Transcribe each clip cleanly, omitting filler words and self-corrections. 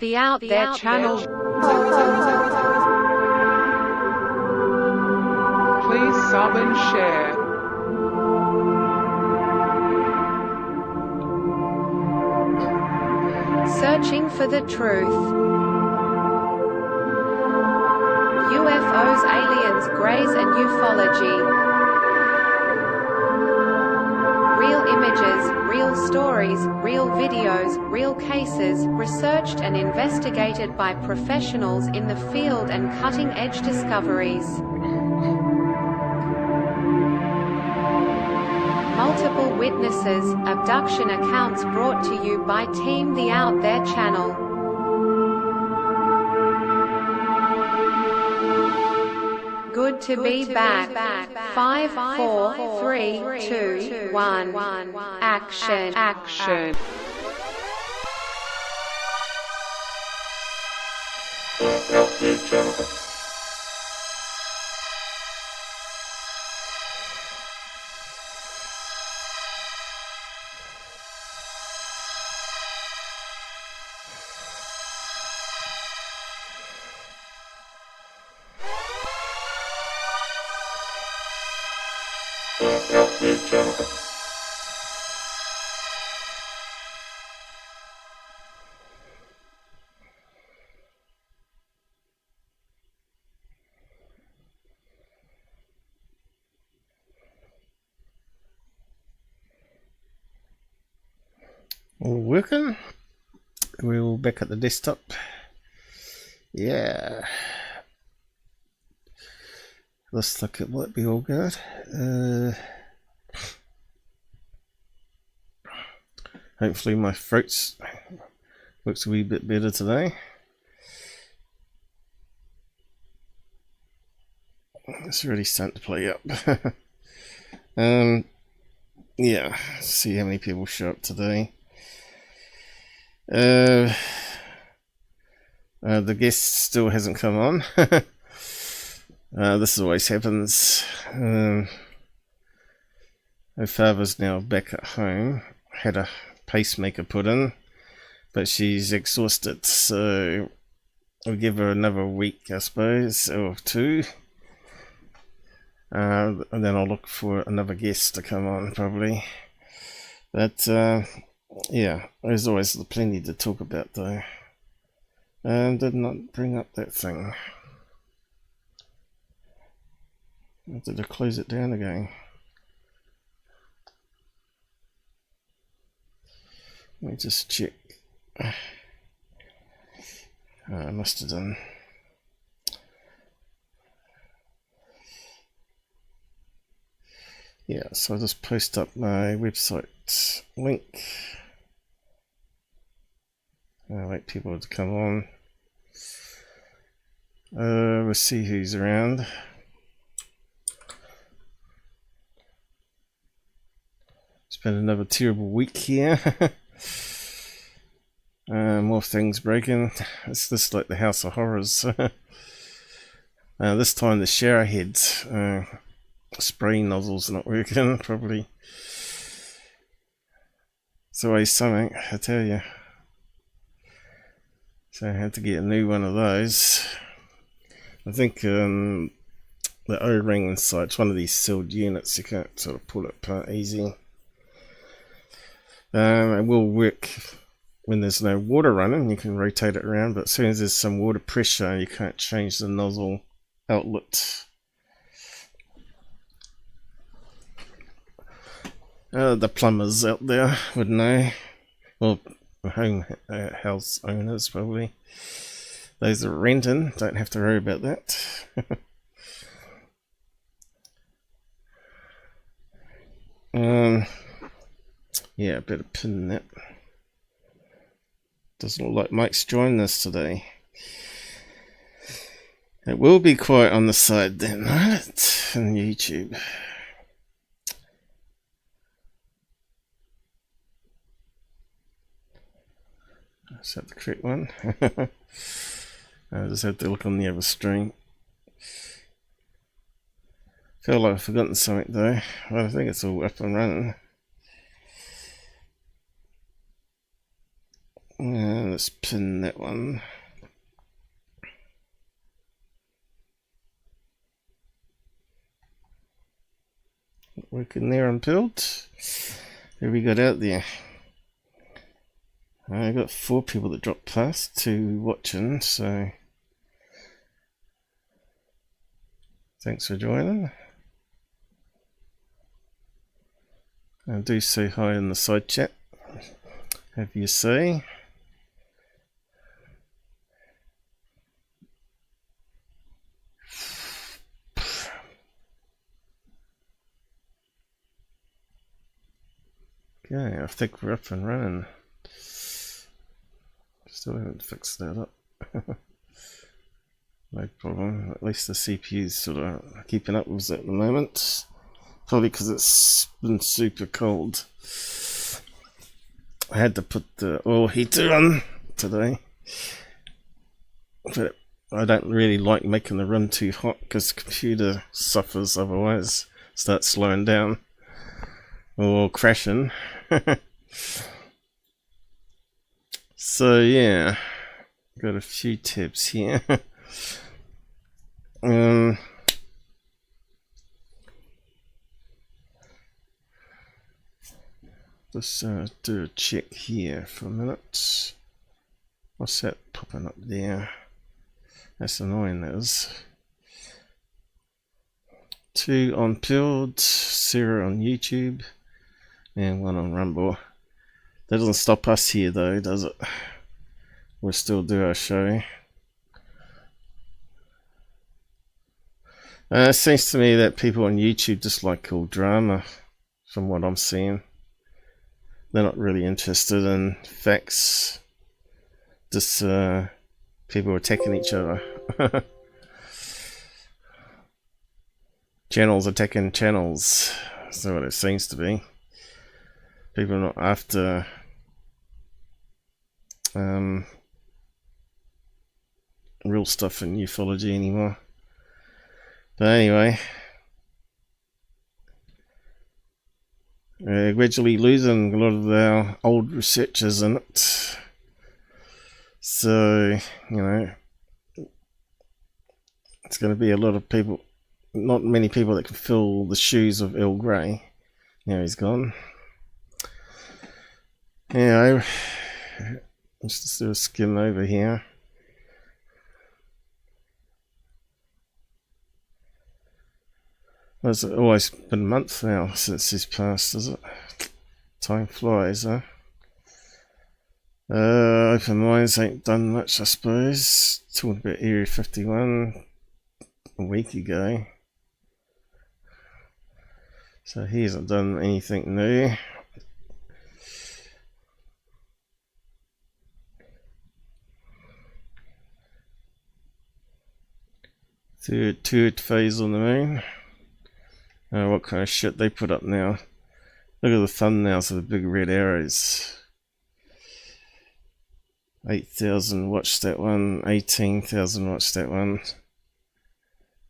The Out There channel. Please sub and share. Searching for the truth. UFOs, aliens, greys and ufology. Real images, real stories, real videos, real cases, researched and investigated by professionals in the field and cutting-edge discoveries. Multiple witnesses, abduction accounts brought to you by Team The Out There channel. Good to be back. 5, 4, 3, 2, 1. Action. All working. We're all back at the desktop. Yeah. Looks like it might be all good. Hopefully my throat works a wee bit better today. It's really starting to play up. Yeah, see how many people show up today. The guest still hasn't come on. This always happens. My father's now back at home. Had a pacemaker put in, but she's exhausted, so I'll give her another week, I suppose, or two. And then I'll look for another guest to come on, probably. But yeah, there's always plenty to talk about, though. Did not bring up that thing. Did I close it down again? Let me just check. I must have done. Yeah, so I'll just post up my website link. I'll wait people to come on. We'll see who's around. It's been another terrible week here. More things breaking. It's just like the House of Horrors. This time the shower heads. Spray nozzle's not working, probably. It's always something, I tell you. So I had to get a new one of those. I think the O-ring inside, it's one of these sealed units, you can't sort of pull it apart easy. It will work when there's no water running, you can rotate it around, but as soon as there's some water pressure, you can't change the nozzle outlet. The plumbers out there would know. Well, home house owners probably. Those that are renting don't have to worry about that. Yeah, better pin that. Doesn't look like Mike's joined us today. It will be quiet on the side then, right? On YouTube. Is that the correct one? I just have to look on the other stream. Feel like I've forgotten something though. Well, I think it's all up and running. Let's pin that one. Working there on build. Who we got out there? I got 4 people that dropped past, 2 watching, so thanks for joining. And do say hi in the side chat. Have you say? Okay, I think we're up and running. Still haven't fixed that up. No problem. At least the CPU's sort of keeping up with it at the moment. Probably because it's been super cold. I had to put the oil heater on today. But I don't really like making the room too hot because the computer suffers otherwise. Starts slowing down. Or crashing. So yeah, got a few tips here. Let's do a check here for a minute. What's that popping up there? That's annoying, that is. 2 on build, 0 on YouTube, and 1 on Rumble. That doesn't stop us here though, does it? We'll still do our show. It seems to me that people on YouTube just like all drama, from what I'm seeing. They're not really interested in facts. Just people attacking each other. Channels attacking channels. That's what it seems to be. People are not after real stuff in ufology anymore. But anyway, we're gradually losing a lot of our old researchers in it. So, you know, it's going to be a lot of people, not many people that can fill the shoes of Earl Grey. Now he's gone. Yeah, let's just do a skim over here. Well, it's always been a month now since he's passed, is it? Time flies, huh? Open Minds ain't done much, I suppose. Talking about Area 51 a week ago. So he hasn't done anything new. Third phase on the moon. What kind of shit they put up now? Look at the thumbnails of the big red arrows. 8,000 watched that one. 18,000 watched that one.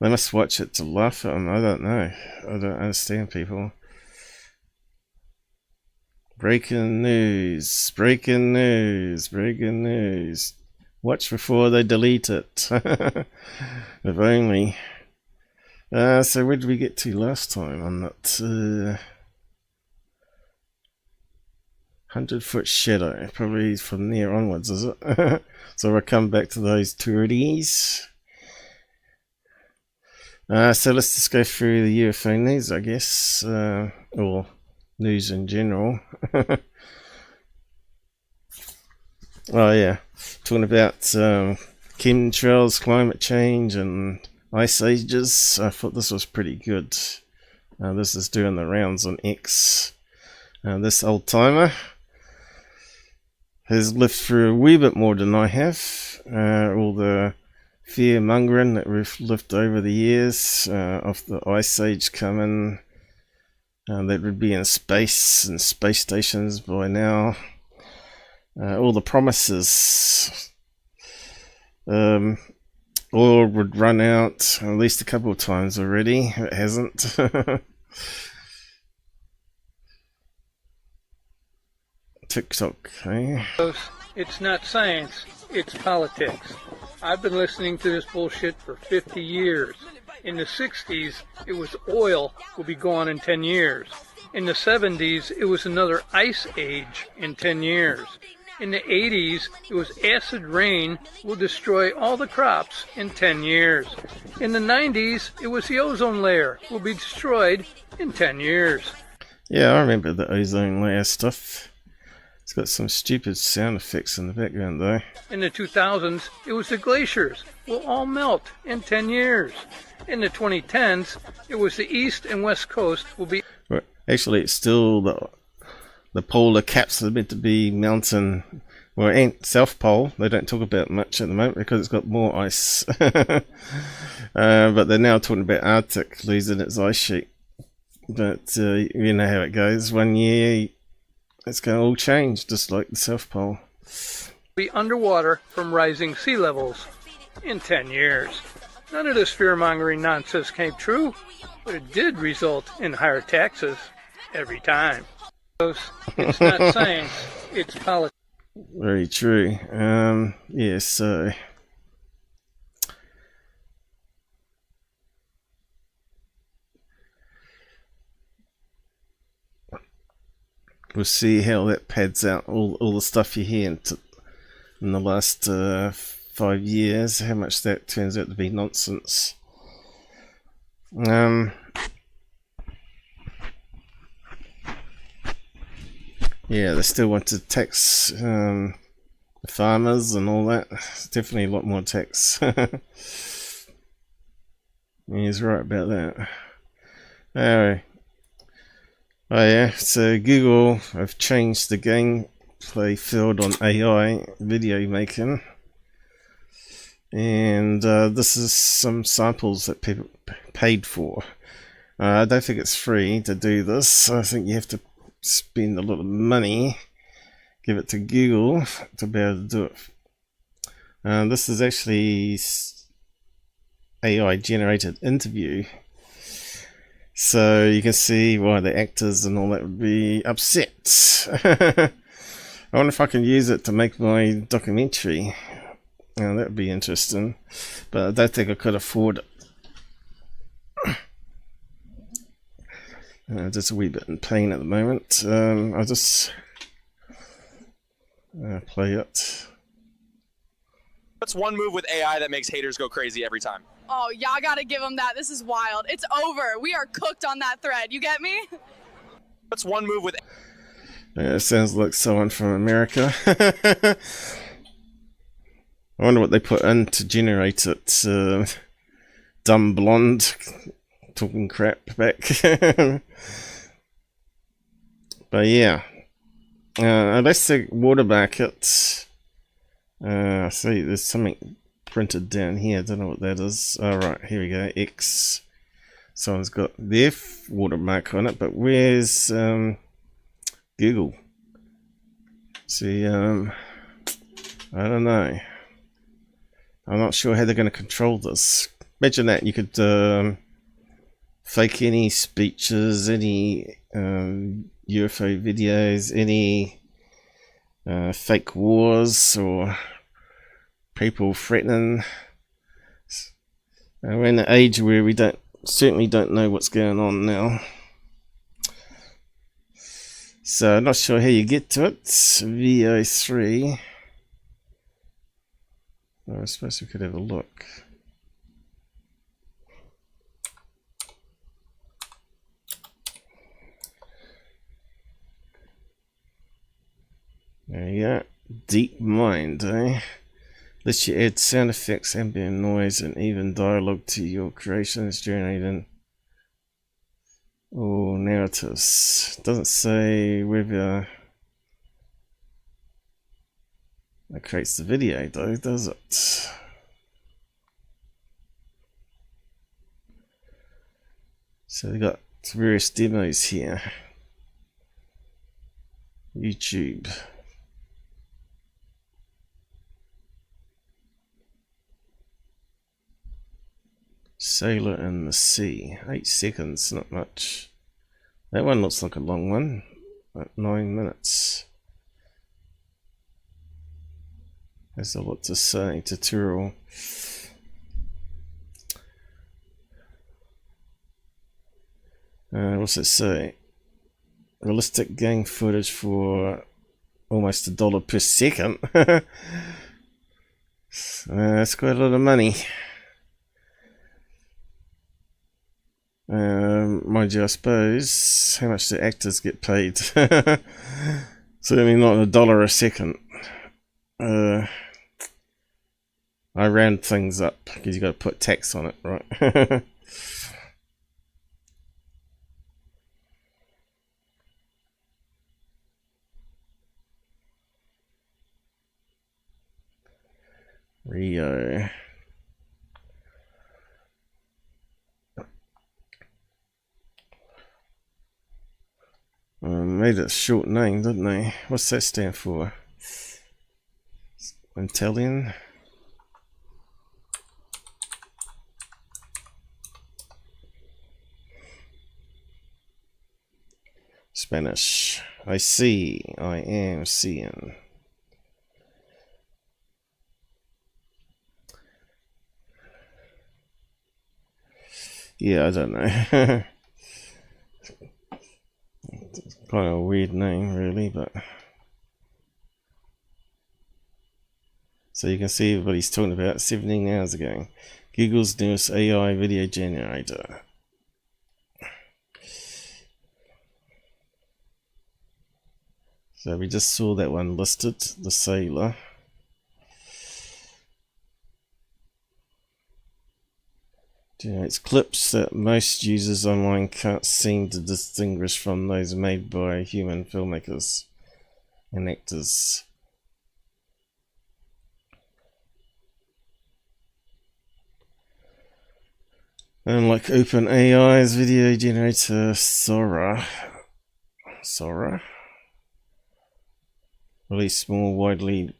They must watch it to laugh at them. I don't know. I don't understand people. Breaking news. Breaking news. Breaking news. Watch before they delete it. If only. So where did we get to last time on that? 100-foot shadow. Probably from there onwards, is it? So we'll come back to those tourities. So let's just go through the UFO news, I guess. Or news in general. Oh yeah. Talking about chemtrails, climate change, and ice ages. I thought this was pretty good. This is doing the rounds on X. This old timer has lived through a wee bit more than I have. All the fear mongering that we've lived over the years of the ice age coming. That would be in space and space stations by now. All the promises. Oil would run out at least a couple of times already. It hasn't. TikTok, eh? It's not science, it's politics. I've been listening to this bullshit for 50 years. In the 60s, it was oil will be gone in 10 years. In the 70s, it was another ice age in 10 years. In the 80s, it was acid rain will destroy all the crops in 10 years. In the 90s, it was the ozone layer will be destroyed in 10 years. Yeah, I remember the ozone layer stuff. It's got some stupid sound effects in the background though. In the 2000s, it was the glaciers will all melt in 10 years. In the 2010s, it was the east and west coast will be... Right. Actually, it's still the polar caps are meant to be melting. Well, and South Pole, they don't talk about much at the moment because it's got more ice. But they're now talking about Arctic losing its ice sheet. But you know how it goes. 1 year, it's going to all change, just like the South Pole. Be underwater from rising sea levels in 10 years. None of this fear-mongering nonsense came true, but it did result in higher taxes every time. It's not science, it's politics. Very true. Yeah, so... we'll see how that pads out all the stuff you hear in the last 5 years, how much that turns out to be nonsense. Yeah, they still want to tax farmers and all that. It's definitely a lot more tax. He's right about that. Alright. Oh yeah, so Google have changed the gameplay field on AI video making. And this is some samples that people paid for. I don't think it's free to do this. I think you have to spend a lot of money, give it to Google to be able to do it. This is actually AI generated interview. So you can see why the actors and all that would be upset. I wonder if I can use it to make my documentary. That would be interesting. But I don't think I could afford it. Just a wee bit in pain at the moment. I'll just play it. What's one move with AI that makes haters go crazy every time? Oh, y'all gotta give them that. This is wild. It's over. We are cooked on that thread. You get me? What's one move with... It sounds like someone from America. I wonder what they put in to generate it. Dumb blonde talking crap back. But yeah, let's take watermark it. See, there's something printed down here. I don't know what that is. Alright, here we go. X. Someone's got the F watermark on it, but where's Google? See, I don't know. I'm not sure how they're going to control this. Imagine that you could fake any speeches, any UFO videos, any fake wars or people threatening. We're in an age where we certainly don't know what's going on now. So I'm not sure how you get to it. VO3. I suppose we could have a look. There you go. Deep mind, eh? Lets you add sound effects, ambient noise, and even dialogue to your creations, generating narratives. Doesn't say whether that creates the video though, does it? So they got various demos here. YouTube. Sailor in the Sea. 8 seconds, not much. That one looks like a long one. Like 9 minutes. Has a lot to say. Tutorial. What's it say? Realistic game footage for almost $1 per second. That's quite a lot of money. Mind you, I suppose, how much do actors get paid? Certainly not $1 a second. I round things up because you got to put tax on it, right? Rio. Made it a short name, didn't they? What's that stand for? Italian? Spanish. I see. I am seeing. Yeah, I don't know. It's kind of a weird name, really, but so you can see what he's talking about 17 hours ago. Google's newest AI video generator. So we just saw that one listed, the Sailor. Generates clips that most users online can't seem to distinguish from those made by human filmmakers and actors. Unlike OpenAI's video generator Sora released more widely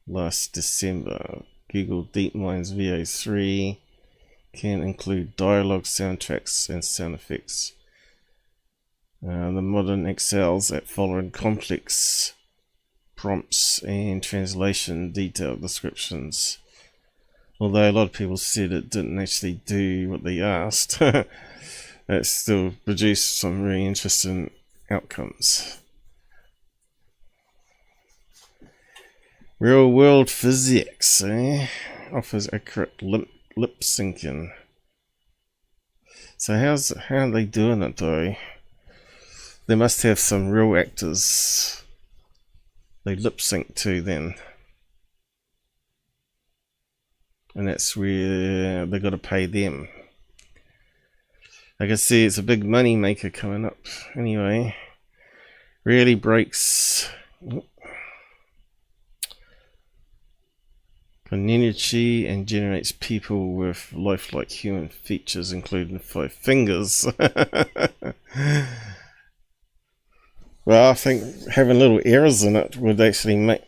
last December, Google DeepMind's VO3 can include dialogue, soundtracks, and sound effects. The modern excels at following complex prompts and translation detailed descriptions. Although a lot of people said it didn't actually do what they asked, it still produced some really interesting outcomes. Real world physics, offers accurate lip syncing. So how are they doing it though? They must have some real actors they lip sync to then, and that's where they got to pay them. I can see it's a big money maker coming up. Anyway, really breaks continuity and generates people with lifelike human features, including 5 fingers. Well, I think having little errors in it would actually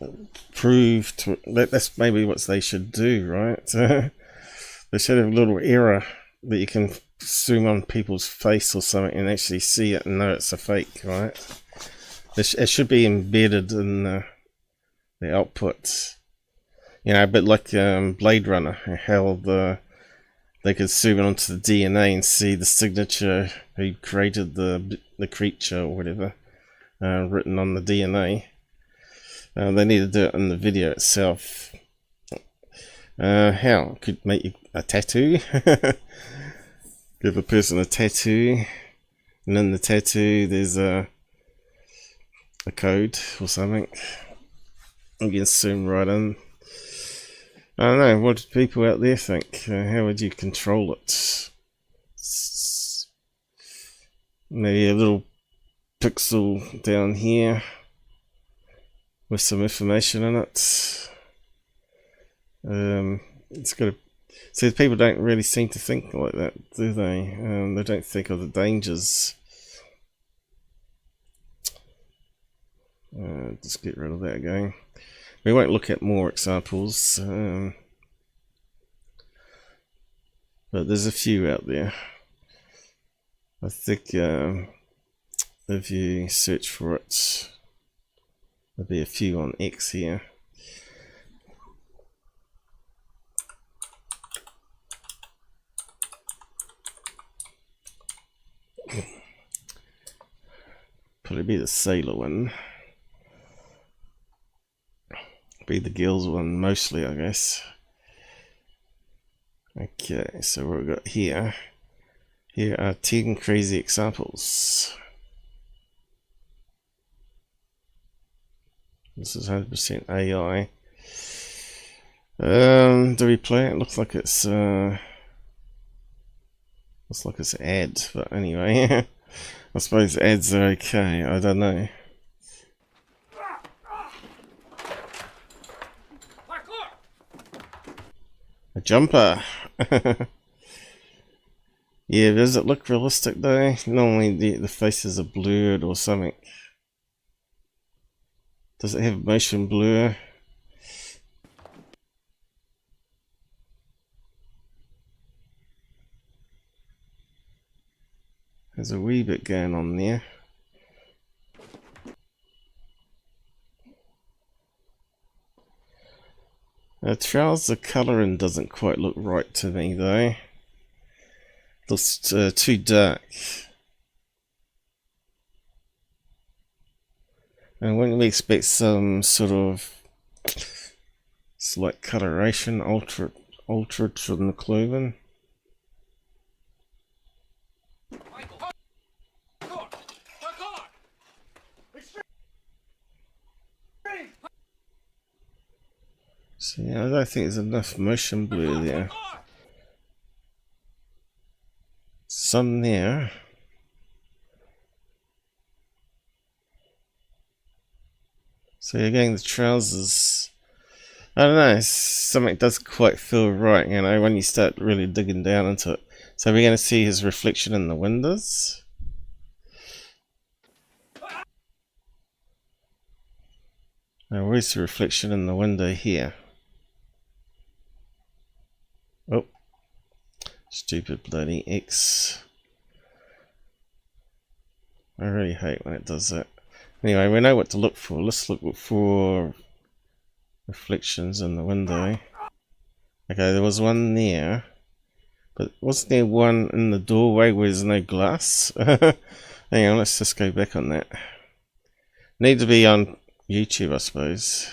prove to that's maybe what they should do, right? They should have a little error that you can zoom on people's face or something and actually see it and know it's a fake, right? It should be embedded in the output. You know, a bit like Blade Runner, how they could zoom in onto the DNA and see the signature who created the creature or whatever written on the DNA. They need to do it in the video itself. How? Could make you a tattoo? Give a person a tattoo, and in the tattoo there's a code or something. You can zoom right in. I don't know, what do people out there think? How would you control it? Maybe a little pixel down here with some information in it. It's got to. See, people don't really seem to think like that, do they? They don't think of the dangers. Just get rid of that again. We won't look at more examples, but there's a few out there. I think if you search for it, there'll be a few on X here. probably be the sailor one. Be the girls one mostly, I guess. Okay, so what we've got here. Here are 10 crazy examples. This is 100% AI. Do we play it? Looks like it's an ad, but anyway. I suppose ads are okay, I don't know. A jumper! Yeah, does it look realistic though? Normally the faces are blurred or something. Does it have motion blur? There's a wee bit going on there. The trouser colouring doesn't quite look right to me though. Looks too dark. And wouldn't we expect some sort of slight coloration altered from the clothing? See, I don't think there's enough motion blur there. Some there. So again, the trousers, I don't know, something doesn't quite feel right, you know, when you start really digging down into it. So we're going to see his reflection in the windows. Now where's the reflection in the window here? Oh, stupid bloody X. I really hate when it does that. Anyway, we know what to look for. Let's look for reflections in the window. Okay, there was one there. But wasn't there one in the doorway where there's no glass? Hang on, let's just go back on that. Need to be on YouTube, I suppose.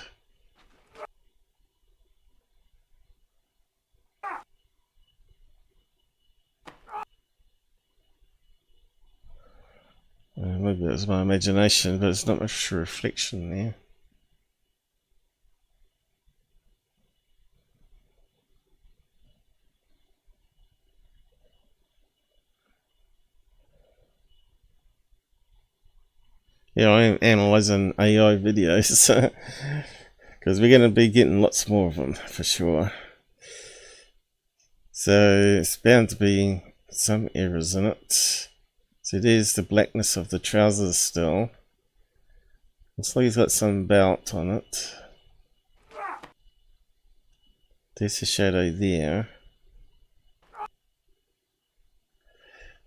Maybe it was my imagination, but there's not much reflection there. Yeah, I am analysing AI videos because we're going to be getting lots more of them for sure. So it's bound to be some errors in it. So there's the blackness of the trousers still. Looks like he's got some belt on it. There's the shadow there.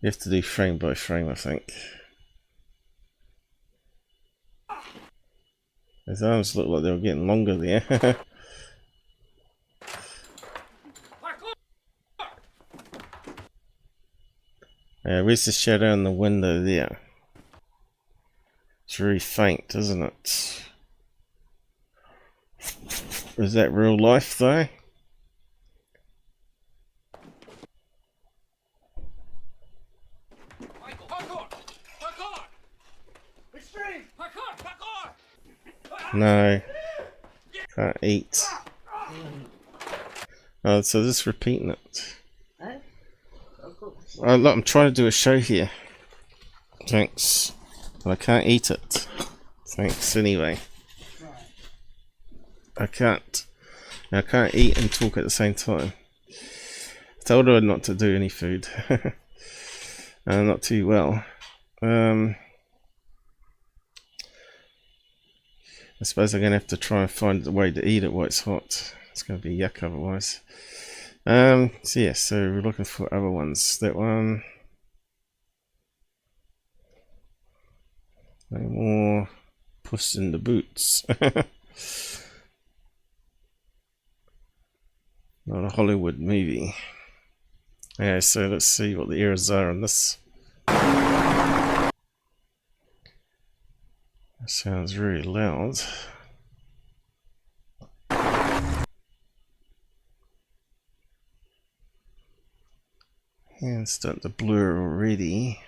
You have to do frame by frame, I think. His arms look like they were getting longer there. Where's the shadow in the window there? It's very faint, isn't it? Is that real life though? No. Can't eat. Oh, so just repeating it. Oh, look, I'm trying to do a show here. Thanks. But I can't eat it. Thanks anyway. I can't eat and talk at the same time. I told her not to do any food. Not too well. I suppose I'm going to have to try and find a way to eat it while it's hot. It's going to be yuck otherwise. So yeah, so we're looking for other ones. That one. No more Puss in the Boots. Not a Hollywood movie. Yeah, so let's see what the errors are on this. That sounds really loud. And it's starting to blur already.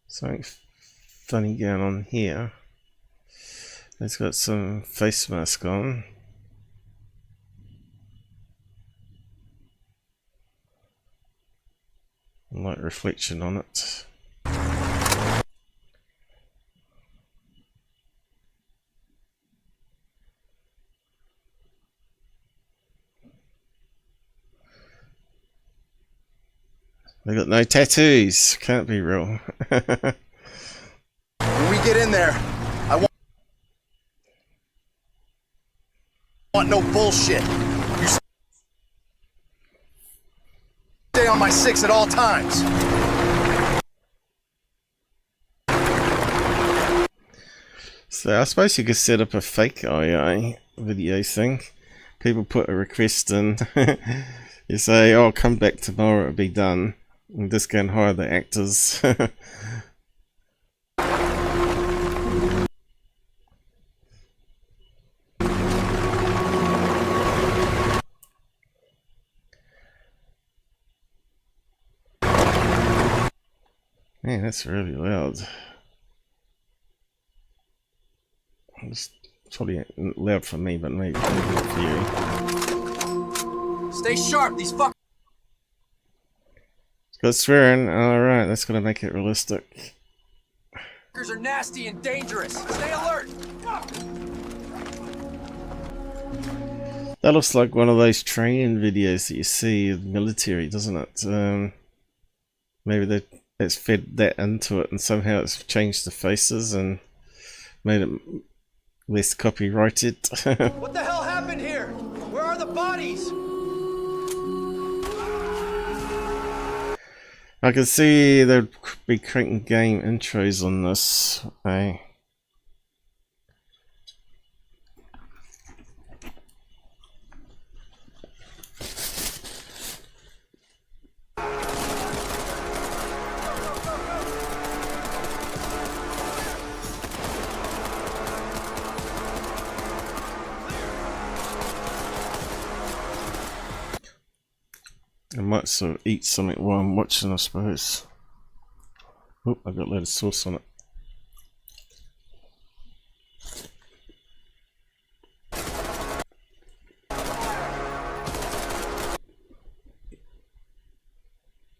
Something funny going on here. It's got some face mask on. Light reflection on it. They got no tattoos. Can't be real. When we get in there, I want no bullshit. You stay on my 6 at all times. So I suppose you could set up a fake IA video thing. People put a request in. You say, "Oh, come back tomorrow, it'll be done." And just go and hire the actors. Man, that's really loud. It's probably loud for me, but maybe for you. Stay sharp, these fuckers Got swearing. Alright, that's gonna make it realistic. are nasty and dangerous. Stay alert. That looks like one of those training videos that you see in the military, doesn't it? Maybe it's fed that into it and somehow it's changed the faces and made it less copyrighted. What the hell happened here? Where are the bodies? I can see they'd be creating game intros on this. I might sort of eat something while I'm watching, I suppose. Oh, I've got a load of sauce on it.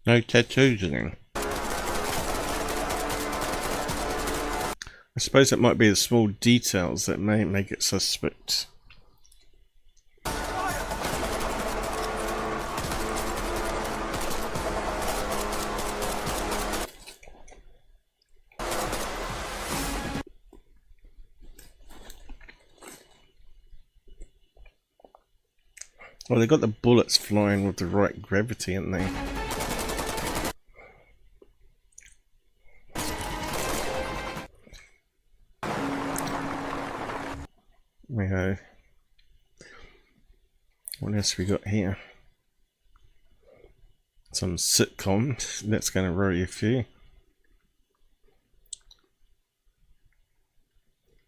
No tattoos again. I suppose it might be the small details that may make it suspect. Well, they got the bullets flying with the right gravity, haven't they? Anyhow, what else we got here? Some sitcom. That's going to worry a few.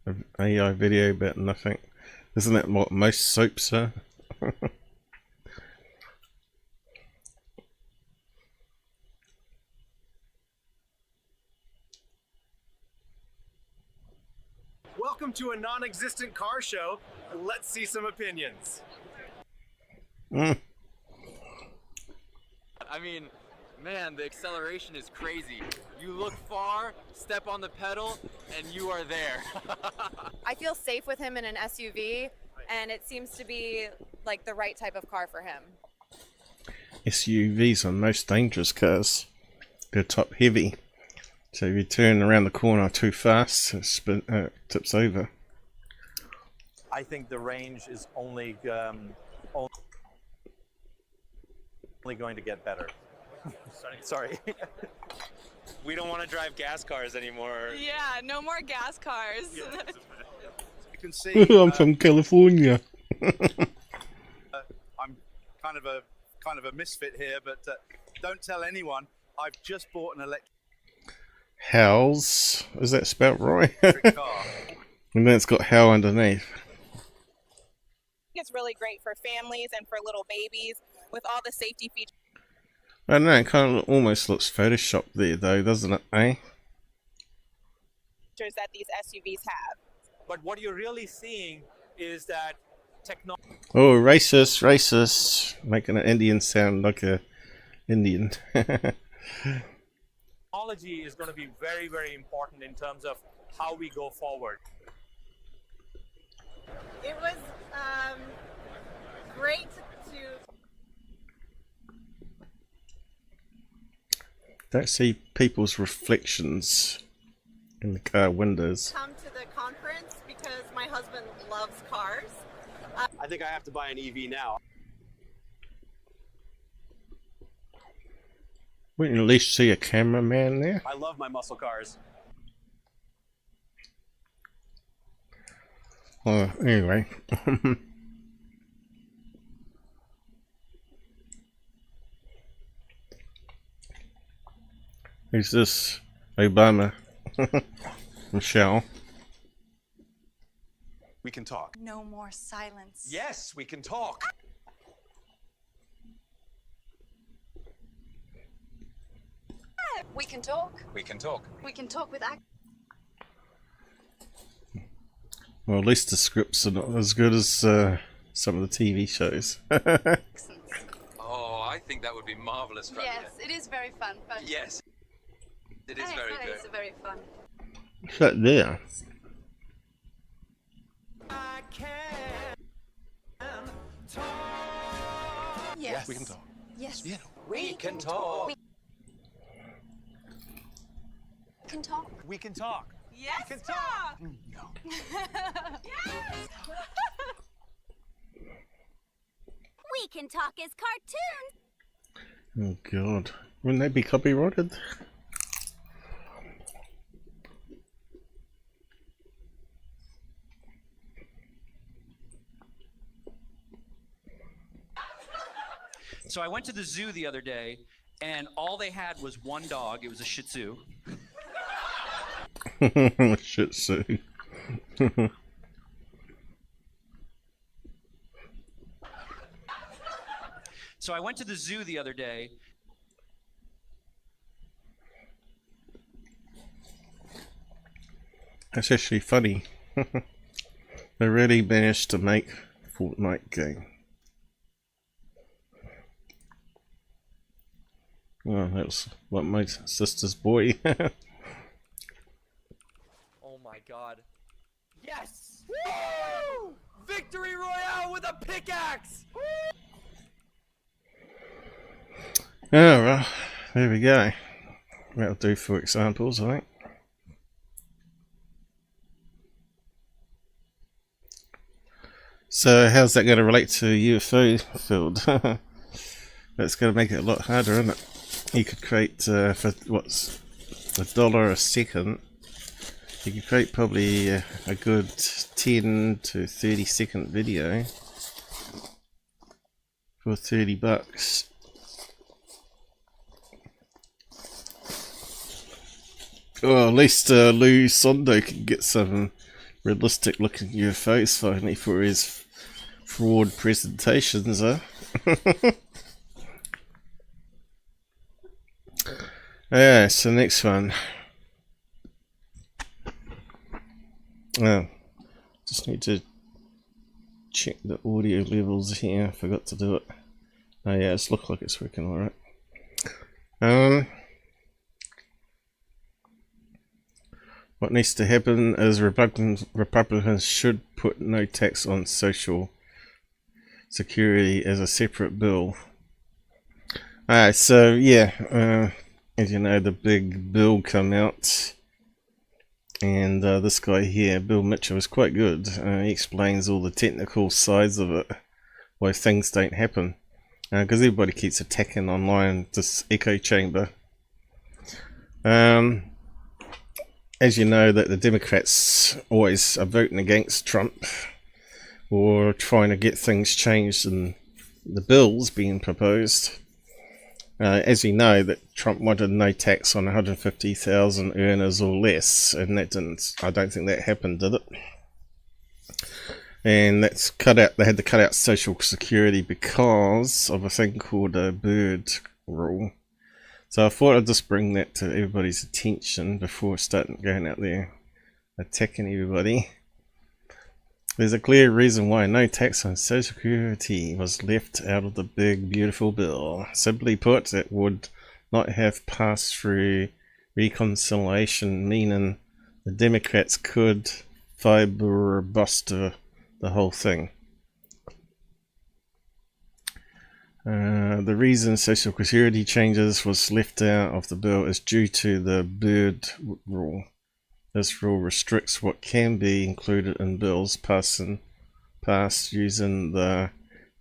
An AI video about nothing. Isn't that what most soaps are? Welcome to a non-existent car show. Let's see some opinions. Mm. I mean, man, the acceleration is crazy. You look far, step on the pedal, and you are there. I feel safe with him in an SUV, and it seems to be like the right type of car for him. SUVs are most dangerous cars. They're top heavy. So if you turn around the corner too fast, it tips over. I think the range is only going to get better. Sorry. We don't want to drive gas cars anymore. Yeah, no more gas cars. You can see. I'm from California. I'm kind of a misfit here, but don't tell anyone. I've just bought an electric. Howls. Is that spelled right? And then it's got How underneath. It's really great for families and for little babies with all the safety features. I don't know, it kind of almost looks photoshopped there though, doesn't it, eh? That these SUVs have. But what you're really seeing is that technology. Oh, racist, racist. Making an Indian sound like a Indian. Technology is going to be very, very important in terms of how we go forward. It was great to Don't see people's reflections in the car windows. come to the conference because my husband loves cars. I think I have to buy an EV now. Wouldn't you at least see a cameraman there? I love my muscle cars. Anyway. Who's this? Obama. Michelle. We can talk. No more silence. Yes, we can talk. We can talk. We can talk. We can talk with act. Well, at least the scripts are not as good as some of the TV shows. Oh, I think that would be marvelous. Yes, it is very fun. But Yes, it is very good. It's very fun. What's that there? Yes. We can talk. Yes. Yeah. We can talk. We can talk. We can talk. Yes, We can talk. No. Yes. We can talk as cartoons. Oh god. Wouldn't they be copyrighted? So I went to the zoo the other day, and all they had was one dog. It was a Shih Tzu. Shih Tzu. So I went to the zoo the other day. That's actually funny. They really managed to make Fortnite game. Oh, that's what my sister's boy. Oh my god. Yes! Woo! Victory Royale with a pickaxe! Oh well, there we go. That'll do for examples, I think. So how's that going to relate to UFO field? That's going to make it a lot harder, isn't it? You could create for what's $1 a second. You could create probably a good 10 to 30 second video for $30. Well, at least Lou Zondo can get some realistic looking UFOs finally for his fraud presentations, huh? Yeah, so next one. Oh, just need to check the audio levels here. I forgot to do it. Oh yeah, it's looked like it's working alright. What needs to happen is Republicans should put no tax on Social Security as a separate bill. Alright, so yeah, as you know, the big bill come out, and this guy here, Bill Mitchell, is quite good. He explains all the technical sides of it, why things don't happen, because everybody keeps attacking online this echo chamber. As you know, that the Democrats always are voting against Trump or trying to get things changed in the bills being proposed. As you know, that Trump wanted no tax on 150,000 earners or less, and that didn't. I don't think that happened, did it? And that's cut out. They had to cut out Social Security because of a thing called a Byrd Rule. So I thought I'd just bring that to everybody's attention before starting going out there attacking everybody. There's a clear reason why no tax on Social Security was left out of the big beautiful bill. Simply put, it would not have passed through reconciliation, meaning the Democrats could filibuster the whole thing. The reason Social Security changes was left out of the bill is due to the Byrd Rule. This rule restricts what can be included in bills passed using the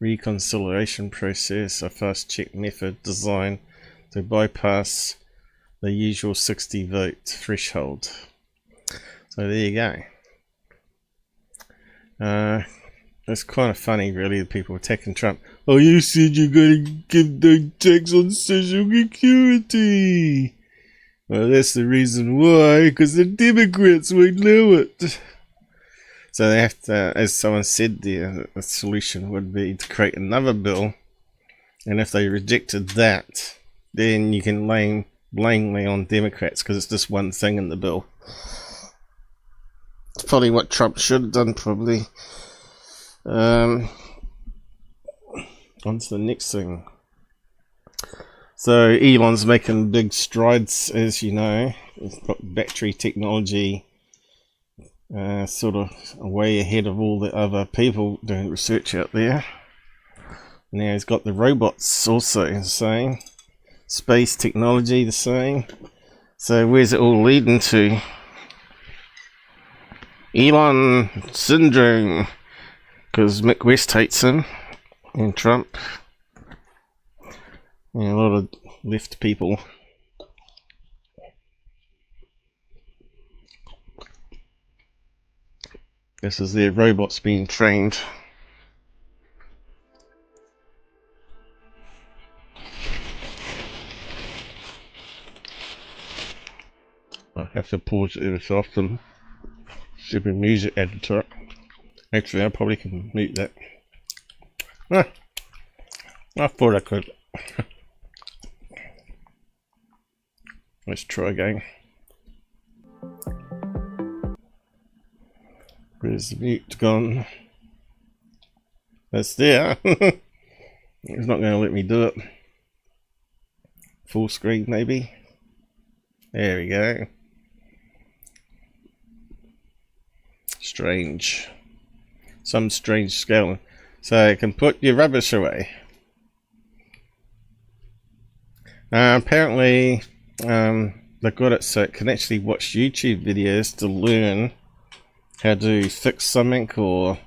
reconciliation process, a fast check method designed to bypass the usual 60 vote threshold. So there you go. It's kind of funny, really, the people attacking Trump. Oh, you said you're going to give no tax on Social Security. Well, that's the reason why, because the Democrats won't allow it. So they have to, as someone said there, the solution would be to create another bill, and if they rejected that, then you can blame me on Democrats, because it's just one thing in the bill. It's probably what Trump should have done, probably. On to the next thing. So Elon's making big strides, as you know. He's got battery technology sort of way ahead of all the other people doing research out there. Now he's got the robots also the same. Space technology the same. So where's it all leading to? Elon syndrome. Because Mick West hates him. And Trump. And a lot of left people. This is their robots being trained. I have to pause it every so often. Stupid music added to it. Actually, I probably can mute that. I thought I could. Let's try again. Where's the mute gone? That's there. It's not going to let me do it. Full screen, maybe. There we go. Strange. Some strange scale. So you can put your rubbish away. Apparently, they've got it so it can actually watch YouTube videos to learn how to fix something or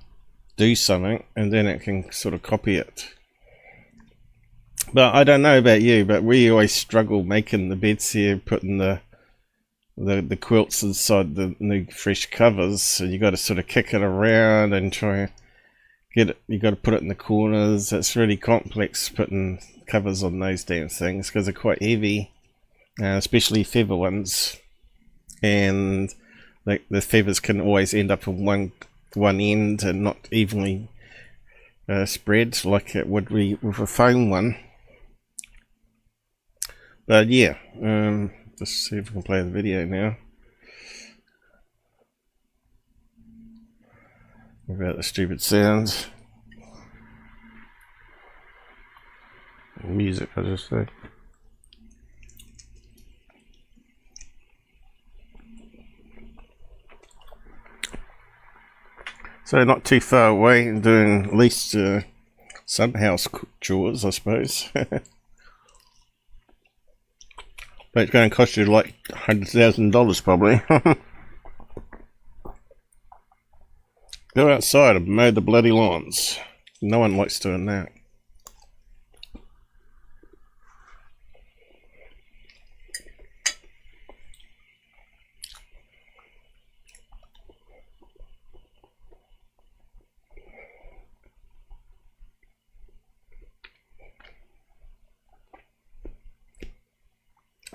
do something, and then it can sort of copy it. But I don't know about you, but we always struggle making the beds here, putting the quilts inside the new fresh covers. So you got to sort of kick it around and try and get it. You got to put it in the corners. It's really complex putting covers on those damn things because they're quite heavy, especially feather ones, and the feathers can always end up on one end and not evenly spread like it would be with a foam one. But yeah, let's see if we can play the video now without the stupid sounds. Music, I just say. So not too far away and doing at least some house chores, I suppose. But it's going to cost you like $100,000 probably. Go outside and mow the bloody lawns. No one likes doing that.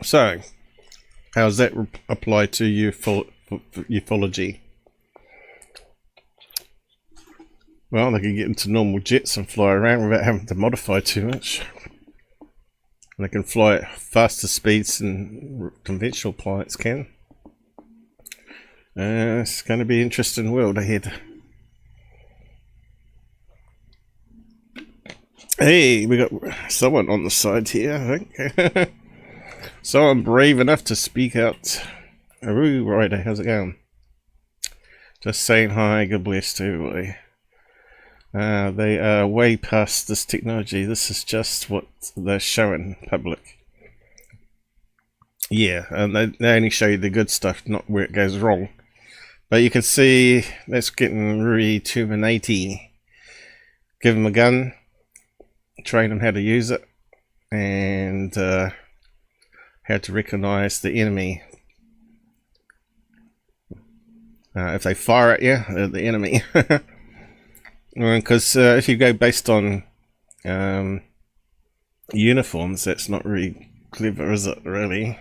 So, how does that apply to ufology? Well, they can get into normal jets and fly around without having to modify too much. And they can fly at faster speeds than conventional pilots can. It's going to be an interesting world ahead. Hey, we got someone on the side here, I think. Someone brave enough to speak out. Aroo Rider, how's it going? Just saying hi, God bless to everybody. They are way past this technology. This is just what they're showing public. Yeah, and they only show you the good stuff, not where it goes wrong. But you can see that's getting really Terminator-y. Give them a gun, train them how to use it, and how to recognize the enemy. If they fire at you, they're the enemy. Because if you go based on uniforms, that's not really clever, is it, really?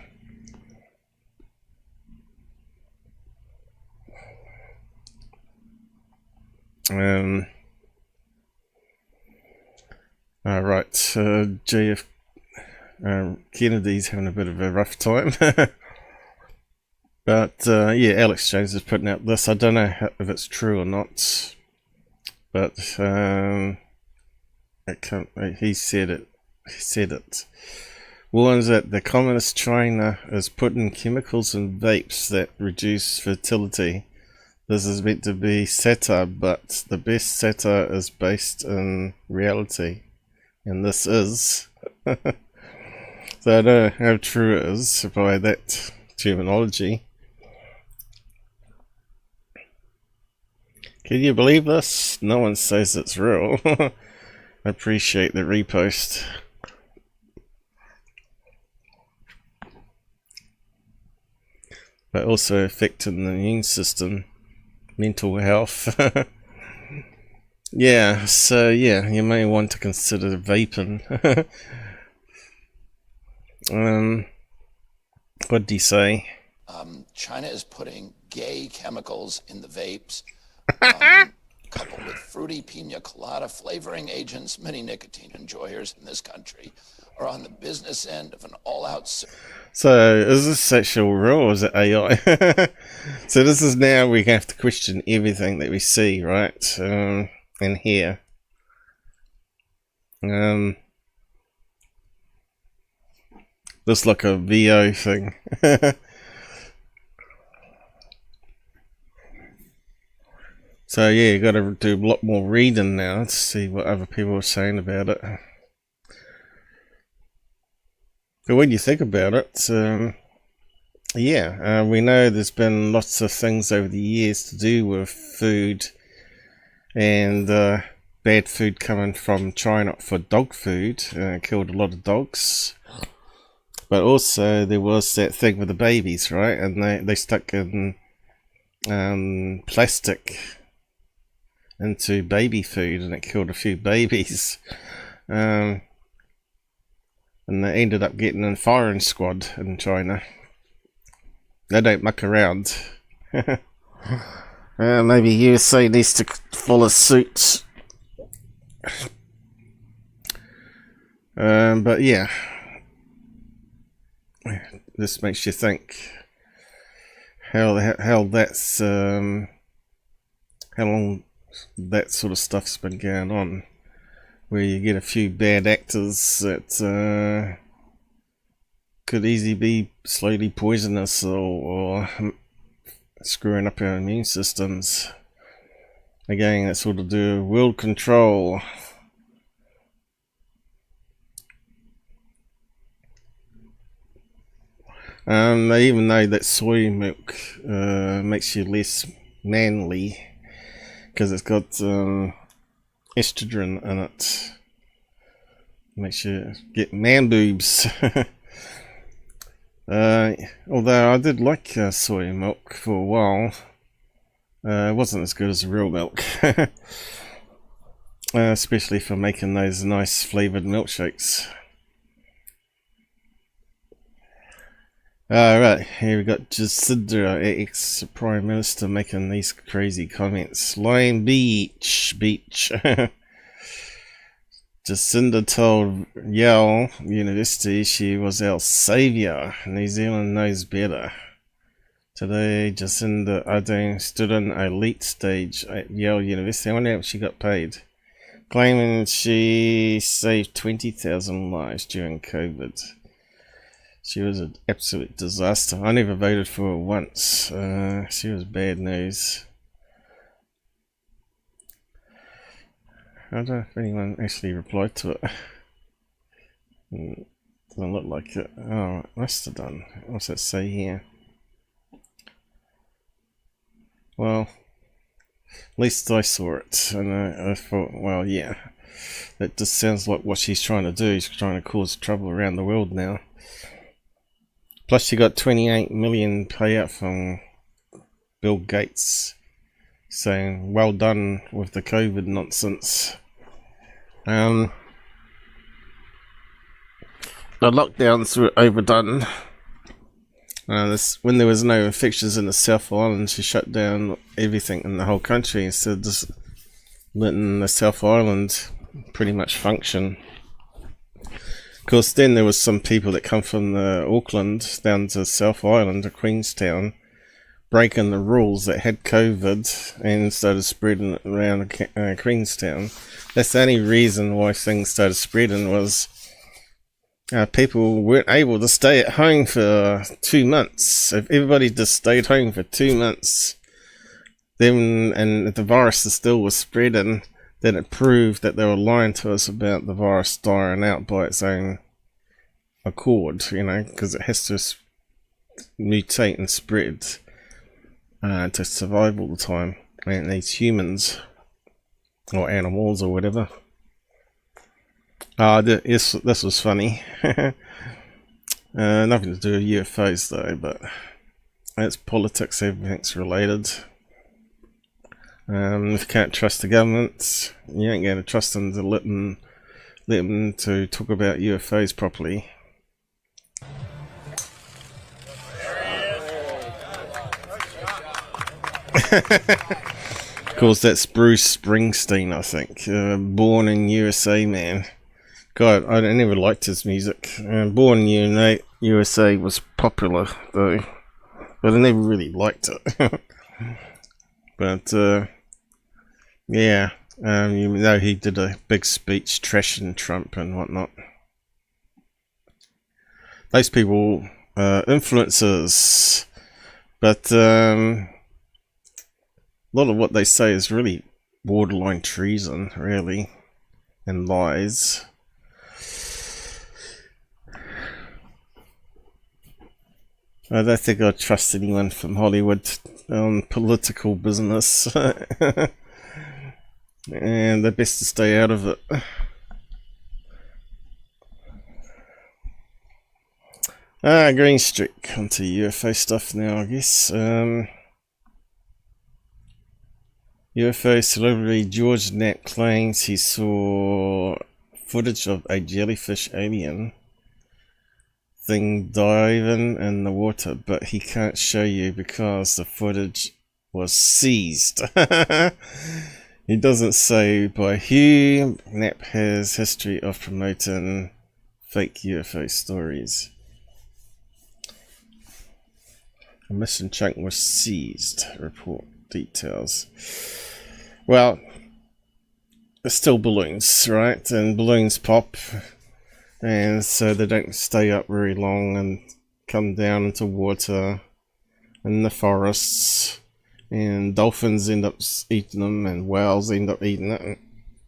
Alright, JF Kennedy's having a bit of a rough time. But yeah, Alex Jones is putting out this. I don't know if it's true or not, but he said it. He said it. Warns that the communist China is putting chemicals in vapes that reduce fertility. This is meant to be satire, but the best satire is based in reality, and this is. So I don't know how true it is by that terminology. Can you believe this? No one says it's real. I appreciate the repost. But also affecting the immune system, mental health. Yeah, so yeah, you may want to consider vaping. What do you say? China is putting gay chemicals in the vapes, coupled with fruity pina colada flavoring agents. Many nicotine enjoyers in this country are on the business end of an all-out. So, is this actual real or is it AI? So this is now we have to question everything that we see, right? And hear. This like a VO thing. So yeah, you got to do a lot more reading now to see what other people are saying about it. But when you think about it, yeah, we know there's been lots of things over the years to do with food and bad food coming from China for dog food. Killed a lot of dogs. But also there was that thing with the babies, right? And they stuck in plastic into baby food and it killed a few babies. And they ended up getting in firing squad in China. They don't muck around. Maybe USA needs to follow suit. But yeah, this makes you think how that's how long that sort of stuff's been going on, where you get a few bad actors that could easily be slowly poisonous or screwing up our immune systems. Again, that's sort of do world control. They even know that soy milk makes you less manly because it's got estrogen in it. Makes you get man boobs. Although I did like soy milk for a while. It wasn't as good as real milk. Especially for making those nice flavoured milkshakes. Right, here we got Jacinda, ex-Prime Minister, making these crazy comments. Lime Beach. Jacinda told Yale University she was our saviour. New Zealand knows better. Today, Jacinda Ardern stood on a elite stage at Yale University. I wonder how she got paid. Claiming she saved 20,000 lives during COVID. She was an absolute disaster. I never voted for her once. She was bad news. I don't know if anyone actually replied to it. Doesn't look like it. Oh, it must have done. What's that say here? Well, at least I saw it, and I thought, well, yeah, that just sounds like what she's trying to do. She's trying to cause trouble around the world now. Plus, she got 28 million payout from Bill Gates, saying, "Well done with the COVID nonsense." The lockdowns were overdone. When there was no infections in the South Island, she shut down everything in the whole country instead of just letting the South Island pretty much function. Of course, then there was some people that come from Auckland down to South Island to Queenstown, breaking the rules that had COVID and started spreading it around Queenstown. That's the only reason why things started spreading was people weren't able to stay at home for 2 months. If everybody just stayed home for 2 months, then and the virus still was spreading, then it proved that they were lying to us about the virus dying out by its own accord, you know, because it has to mutate and spread to survive all the time. And it needs humans or animals or whatever. This was funny. Nothing to do with UFOs though, but it's politics, everything's related. If you can't trust the government, you ain't going to trust them to let them to talk about UFOs properly. Of course, that's Bruce Springsteen, I think. Born in USA, man. God, I never liked his music. Born in USA was popular, though. But I never really liked it. But, yeah. You know, he did a big speech trashing Trump and whatnot. Those people, influencers. But, a lot of what they say is really borderline treason, really. And lies. I don't think I trust anyone from Hollywood on political business. And they're best to stay out of it. Greenstreet. Come to UFO stuff now, I guess. UFO celebrity George Knapp claims he saw footage of a jellyfish alien thing diving in the water, but he can't show you because the footage was seized. He doesn't say by who. Knapp has history of promoting fake UFO stories. A missing chunk was seized. Report details. Well, it's still balloons, right? And balloons pop, and so they don't stay up very long and come down into water in the forests, and dolphins end up eating them, and whales end up eating it, and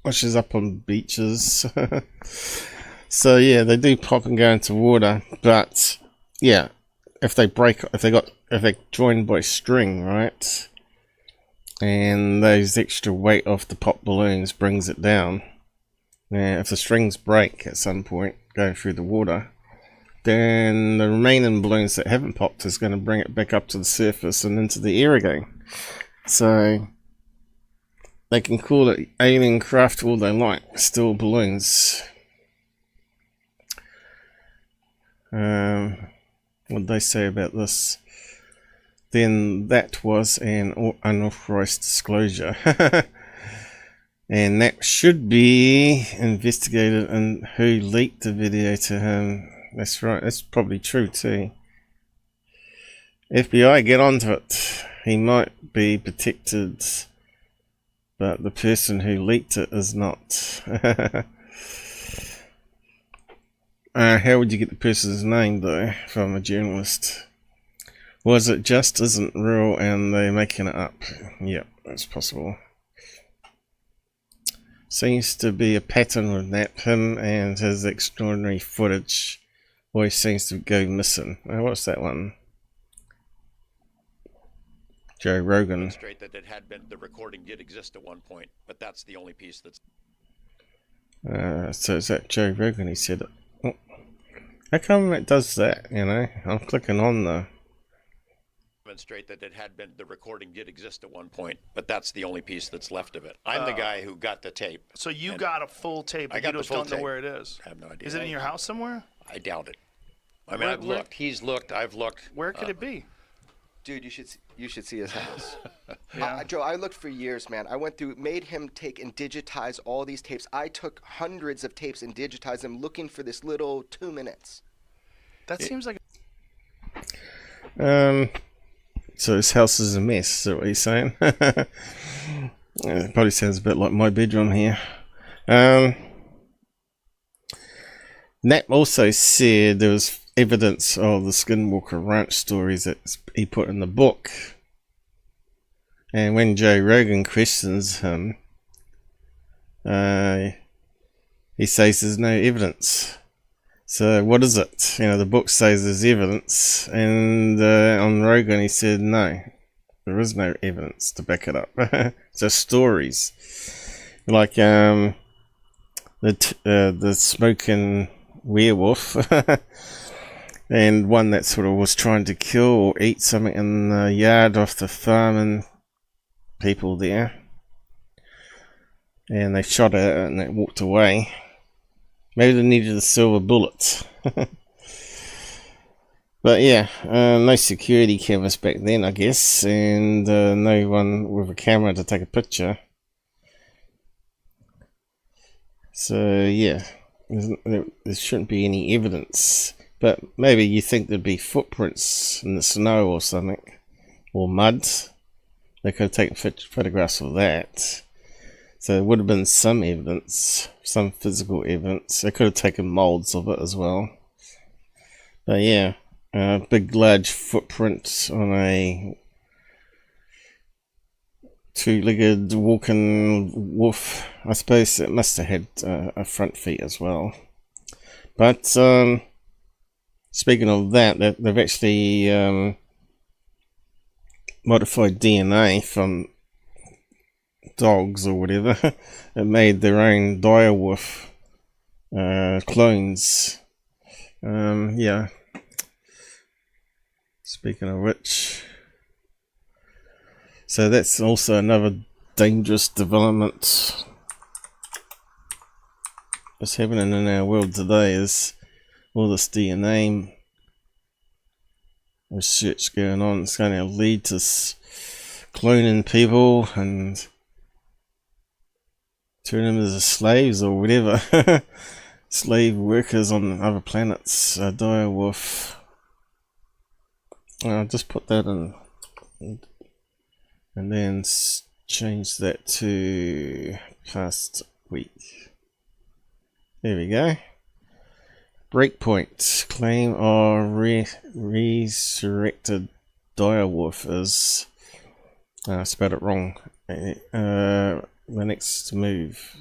washes up on beaches. So yeah, they do pop and go into water, but yeah, if they're joined by string, right, and those extra weight off the pop balloons brings it down. Now, if the strings break at some point going through the water, then the remaining balloons that haven't popped is going to bring it back up to the surface and into the air again. So they can call it alien craft all they like, still balloons. what they say about this, then that was an unauthorized disclosure. And that should be investigated, and who leaked the video to him. That's right, that's probably true too. FBI, get onto it. He might be protected, but the person who leaked it is not. How would you get the person's name though from a journalist? Was it just isn't real and they're making it up? Yep, that's possible. Seems to be a pattern with Knapp. Him and his extraordinary footage always seems to go missing. What's that one? Joe Rogan. Demonstrate that it had been, the recording did exist at one point, but that's the only piece that's. So is that Joe Rogan? He said it. Oh. How come it does that? You know, I'm clicking on the. Demonstrate that it had been, the recording did exist at one point, but that's the only piece that's left of it. I'm the guy who got the tape. So you got a full tape, but I got you just the full don't know tape. where it is. I have no idea. Is it in your house somewhere? I doubt it. I mean, I've looked. He's looked. I've looked. Where could it be? Dude, you should see his house. Joe, I looked for years, man. I went through, made him take and digitize all these tapes. I took hundreds of tapes and digitized them, looking for this little 2 minutes. That seems like. So his house is a mess. Is that what he's saying? It probably sounds a bit like my bedroom here. Knapp also said there was evidence of the Skinwalker Ranch stories that he put in the book. And when Joe Rogan questions him, he says there's no evidence. So what is it? You know, the book says there's evidence, and on Rogan he said no, there is no evidence to back it up. Just stories, like the smoking werewolf, and one that sort of was trying to kill or eat something in the yard off the farm and people there, and they shot at it and it walked away. Maybe they needed a silver bullet. But yeah, no security cameras back then, I guess, and no one with a camera to take a picture. So yeah, there shouldn't be any evidence. But maybe you think there'd be footprints in the snow or something, or mud. They could have taken photographs of that. So there would have been some evidence, some physical evidence. They could have taken molds of it as well. But yeah, a big large footprint on a two-legged walking wolf. I suppose it must have had a front feet as well. But speaking of that, they've actually modified DNA from dogs or whatever. It made their own direwolf clones. Yeah. Speaking of which, so that's also another dangerous development that's happening in our world today, is all this DNA research going on. It's going to lead to cloning people and turn them into slaves or whatever. Slave workers on other planets. Direwolf. I'll just put that in and then change that to past week. There we go. Breakpoint. Claim of resurrected direwolf is I spelled it wrong. The next move.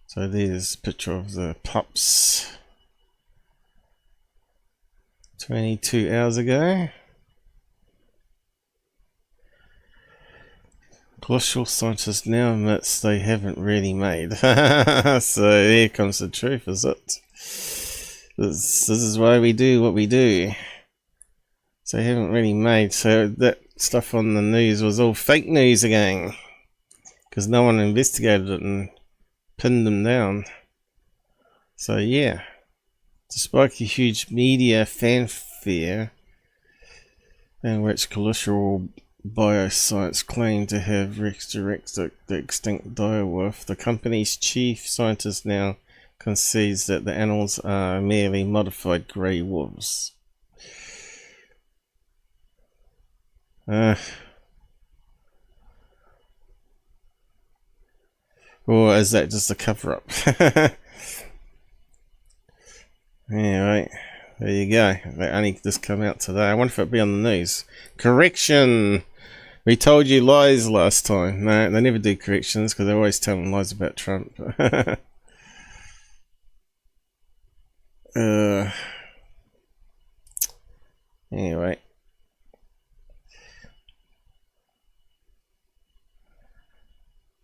So there's a picture of the pups 22 hours ago. Colossal scientists now admits they haven't really made. So here comes the truth, is it? This is why we do what we do. So they haven't really made. So that stuff on the news was all fake news again, because no one investigated it and pinned them down. So yeah, Despite a huge media fanfare, in which colossal bioscience claimed to have resurrected the extinct direwolf, the company's chief scientist now concedes that the animals are merely modified grey wolves. Or is that just a cover-up? Anyway, there you go. They only just come out today. I wonder if it'll be on the news. Correction! We told you lies last time. No, they never do corrections because they're always telling lies about Trump. Anyway.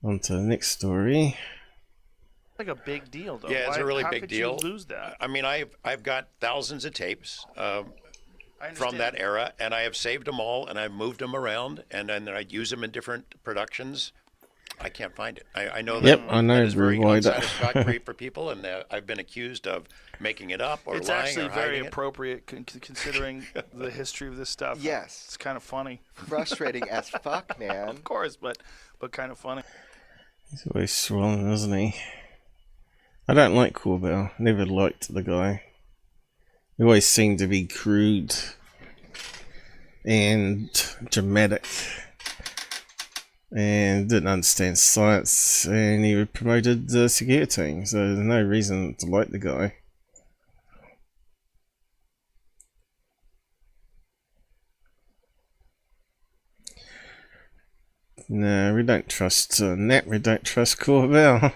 On to the next story. Like a big deal, though. Yeah, it's a really how big could deal. You lose that? I mean, I've got thousands of tapes from that era, and I have saved them all, and I've moved them around, and then I use them in different productions. I can't find it. I know that, I know that is very why unsatisfactory for people, and I've been accused of making it up or it's lying actually or very hiding appropriate considering the history of this stuff. Yes. It's kind of funny. Frustrating as fuck, man. Of course, but kind of funny. He's always swollen, isn't he? I don't like Corbell. Never liked the guy. He always seemed to be crude and dramatic and didn't understand science, and he promoted the security team, so there's no reason to like the guy. No, we don't trust Knapp, we don't trust Corbell.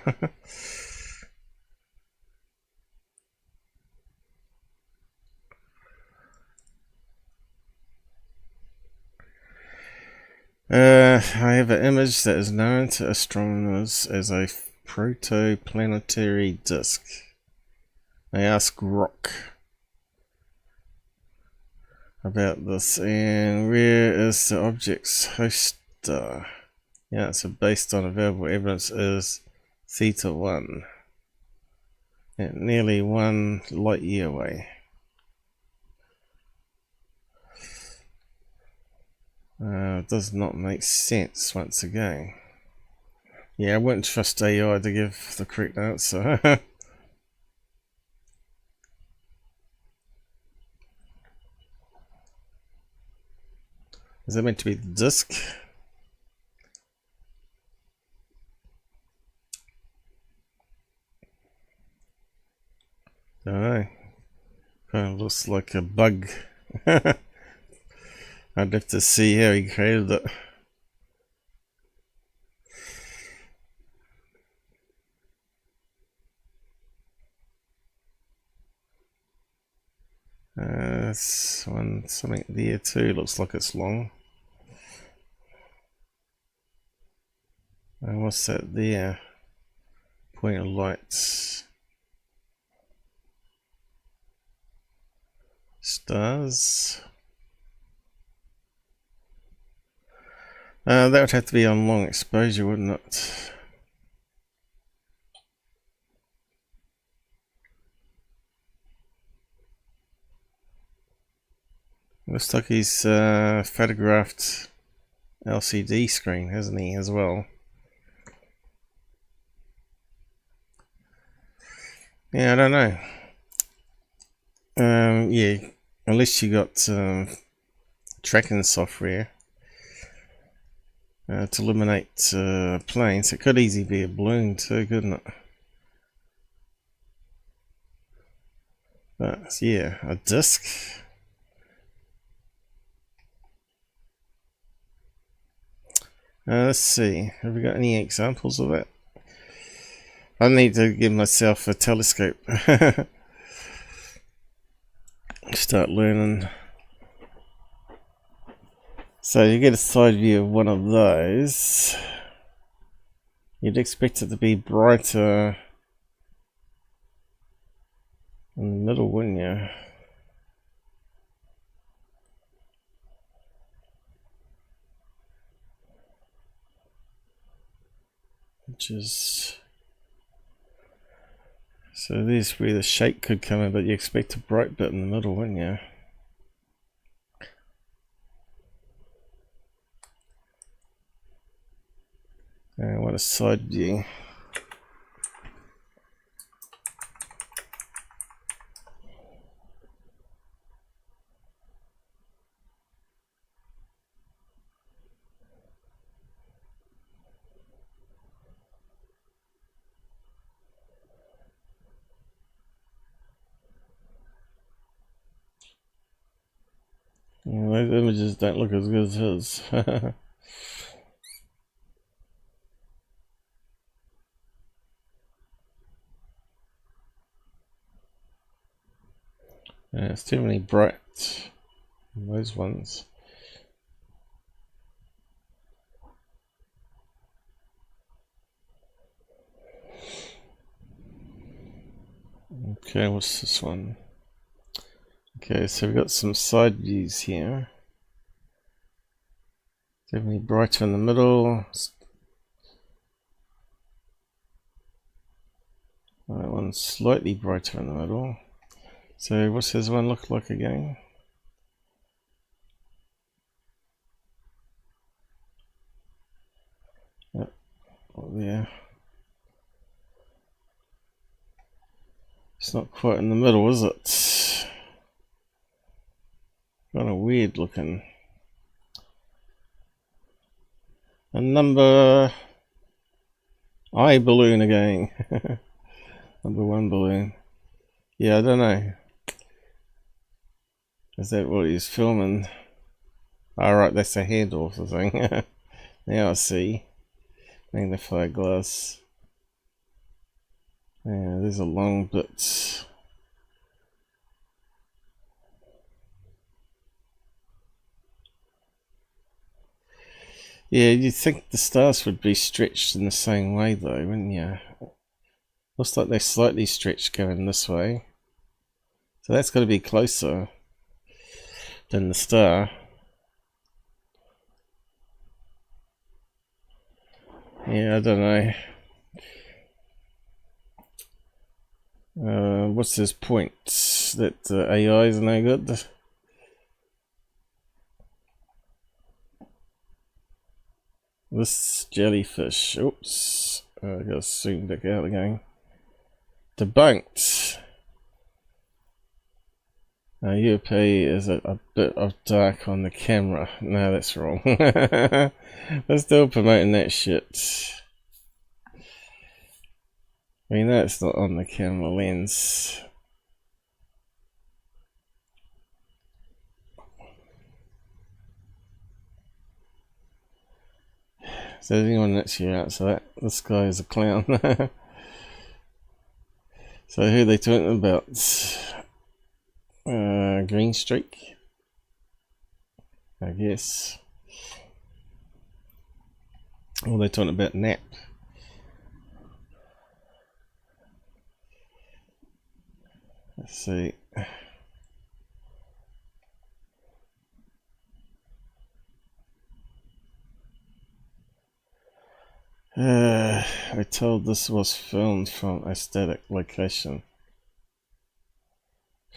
I have an image that is known to astronomers as a protoplanetary disk. They ask Rock about this, and where is the object's host star? Yeah, so based on available evidence is Theta 1 at nearly 1 light year away. It does not make sense once again. Yeah, I wouldn't trust AI to give the correct answer. Is that meant to be the disk? Don't know. Kind of looks like a bug. I'd have to see how he created it. Something there too. Looks like it's long. And what's that there? Point of lights. Stars. That would have to be on long exposure, wouldn't it? Looks like he's photographed LCD screen, hasn't he, as well? Yeah, I don't know. Yeah, unless you got tracking software to eliminate planes. It could easily be a balloon too, couldn't it? But yeah, a disk. Let's see, have we got any examples of it? I need to give myself a telescope. Start learning. So you get a side view of one of those. You'd expect it to be brighter in the middle, wouldn't you? Which is So there's where the shake could come in, but you expect a bright bit in the middle, wouldn't you? What a side view. Yeah, those images don't look as good as his. Yeah, it's too many bright those ones. Okay, what's this one? Okay, so we've got some side views here. Definitely brighter in the middle. That one's slightly brighter in the middle. So what's his one look like again? Yep. Oh, there. It's not quite in the middle, is it? Kind of weird looking. And number I balloon again. Number 1 balloon. Yeah, I don't know. Is that what he's filming? Alright, that's a head or something. Now I see. Magnify glass. Yeah, there's a long bit. Yeah, you'd think the stars would be stretched in the same way though, wouldn't you? Looks like they're slightly stretched going this way. So that's got to be closer than the star. Yeah, I don't know. What's his point? That AI is no good? This jellyfish. Oops. I gotta zoom back out again. Debunked. UAP is a bit of dark on the camera. No, that's wrong. They're still promoting that shit. I mean, that's not on the camera lens. So anyone that's here out, so that this guy is a clown. So who are they talking about? Greenstreet, I guess. Oh, they're talking about Knapp. Let's see. I told this was filmed from a static location.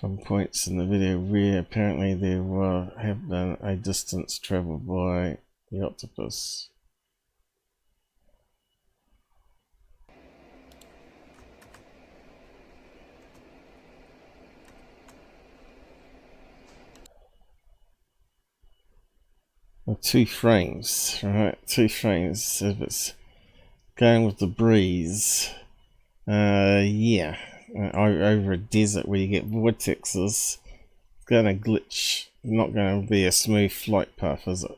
Some points in the video where apparently there have been a distance traveled by the octopus. Well, 2 frames, right? 2 frames if it's going with the breeze. Yeah. Over a desert where you get vortexes, it's going to glitch. Not going to be a smooth flight path, is it?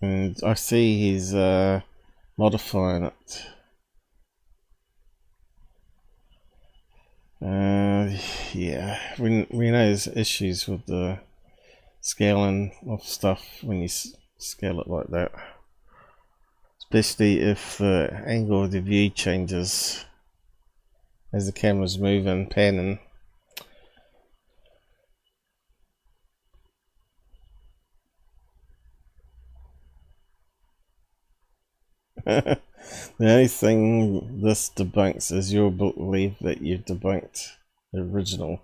And I see he's modifying it. Yeah, we know there's issues with the scaling of stuff when you scale it like that, especially if the angle of the view changes as the camera's moving, panning. The only thing this debunks is your belief that you debunked the original.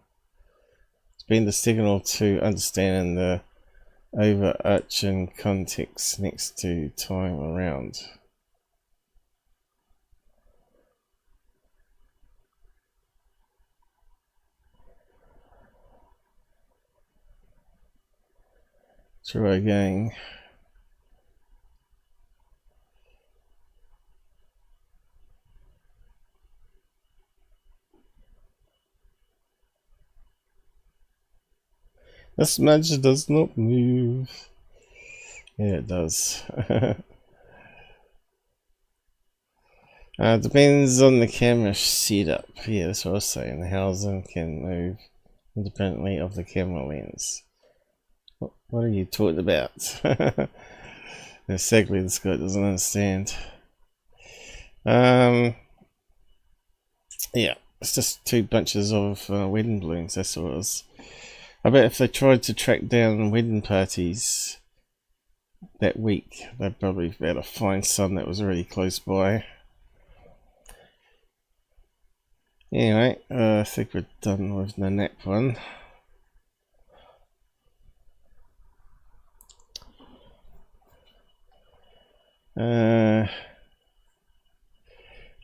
It's been the signal to understanding the overarching context next to time around. Try again. This smudge does not move. Yeah, it does. Depends on the camera setup. Yeah, that's what I was saying. The housing can move independently of the camera lens. What are you talking about? Exactly, this guy doesn't understand. Yeah, it's just two bunches of wedding balloons, that's what it was. I bet if they tried to track down wedding parties that week, they'd probably be able to find some that was really close by. Anyway, I think we're done with the Knapp one.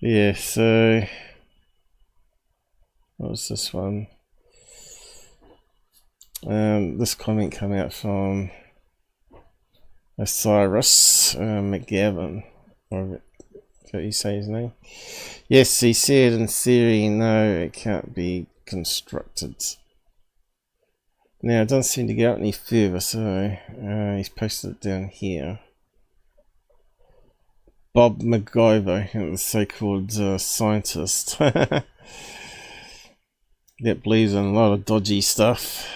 Yeah, so what was this one? This comment came out from Cyrus McGavin, or is that you say his name? Yes, he said in theory, no, it can't be constructed. Now, it doesn't seem to go out any further, so he's posted it down here. Bob MacGyver, the so-called scientist that believes in a lot of dodgy stuff.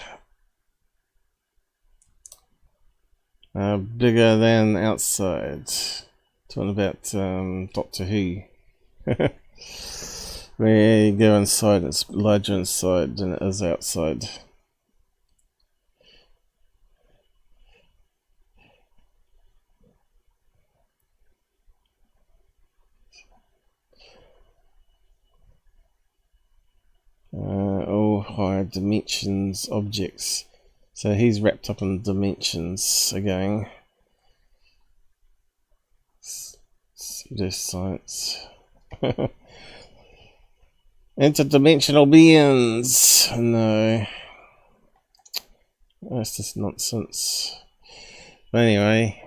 Bigger than outside. Talking about Doctor Who. Where you go inside, it's larger inside than it is outside. All higher dimensions objects. So he's wrapped up in dimensions again. Pseudo science. Interdimensional beings. No. That's just nonsense. But anyway.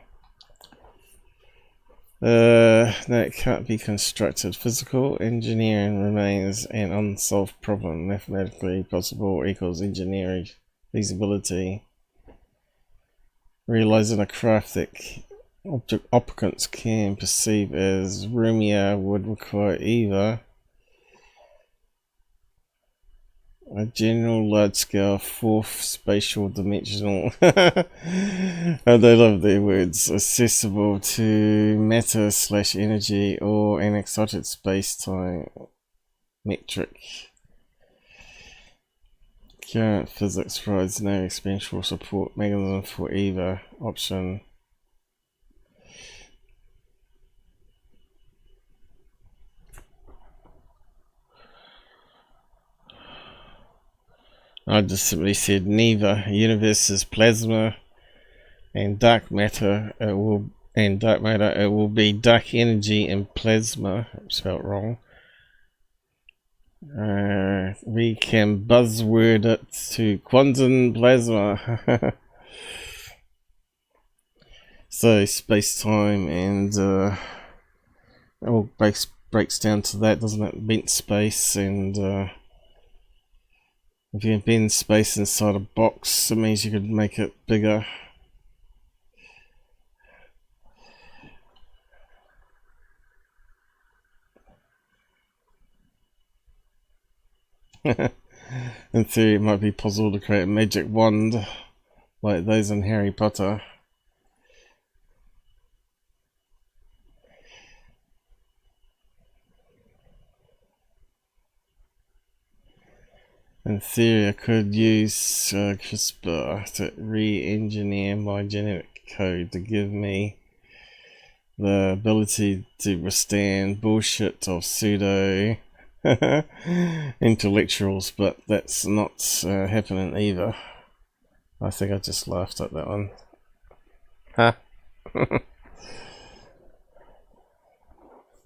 No, it can't be constructed. Physical engineering remains an unsolved problem. Mathematically possible equals engineering feasibility. Realizing a craft that occupants can perceive as roomier would require either a general large-scale fourth spatial dimensional they love their words, accessible to matter/energy, or an exotic space-time metric. Current physics provides no experiential support mechanism for either option. I just simply said neither. Universe is plasma and dark matter. It will be dark energy and plasma. Spelled wrong. We can buzzword it to quantum plasma. So space-time, and it all breaks down to that, doesn't it? Bent space, and if you bend space inside a box, it means you could make it bigger. In theory, it might be possible to create a magic wand like those in Harry Potter. In theory, I could use CRISPR to re-engineer my genetic code to give me the ability to withstand bullshit of pseudo intellectuals, but that's not happening either. I think I just laughed at that one. Huh?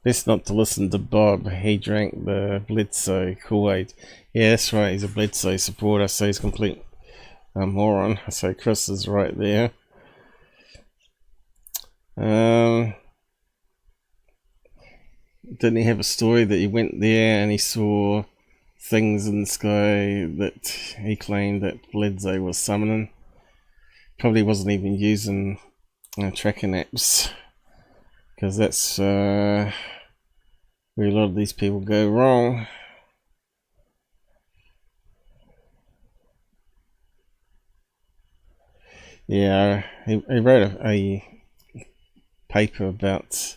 Best not to listen to Bob. He drank the Bledsoe Kool-Aid. Yeah, that's right. He's a Bledsoe supporter, so he's a complete moron. So Chris is right there. Didn't he have a story that he went there and he saw things in the sky that he claimed that Bledsoe was summoning? Probably wasn't even using tracking apps, because that's where a lot of these people go wrong. Yeah, he wrote a paper about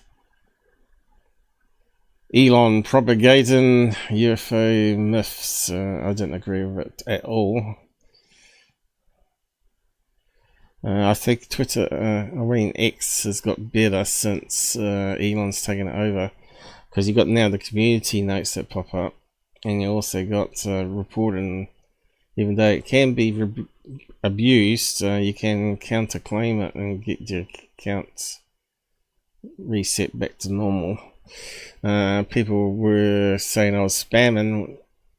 Elon propagating UFO myths. I don't agree with it at all. I think Twitter, X has got better since Elon's taken it over, because you got now the community notes that pop up, and you also got reporting. Even though it can be abused, you can counterclaim it and get your accounts reset back to normal. People were saying I was spamming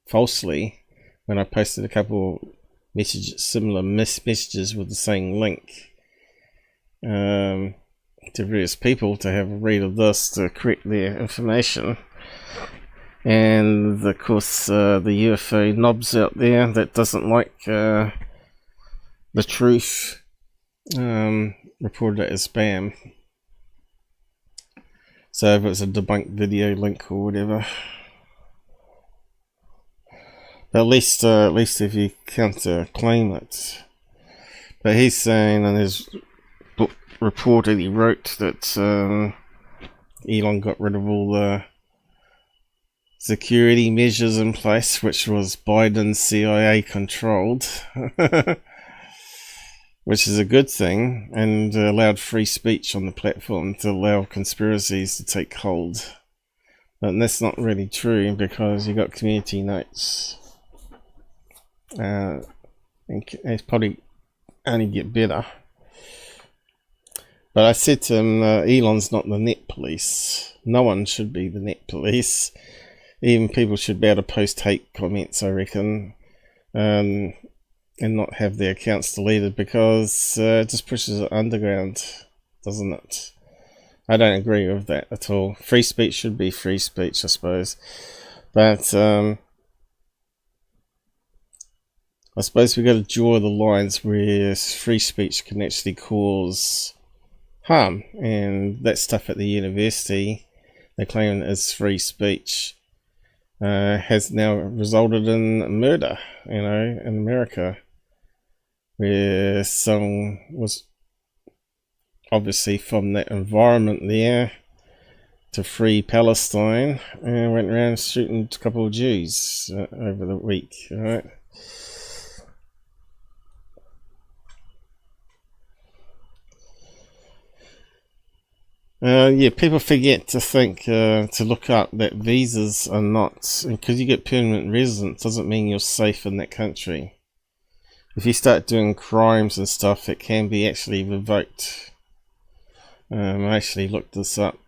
falsely when I posted a couple similar messages with the same link to various people to have a read of this to correct their information. And of course the UFO knobs out there that doesn't like the truth reported it as spam. So if it's a debunked video link or whatever, at least if you counter-claim it. But he's saying in his book report that he wrote that Elon got rid of all the security measures in place, which was Biden CIA controlled, which is a good thing, and allowed free speech on the platform to allow conspiracies to take hold. But that's not really true, because you got community notes. And it's probably only get better. But I said to him, Elon's not the net police. No one should be the net police. Even people should be able to post hate comments, I reckon, and not have their accounts deleted, because it just pushes it underground, doesn't it? I don't agree with that at all. Free speech should be free speech, I suppose. But I suppose we've got to draw the lines where free speech can actually cause harm, and that stuff at the university they claim is free speech has now resulted in murder, you know, in America, where someone was obviously from that environment there to free Palestine and went around shooting a couple of Jews over the week, right? Yeah, people forget to think to look up that visas are not, because you get permanent residence doesn't mean you're safe in that country. If you start doing crimes and stuff, it can be actually revoked. I actually looked this up,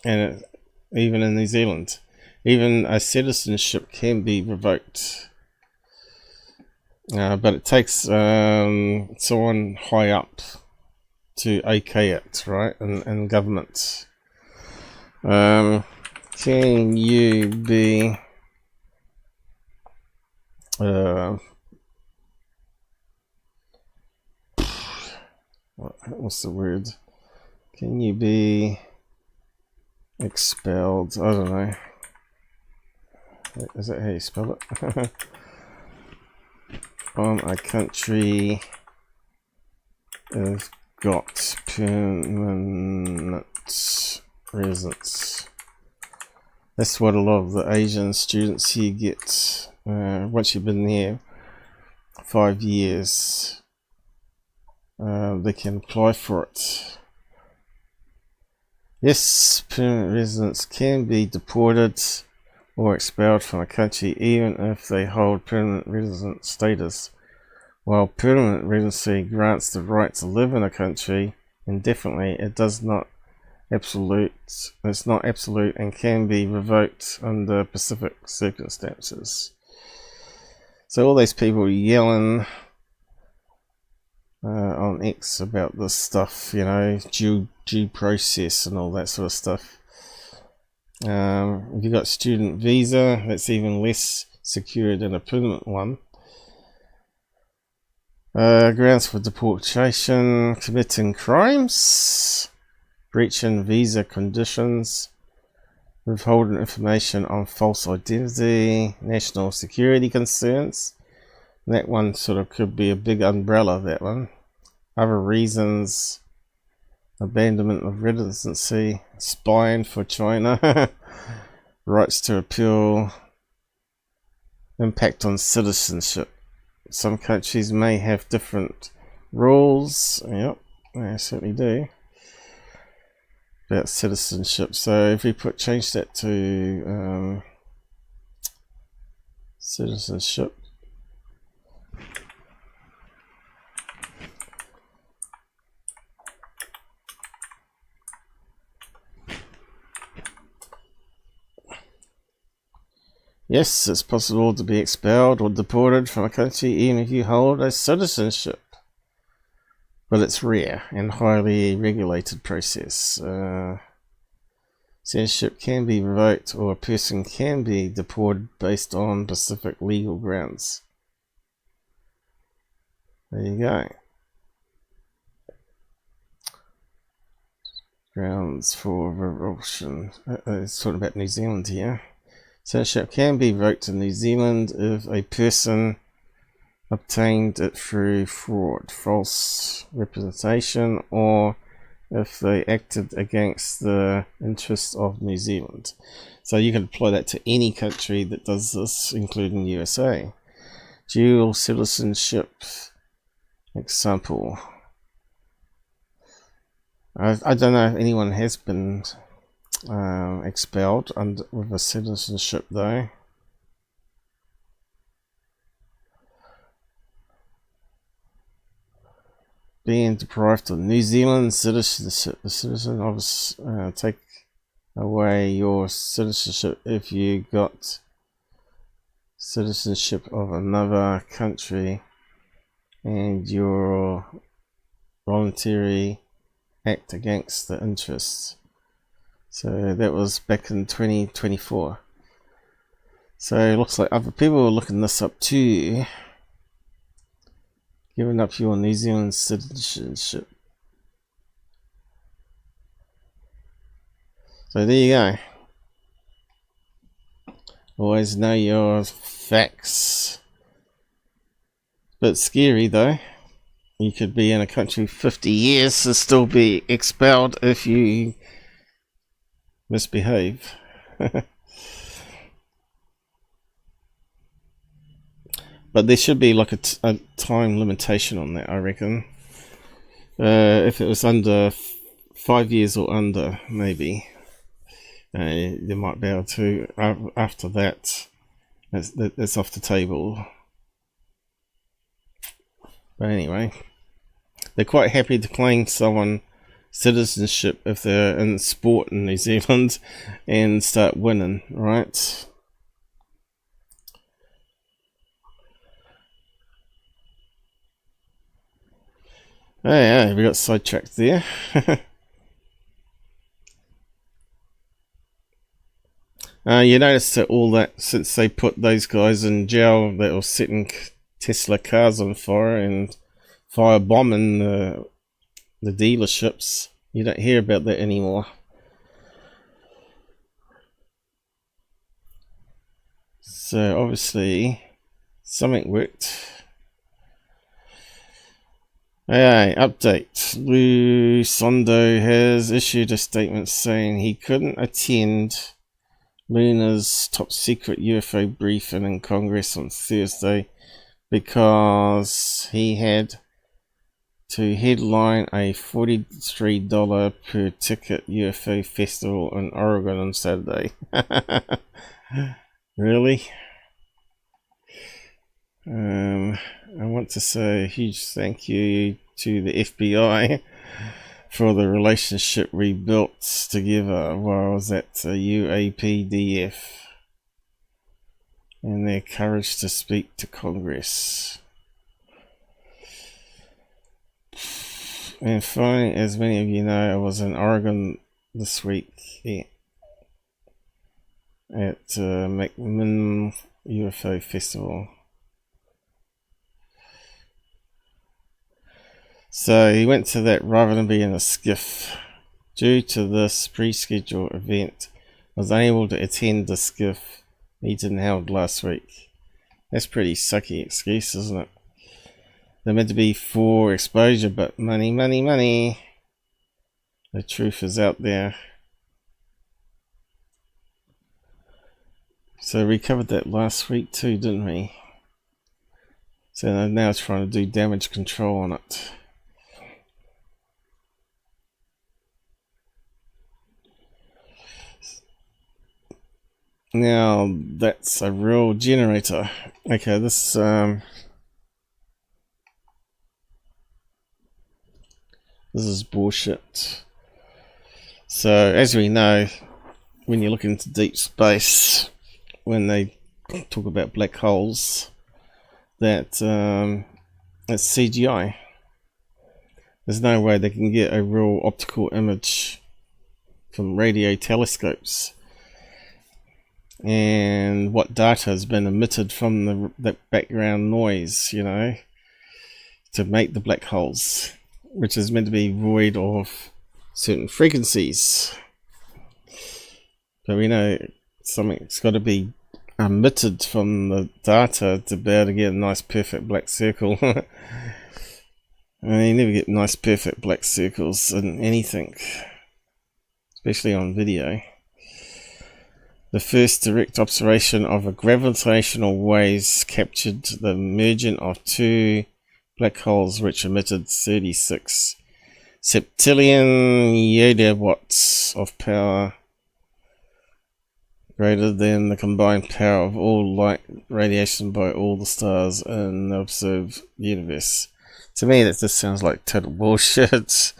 and even in New Zealand, even a citizenship can be revoked. But it takes someone high up to OK it, right, and government. Can you be what's the word? Can you be expelled? I don't know. Is that how you spell it? From a country of got permanent residence. That's what a lot of the Asian students here get. Once you've been there 5 years, they can apply for it. Yes, permanent residents can be deported or expelled from a country even if they hold permanent resident status. While permanent residency grants the right to live in a country indefinitely, it's not absolute and can be revoked under specific circumstances. So all these people yelling on X about this stuff, you know, due process and all that sort of stuff. If you've got student visa, that's even less secure than a permanent one. Grounds for deportation: committing crimes, breaching visa conditions, withholding information on false identity, national security concerns. That one sort of could be a big umbrella, that one. Other reasons: abandonment of residency, spying for China, rights to appeal, impact on citizenship. Some countries may have different rules. Yep, they certainly do. About citizenship. So if we change that to citizenship. Yes, it's possible to be expelled or deported from a country even if you hold a citizenship. But it's rare and highly regulated process. Citizenship can be revoked or a person can be deported based on specific legal grounds. There you go. Grounds for revocation. It's talking about New Zealand here. Citizenship can be revoked in New Zealand if a person obtained it through fraud, false representation, or if they acted against the interests of New Zealand. So you can apply that to any country that does this, including USA. Dual citizenship example. I don't know if anyone has been expelled with a citizenship though. Being deprived of New Zealand citizenship. The citizen obviously take away your citizenship if you got citizenship of another country and your voluntary act against the interests. So that was back in 2024. So it looks like other people are looking this up too. Giving up your New Zealand citizenship. So there you go. Always know your facts. Bit scary though. You could be in a country 50 years and still be expelled if you misbehave. But there should be like a time limitation on that, I reckon. If it was under 5 years or under, maybe you might be able to. After that, that's off the table. But anyway, they're quite happy to claim someone citizenship if they're in sport in New Zealand and start winning, right? Oh yeah, we got sidetracked there. You notice that all that, since they put those guys in jail that were setting Tesla cars on fire and firebombing the dealerships, you don't hear about that anymore. So obviously something worked. Okay, update. Lou Zondo has issued a statement saying he couldn't attend Luna's top secret UFO briefing in Congress on Thursday because he had to headline a $43 per ticket UFO festival in Oregon on Saturday. Really? I want to say a huge thank you to the FBI for the relationship we built together while I was at UAPDF and their courage to speak to Congress. And finally, as many of you know, I was in Oregon this week at McMinn UFO Festival. So he went to that rather than be in a skiff. Due to this pre-scheduled event, I was unable to attend the skiff meeting held last week. That's pretty sucky excuse, isn't it? They're meant to be for exposure, but money, money, money. The truth is out there. So we covered that last week too, didn't we? So now it's trying to do damage control on it. Now that's a real generator. Okay, this is bullshit. So as we know, when you look into deep space, when they talk about black holes, that it's CGI. There's no way they can get a real optical image from radio telescopes. And what data has been emitted from that background noise, you know, to make the black holes, which is meant to be void of certain frequencies. But we know something's got to be emitted from the data to be able to get a nice perfect black circle. I mean, you never get nice perfect black circles in anything, especially on video. The first direct observation of a gravitational waves captured the merging of two black holes which emitted 36 septillion yodawatts of power, greater than the combined power of all light radiation by all the stars in the observed universe. To me, that just sounds like total bullshit.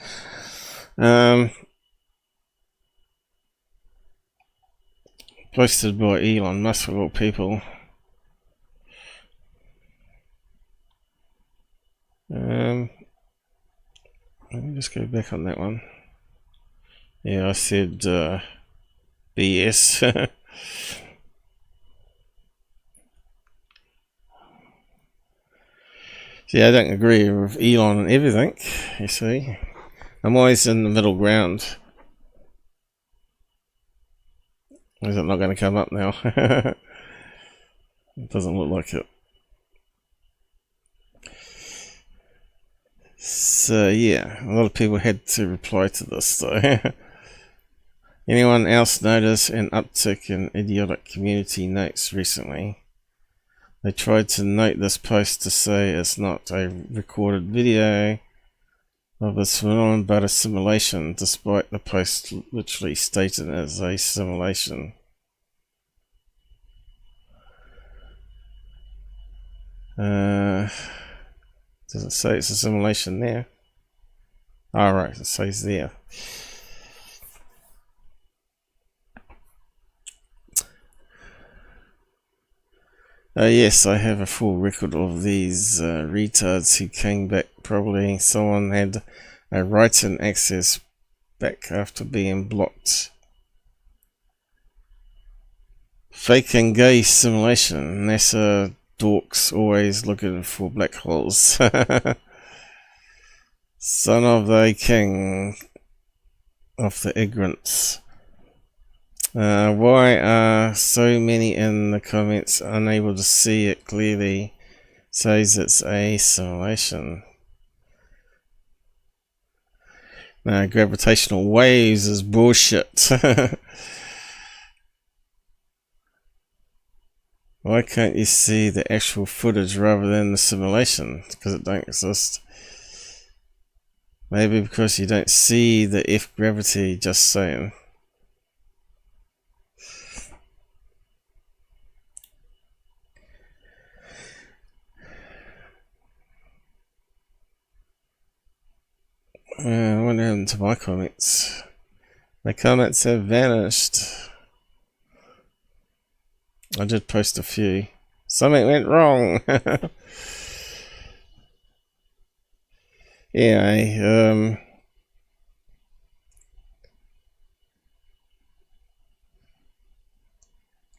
Posted by Elon Musk of all people. Let me just go back on that one. Yeah, I said BS. See, I don't agree with Elon and everything, you see. I'm always in the middle ground. Is it not going to come up now? It doesn't look like it. So yeah, a lot of people had to reply to this though. Anyone else notice an uptick in idiotic community notes recently? They tried to note this post to say it's not a recorded video of this phenomenon but a simulation, despite the post literally stated as a simulation. Does it say it's a simulation there? Alright, it says there. Yes, I have a full record of these retards who came back. Probably someone had a write-in access back after being blocked. Fake and gay simulation. NASA dorks always looking for black holes. Son of the king of the ignorance. Why are so many in the comments unable to see it clearly? Says it's a simulation. No, gravitational waves is bullshit. Why can't you see the actual footage rather than the simulation? Because it don't exist. Maybe because you don't see the F gravity, just saying. I wonder what happened to my comments. My comments have vanished. I did post a few. Something went wrong. Yeah,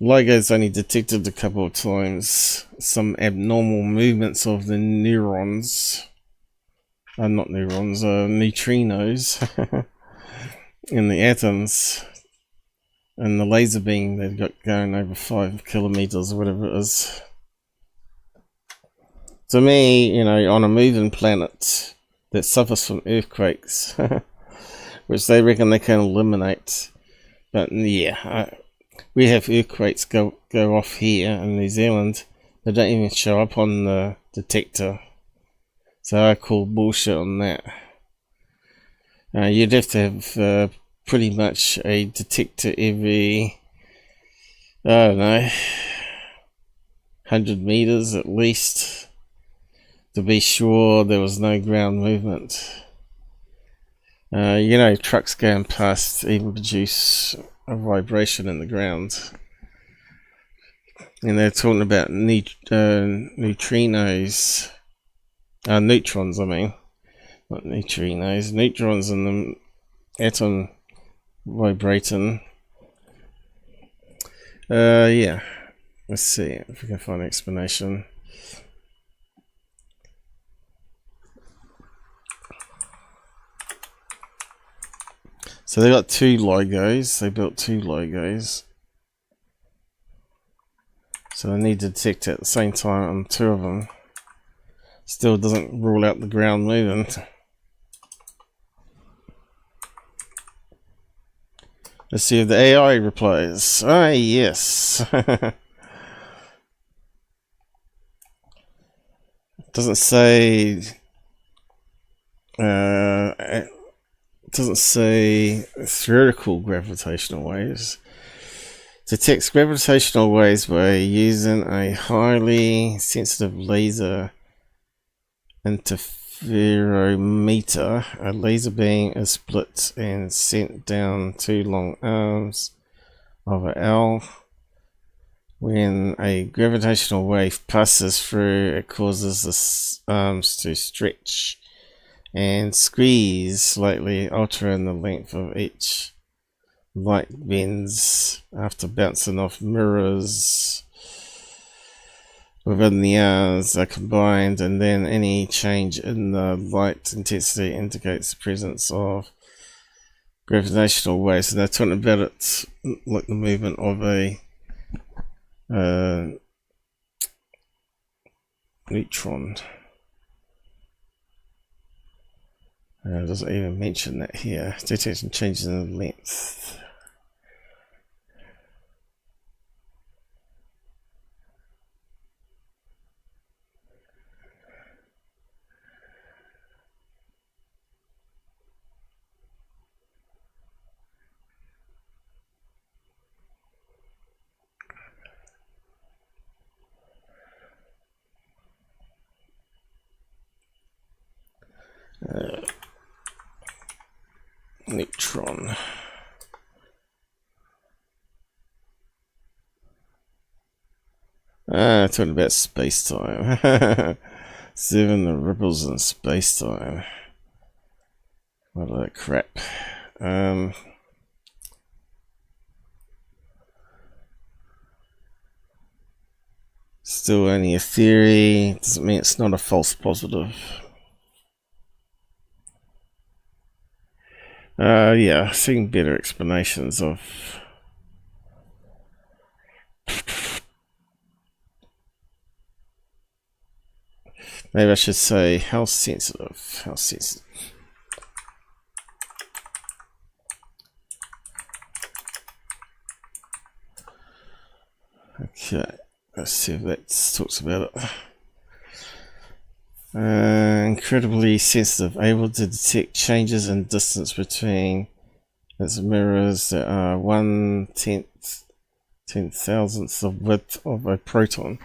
LIGO's only detected a couple of times some abnormal movements of the neurons. Not neurons, neutrinos in the atoms. And the laser beam they've got going over 5 kilometers or whatever it is. To me, you know, on a moving planet that suffers from earthquakes, which they reckon they can eliminate. But yeah, we have earthquakes go off here in New Zealand. They don't even show up on the detector. So I call bullshit on that. You'd have to have pretty much a detector every, I don't know, 100 meters at least, to be sure there was no ground movement. You know, trucks going past even produce a vibration in the ground. And they're talking about neutrinos, neutrons, I mean, not neutrinos, neutrons in the atom vibrating. Yeah, let's see if we can find an explanation. So they got 2 LIGOs. They built 2 LIGOs. So they need to detect at the same time on 2 of them. Still doesn't rule out the ground moving. Let's see if the AI replies. Ah, yes. Doesn't say. Doesn't say spherical gravitational waves. Detects gravitational waves by using a highly sensitive laser interferometer. A laser beam is split and sent down 2 long arms of a L. When a gravitational wave passes through, it causes the arms to stretch and squeeze slightly, altering the length of each. Light bends after bouncing off mirrors within the arms are combined, and then any change in the light intensity indicates the presence of gravitational waves. And they're talking about it like the movement of a neutron. It doesn't even mention that here. Detection changes in the length. Neutron. Talking about SpaceTime. 7 the ripples in SpaceTime. What a crap. Still only a theory. Doesn't mean it's not a false positive. Yeah, seeing better explanations of maybe I should say how sensitive. How sensitive. Okay, let's see if that talks about it. Incredibly sensitive, able to detect changes in distance between its mirrors that are 1/10,000th the width of a proton.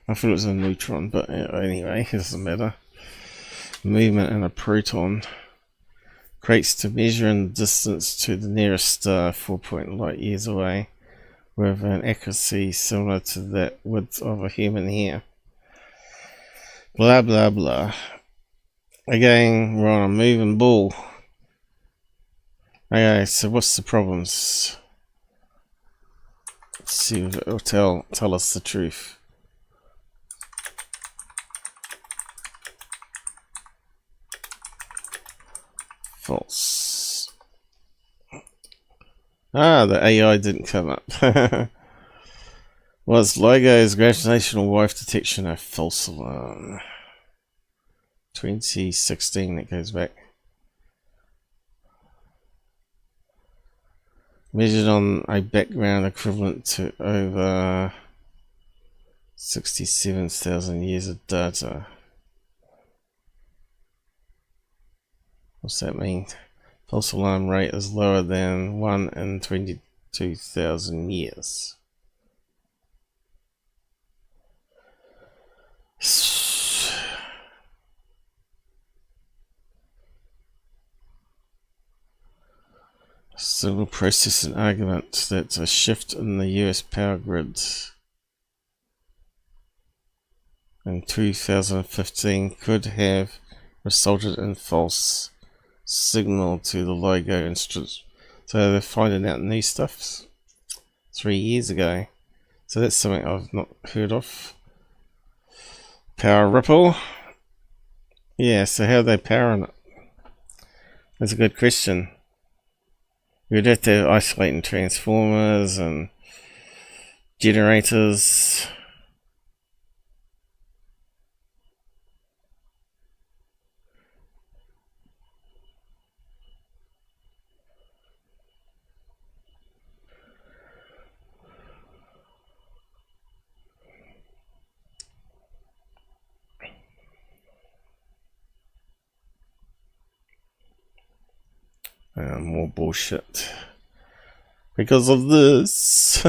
I thought it was a neutron, but anyway, it doesn't matter. Movement in a proton creates to measure in distance to the nearest star 4 light years away, with an accuracy similar to that width of a human hair. Blah blah blah. Again, we're on a moving ball. Okay, so what's the problems? Let's see if it'll tell us the truth. False. Ah, the AI didn't come up. Was LIGO's gravitational wave detection a false alarm? 2016, it goes back. Measured on a background equivalent to over 67,000 years of data. What's that mean? False alarm rate is lower than 1 in 22,000 years. Signal processing argument that a shift in the US power grid in 2015 could have resulted in false signal to the LIGO instrument. So they're finding out new stuff 3 years ago. So that's something I've not heard of. Power ripple. Yeah, so how are they powering it? That's a good question. You'd have to have isolating transformers and generators. More bullshit because of this.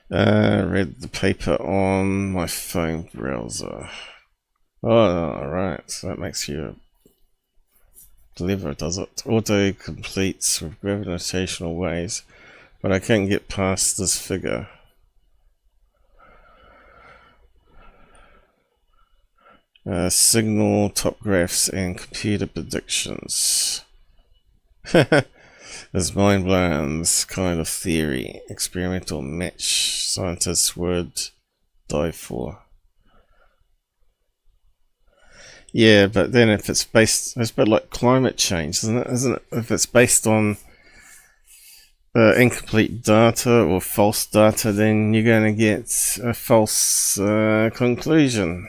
Read the paper on my phone browser. Oh, alright, so that makes you clever, does it? Auto completes with gravitational waves, but I can't get past this figure. Signal, top graphs, and computer predictions. It's mind blowing, this kind of theory. Experimental match scientists would die for. Yeah, but then if it's based, it's a bit like climate change, isn't it? If it's based on incomplete data or false data, then you're going to get a false conclusion.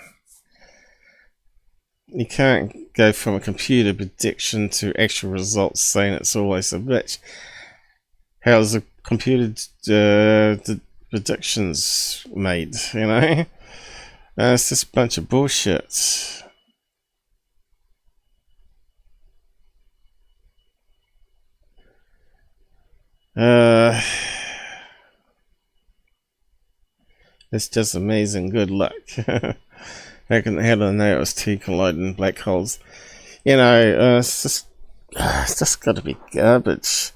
You can't go from a computer prediction to actual results saying it's always a bitch. How's the computer predictions made, you know? It's just a bunch of bullshit. It's just amazing. Good luck. How do I know it was two colliding black holes? You know, it's just got to be garbage.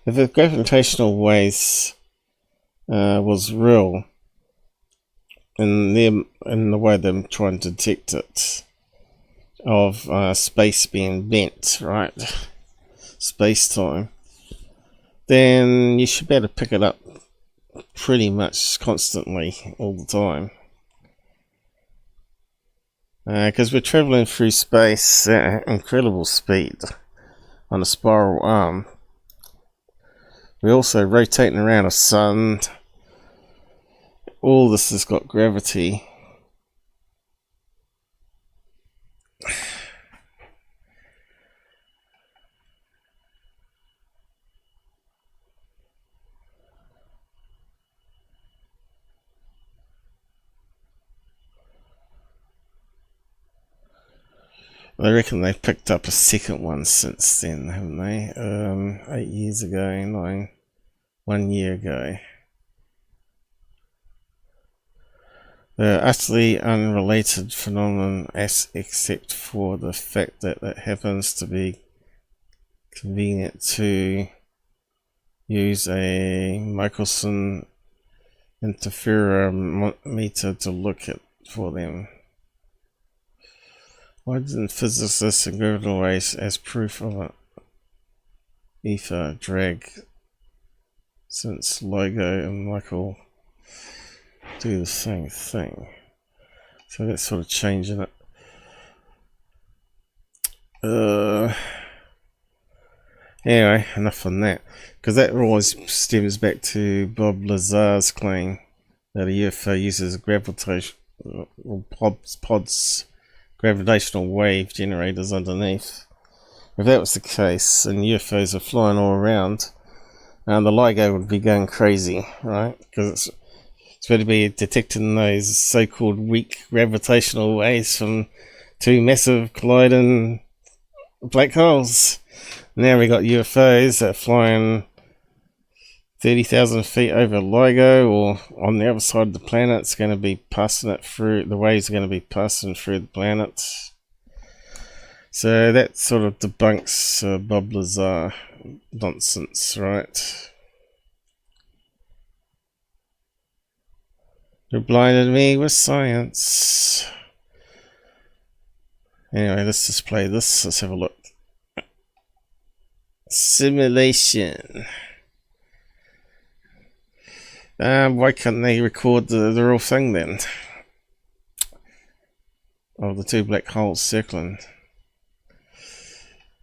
If the gravitational waves was real in the way they're trying to detect it, of space being bent, right? Space-time, then you should be able to pick it up pretty much constantly all the time. Because we're traveling through space at incredible speed on a spiral arm. We're also rotating around a sun. All this has got gravity. I reckon they've picked up a second one since then, haven't they? 8 years ago, 1 year ago. They're utterly unrelated phenomenon except for the fact that it happens to be convenient to use a Michelson interferometer to look at for them. Why didn't physicists and gravitational waves as proof of an ether drag since LIGO and Michael do the same thing? So that's sort of changing it. Anyway, enough on that, because that always stems back to Bob Lazar's claim that a UFO uses gravitation pods gravitational wave generators underneath. If that was the case, and UFOs are flying all around, the LIGO would be going crazy, right? Because it's going to be detecting those so-called weak gravitational waves from two massive colliding black holes. Now we got UFOs that are flying 30,000 feet over LIGO, or on the other side of the planet. It's going to be passing it through, the waves are going to be passing through the planet. So that sort of debunks Bob Lazar nonsense, right? You blinded me with science. Anyway, let's just play this. Let's have a look. Simulation. Why can't they record the real thing then? Oh, the two black holes circling.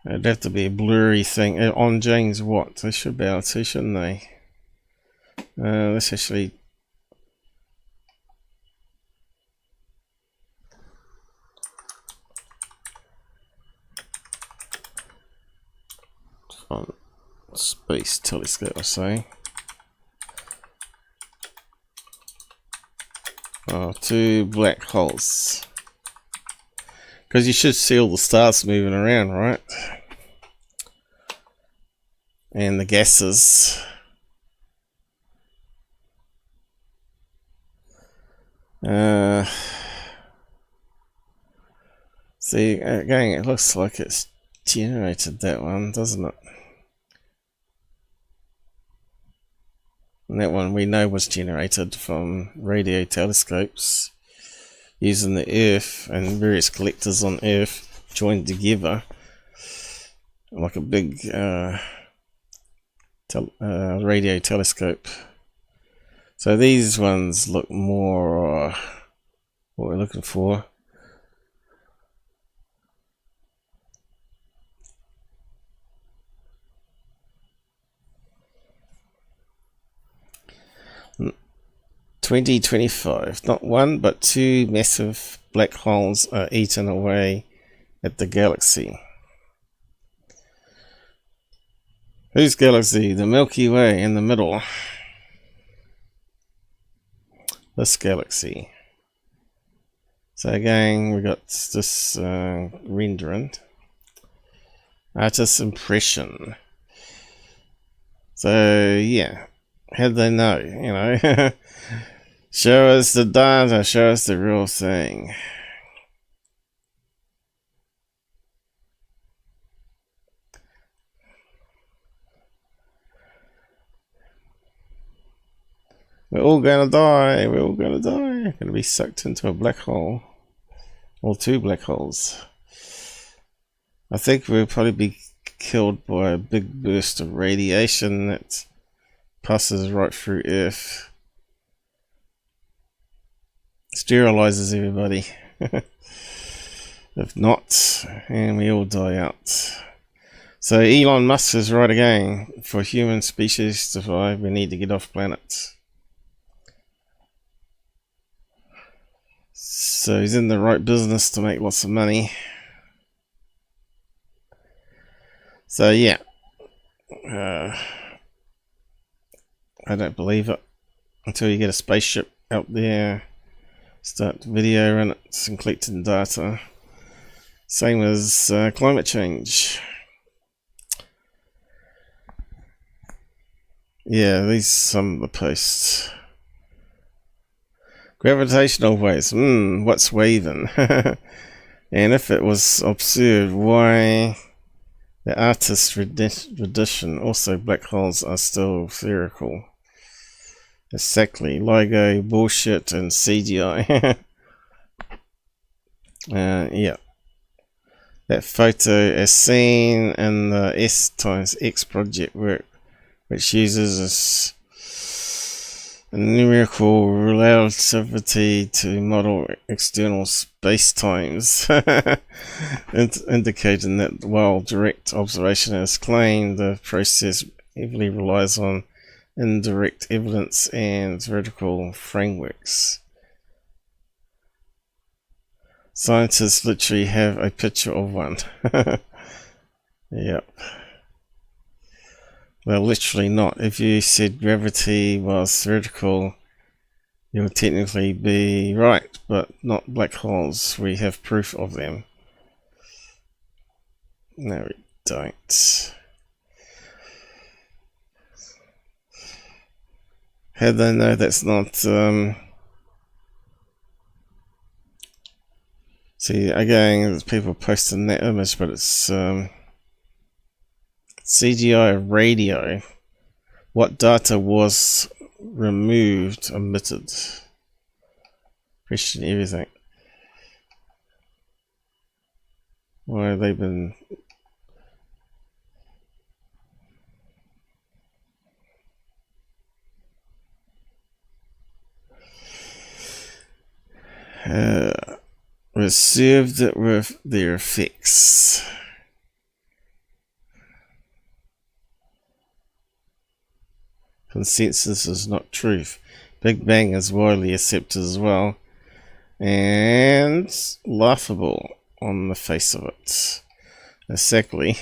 It'd have to be a blurry thing. On James Watt, they should be able to, shouldn't they? Let's actually... on Space Telescope, I say. Oh, two black holes. Because you should see all the stars moving around, right? And the gases. See, again, it looks like it's generated that one, doesn't it? And that one we know was generated from radio telescopes using the Earth and various collectors on Earth joined together like a big radio telescope. So these ones look more what we're looking for. In 2025, not one but two massive black holes are eating away at the galaxy. Whose galaxy? The Milky Way in the middle. This galaxy. So again, we got this rendering. Artist's impression. So yeah, how do they know? You know, show us the data, show us the real thing. We're all gonna die, we're all gonna die. We're gonna be sucked into a black hole. Or two black holes. I think we'll probably be killed by a big burst of radiation that passes right through Earth. Sterilizes everybody. If not, and we all die out. So Elon Musk is right again. For human species to survive, we need to get off planet. So he's in the right business to make lots of money. So yeah, I don't believe it until you get a spaceship out there, start videoing it and collecting data. Same as climate change. Yeah, these are some of the posts. Gravitational waves. What's waving? And if it was observed, why the artist's rendition? Also, black holes are still spherical. Exactly. LIGO, bullshit, and CGI. Yeah. That photo as seen in the S times X project work, which uses numerical relativity to model external space-times, indicating that while direct observation is claimed, the process heavily relies on indirect evidence and vertical frameworks. Scientists literally have a picture of one. Yep. Well, literally not. If you said gravity was vertical, you would technically be right, but not black holes. We have proof of them. No, we don't. How do they know that's not... See, again, there's people posting that image, but it's CGI radio. What data was removed, omitted? Question everything. Why have they been... Reserved with their effects. Consensus is not truth. Big Bang is widely accepted as well, and laughable on the face of it. Exactly.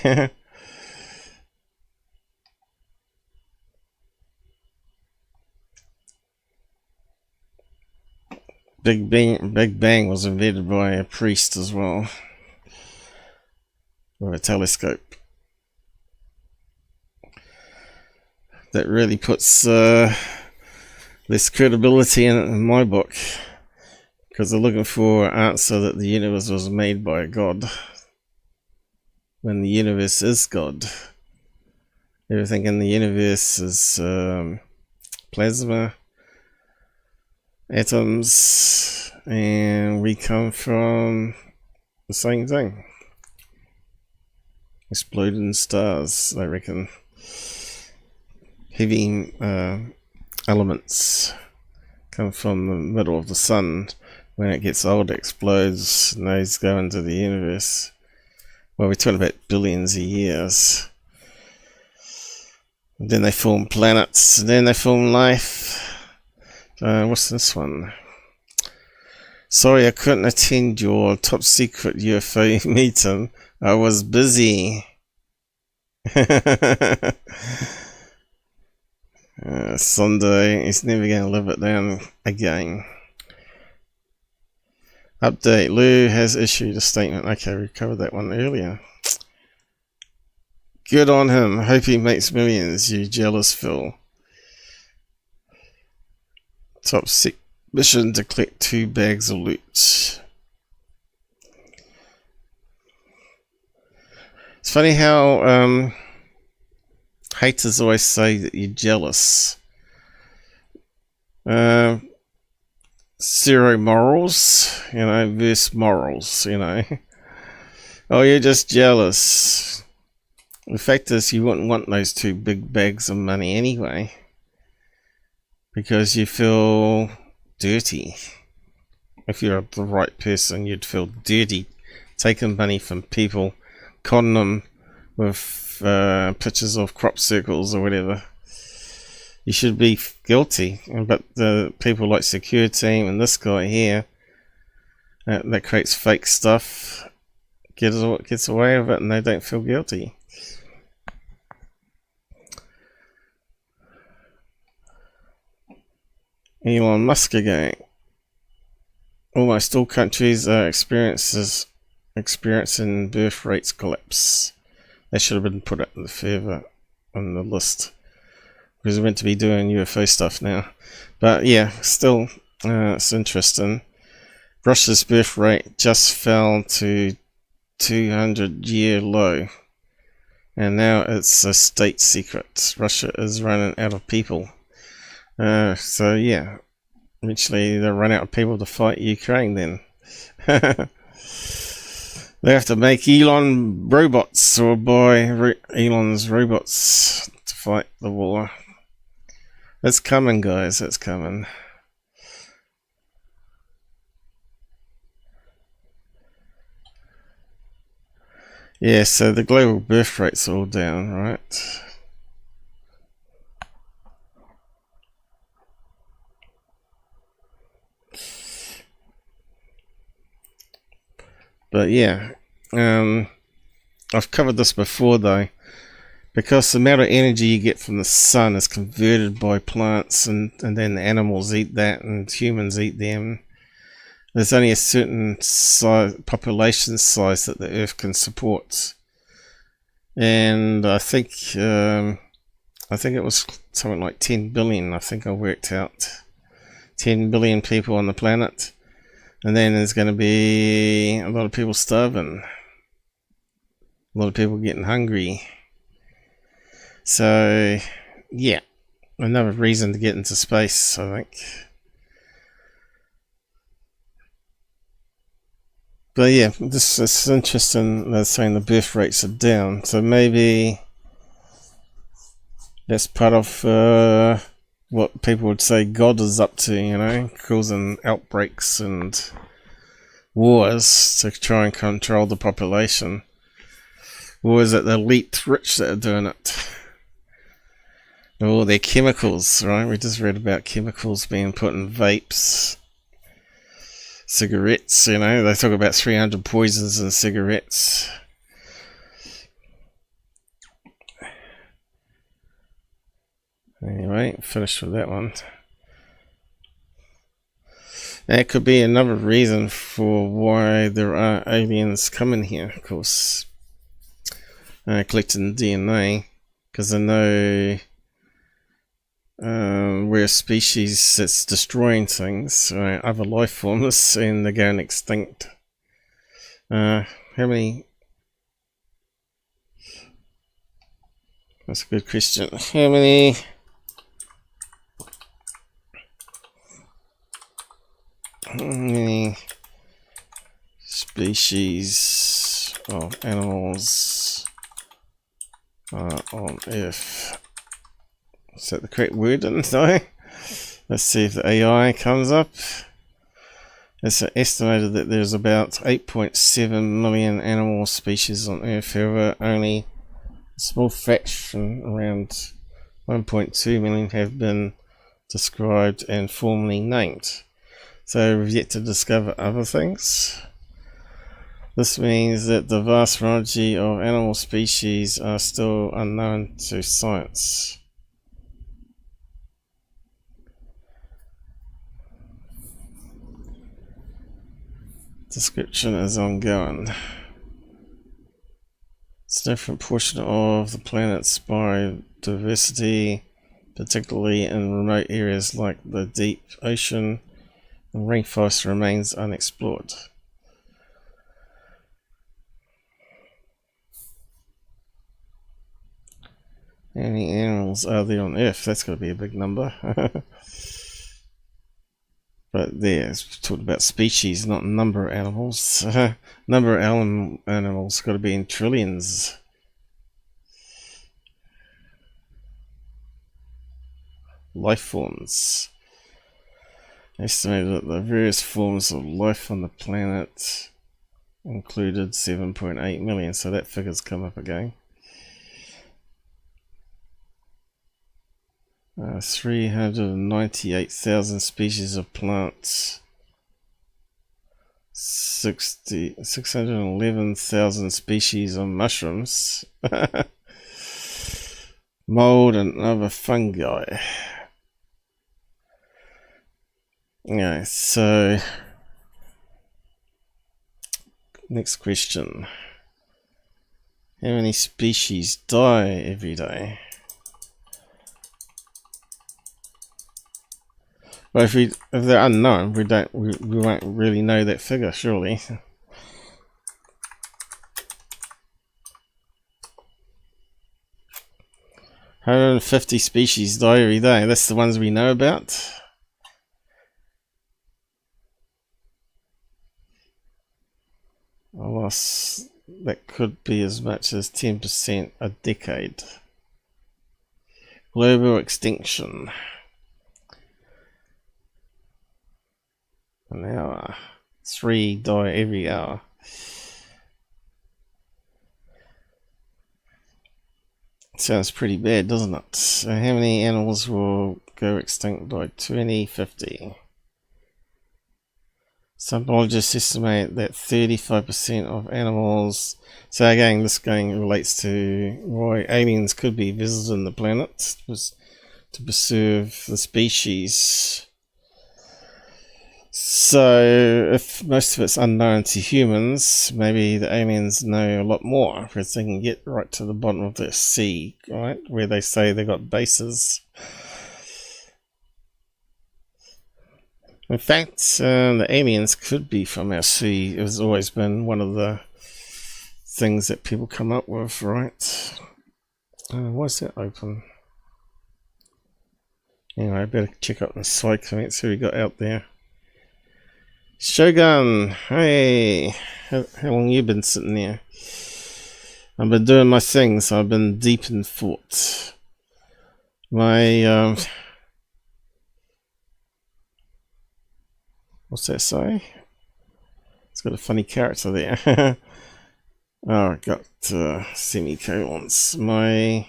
Big Bang was invented by a priest as well, with a telescope. That really puts less credibility in it in my book, because they're looking for an answer that the universe was made by God, when the universe is God. Everything in the universe is plasma, atoms, and we come from the same thing. Exploding stars, I reckon. Heavy elements come from the middle of the sun. When it gets old, it explodes, and those go into the universe. Well, we're talking about billions of years. And then they form planets, and then they form life. What's this one? Sorry, I couldn't attend your top secret UFO meeting. I was busy. Sunday, he's never going to live it down again. Update, Lou has issued a statement. Okay, we covered that one earlier. Good on him. Hope he makes millions, you jealous Phil. Top 6 mission to collect 2 bags of loot. It's funny how haters always say that you're jealous. Zero morals, you know, versus morals, you know. Oh, you're just jealous. The fact is, you wouldn't want those 2 big bags of money anyway, because you feel dirty. If you're the right person, you'd feel dirty taking money from people, conning them with pictures of crop circles or whatever. You should be guilty, but the people like Secure Team and this guy here that creates fake stuff gets away with it, and they don't feel guilty. Elon Musk again. Almost all countries experiences experiencing birth rates collapse. They should have been put further on the list because we're meant to be doing UFO stuff now. But yeah, still, it's interesting. Russia's birth rate just fell to 200-year low, and now it's a state secret. Russia is running out of people. So yeah, eventually they'll run out of people to fight Ukraine then. They have to make Elon Robots or buy Elon's Robots to fight the war. It's coming, guys, it's coming. Yeah, so the global birth rate's all down, right? But yeah, I've covered this before though, because the amount of energy you get from the sun is converted by plants, and then the animals eat that and humans eat them. There's only a certain population size that the Earth can support, and I think it was something like 10 billion. I think I worked out 10 billion people on the planet, and then there's going to be a lot of people starving, a lot of people getting hungry. So yeah, another reason to get into space, I think. But yeah, this is interesting. They're saying the birth rates are down, so maybe that's part of what people would say God is up to, you know, causing outbreaks and wars to try and control the population. Or is it the elite rich that are doing it? Or they're chemicals, right? We just read about chemicals being put in vapes. Cigarettes, you know, they talk about 300 poisons in cigarettes. Anyway, finished with that one. That could be another reason for why there are aliens coming here, of course. Collecting DNA, because they know we're a species that's destroying things, other life forms, and they're going extinct. How many? That's a good question. How many? How many species of animals are on Earth? Is that the correct word? No. Let's see if the AI comes up. It's estimated that there's about 8.7 million animal species on Earth. However, only a small fraction, around 1.2 million, have been described and formally named. So we've yet to discover other things. This means that the vast variety of animal species are still unknown to science. Description is ongoing. It's a different portion of the planet's biodiversity, particularly in remote areas like the deep ocean and rainforest, remains unexplored. How many animals are there on Earth? That's got to be a big number. But there, it's talking about species, not number of animals. Number of animals got to be in trillions. Life forms. Estimated that the various forms of life on the planet included 7.8 million, so that figure's come up again. 398,000 species of plants, 611,000 species of mushrooms, mold and other fungi. Yeah, so next question. How many species die every day? Well, if they're unknown, we won't really know that figure, surely. 150 species die every day. That's the ones we know about. Loss that could be as much as 10% a decade. Global extinction. An hour. 3 die every hour. Sounds pretty bad, doesn't it? So how many animals will go extinct by 2050? Some biologists estimate that 35% of animals... So again, this game relates to why aliens could be visiting the planet to preserve the species. So if most of it's unknown to humans, maybe the aliens know a lot more, because they can get right to the bottom of the sea, right, where they say they got bases. In fact, the aliens could be from our sea. It has always been one of the things that people come up with, right? Why is that open? Anyway, I better check out the side comments. Who we got out there? Shogun, hey, how long you been sitting there? I've been doing my things. I've been deep in thought. My what's that say? It's got a funny character there. Oh, I got semicolons. My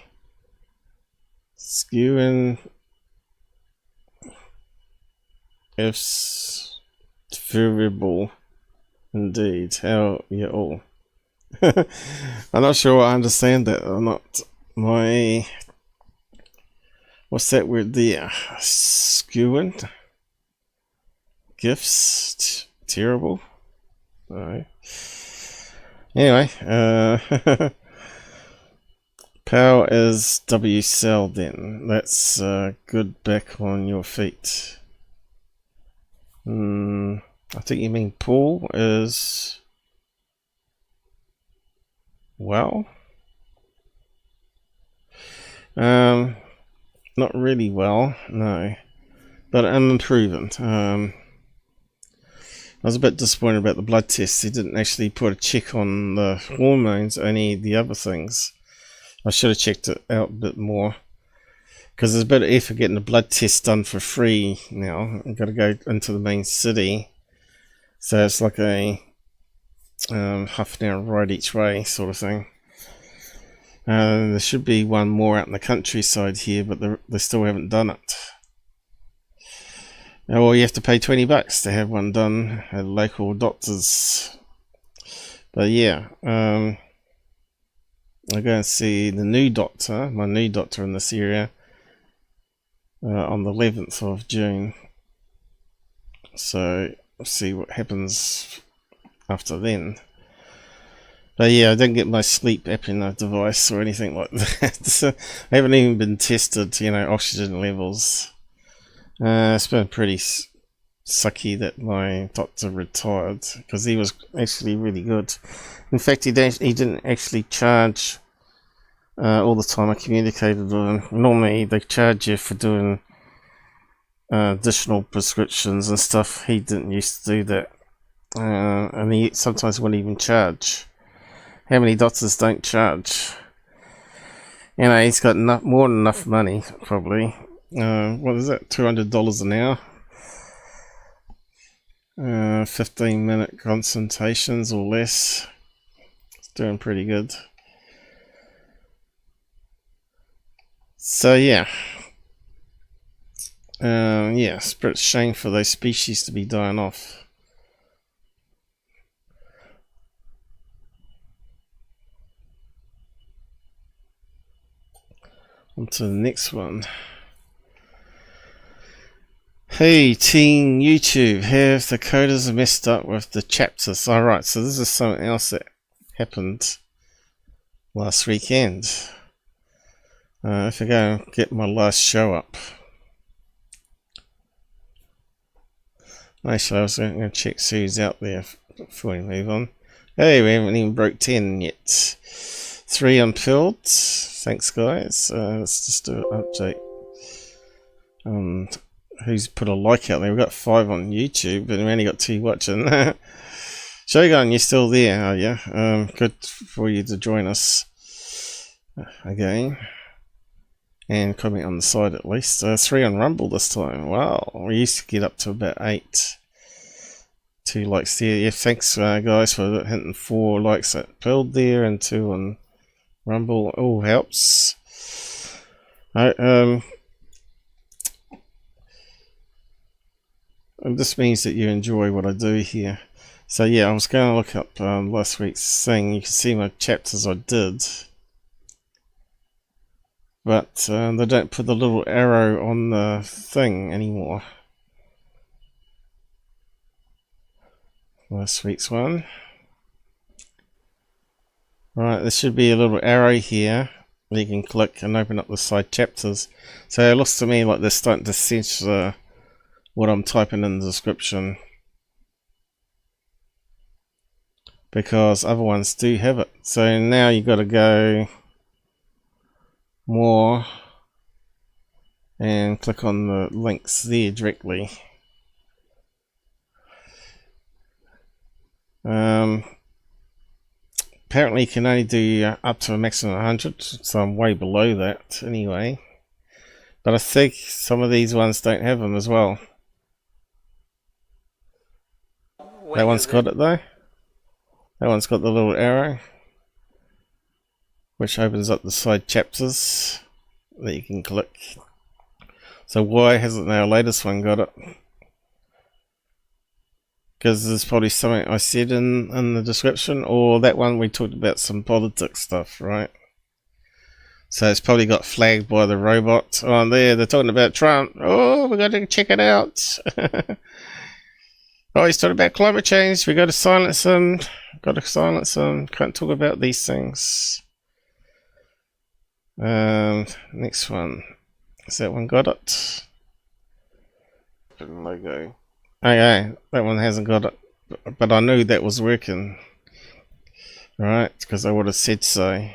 skewing ifs. Variable indeed. How you all? I'm not sure I understand that or not. My what's that word there? Skewing gifts terrible. Alright. Anyway, power is W cell then. That's good back on your feet. I think you mean Paul is well. Not really well, no. But I'm improving. I was a bit disappointed about the blood tests. They didn't actually put a check on the hormones, only the other things. I should have checked it out a bit more. Because there's a bit of effort getting the blood test done for free now. I've got to go into the main city. So it's like a half an hour ride each way sort of thing. There should be one more out in the countryside here, but they still haven't done it. Well, you have to pay $20 to have one done at local doctors. But yeah, I'm going to see the new doctor, my new doctor in this area, on the 11th of June. So we'll see what happens after then. But yeah, I didn't get my sleep apnea device or anything like that. So I haven't even been tested, you know, oxygen levels. It's been pretty sucky that my doctor retired, because he was actually really good. In fact, he didn't actually charge all the time I communicated with him. Normally they charge you for doing additional prescriptions and stuff. He didn't used to do that, and he sometimes wouldn't even charge. How many doctors don't charge? You know, he's got more than enough money, probably. What is that? $200 an hour. 15-minute consultations or less. It's doing pretty good. So yeah, yeah, it's a bit shame for those species to be dying off. On to the next one. Hey Team YouTube, have the coders messed up with the chapters? Alright, so this is something else that happened last weekend. If I go and get my last show up. Actually, I was going to check who's out there before we move on. Hey, we haven't even broke 10 yet. 3 unfilled. Thanks, guys. Let's just do an update. Who's put a like out there? We've got 5 on YouTube, but we only got 2 watching. Shogun, you're still there, are you? Good for you to join us again. And comment on the side at least. 3 on Rumble this time. Wow, we used to get up to about 8. 2 likes there. Yeah, thanks guys for hitting 4 likes at Build there and 2 on Rumble. All helps. And this means that you enjoy what I do here. So yeah, I was going to look up last week's thing. You can see my chapters I did. But they don't put the little arrow on the thing anymore. Last week's one. Right, there should be a little arrow here that you can click and open up the side chapters. So it looks to me like they're starting to censor what I'm typing in the description. Because other ones do have it. So now you've got to go more and click on the links there directly. Apparently you can only do up to a maximum of 100, so I'm way below that anyway. But I think some of these ones don't have them as well. That one's got it though. That one's got the little arrow, which opens up the side chapters that you can click. So why hasn't our latest one got it? Because there's probably something I said in the description, or that one we talked about some politics stuff, right? So it's probably got flagged by the robot. Oh, there, they're talking about Trump. Oh, we got to check it out. Oh, he's talking about climate change. We got to silence him. Got to silence him. Can't talk about these things. Next one. Has that one got it? Logo. Okay, that one hasn't got it. But I knew that was working. Right, because I would have said so.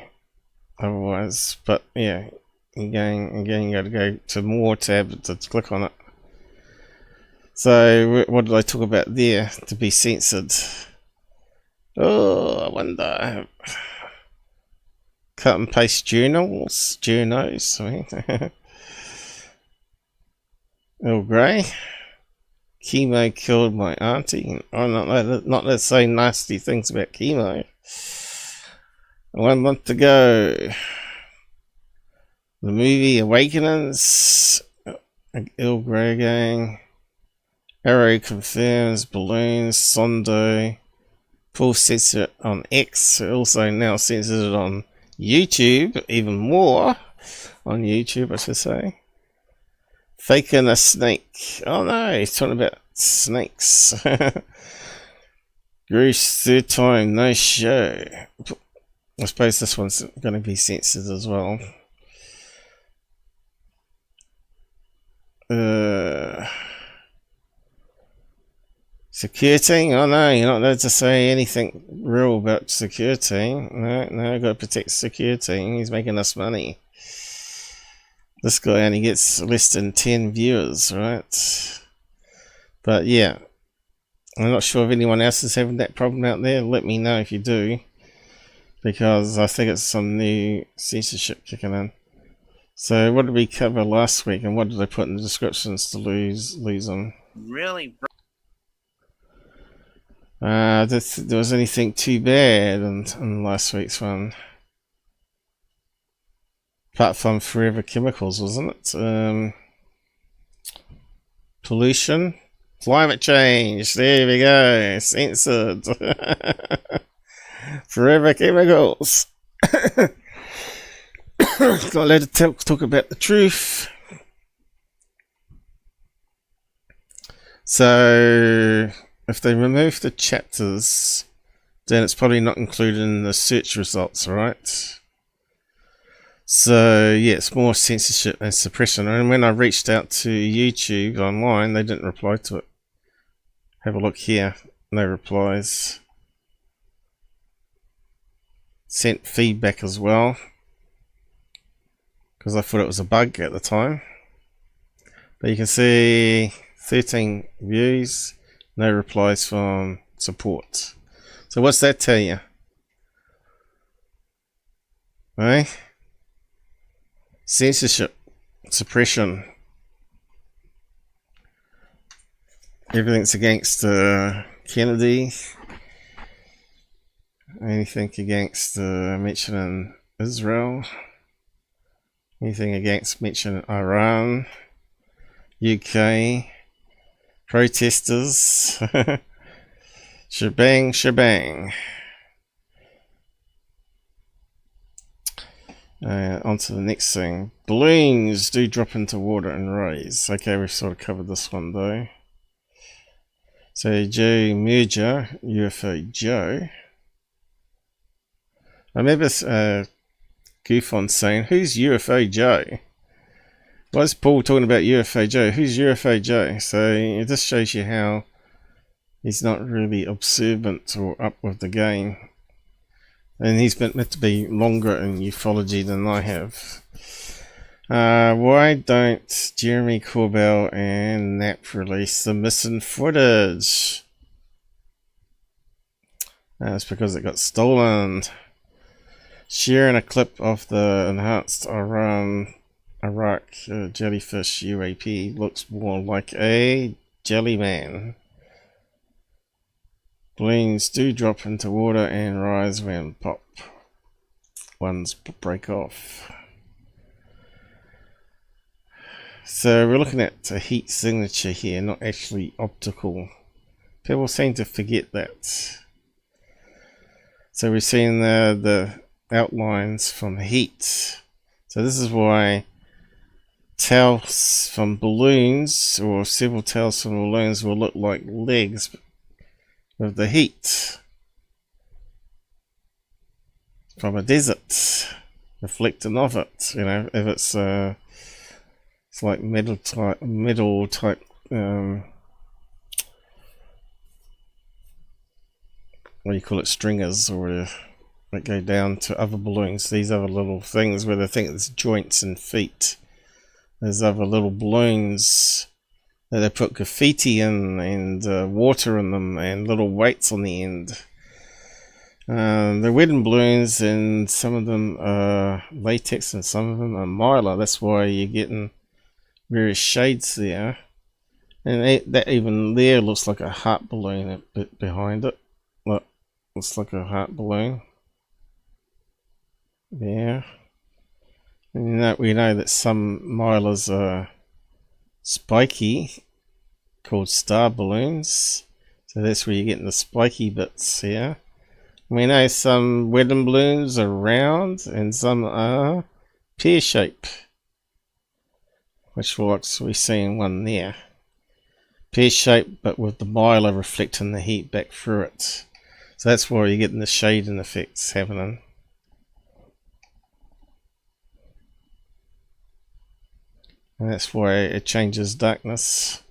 Otherwise, but yeah. Again, you got to go to more tab to click on it. So, what did I talk about there to be censored? Oh, I wonder. Cut and paste journals, I mean. Earl Grey. Chemo killed my auntie. I'm not let's say nasty things about chemo. 1 month to go. The movie Awakenings. Earl Grey gang. Arrow confirms balloons. Zondo. Full censor on X. Also now censored it on YouTube. Even more on YouTube, I should say. Faking a snake. Oh no, he's talking about snakes. Greece, 3rd time, no show. I suppose this one's going to be censored as well. Security? Oh no, you're not allowed to say anything real about security. No, got to protect security. He's making us money. This guy only gets less than 10 viewers, right? But yeah, I'm not sure if anyone else is having that problem out there. Let me know if you do, because I think it's some new censorship kicking in. So what did we cover last week, and what did I put in the descriptions to lose them? Really? There was anything too bad in last week's one. Apart from Forever Chemicals, wasn't it? Pollution. Climate change. There we go. Censored. Forever Chemicals. Not allowed to talk about the truth. So if they remove the chapters, then it's probably not included in the search results, right? So yeah, it's more censorship and suppression. And when I reached out to YouTube online, they didn't reply to it. Have a look here. No replies. Sent feedback as well, because I thought it was a bug at the time. But you can see 13 views, no replies from support. So what's that tell you? Right? Censorship, suppression. Everything's against Kennedy. Anything against mentioning Israel. Anything against mentioning Iran. UK. Protesters. Shebang, shebang. On to the next thing. Balloons do drop into water and rise. Okay, we've sort of covered this one though. So Joe Merger, UFO Joe. I remember Goof on saying, who's UFO Joe? Why is Paul talking about UFO Joe? Who's UFO Joe? So it just shows you how he's not really observant or up with the game. And he's meant to be longer in ufology than I have. Why don't Jeremy Corbell and Knapp release the missing footage? It's because it got stolen. Sharing a clip of the enhanced Iraq Jellyfish UAP looks more like a jelly man. Balloons do drop into water and rise when pop. Ones break off. So we're looking at a heat signature here, not actually optical. People seem to forget that. So we're seeing the outlines from heat. So this is why tails from balloons, or several tails from balloons, will look like legs of the heat from a desert, reflecting of it. You know, if it's like metal type what do you call it, stringers, or that go down to other balloons. These other little things where they think it's joints and feet. There's other little balloons that they put graffiti in and water in them and little weights on the end. They're wooden balloons, and some of them are latex and some of them are mylar. That's why you're getting various shades there. And that even there looks like a heart balloon a bit behind it. Look, looks like a heart balloon. There. And we know that some mylars are spiky, called star balloons. So that's where you're getting the spiky bits here. We know some wedding balloons are round and some are pear shaped, which looks we're seeing one there. Pear shaped, but with the mylar reflecting the heat back through it. So that's why you're getting the shading effects happening. And that's why it changes darkness.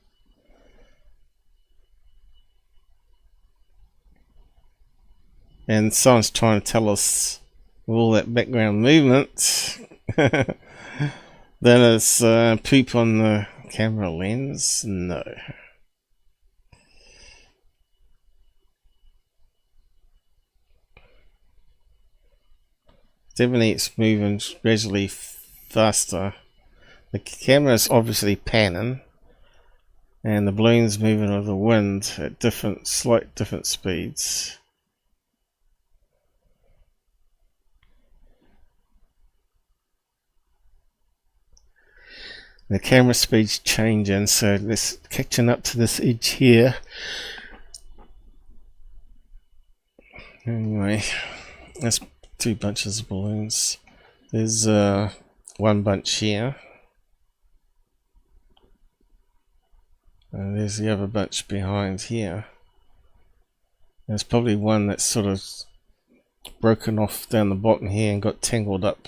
And someone's trying to tell us with all that background movement that it's poop on the camera lens. No. Definitely it's moving gradually faster. The camera is obviously panning, and the balloon's moving with the wind at slight different speeds. The camera speed's changing, so let's catching up to this edge here. Anyway, that's two bunches of balloons. There's one bunch here. And there's the other bunch behind here. There's probably one that's sort of broken off down the bottom here and got tangled up.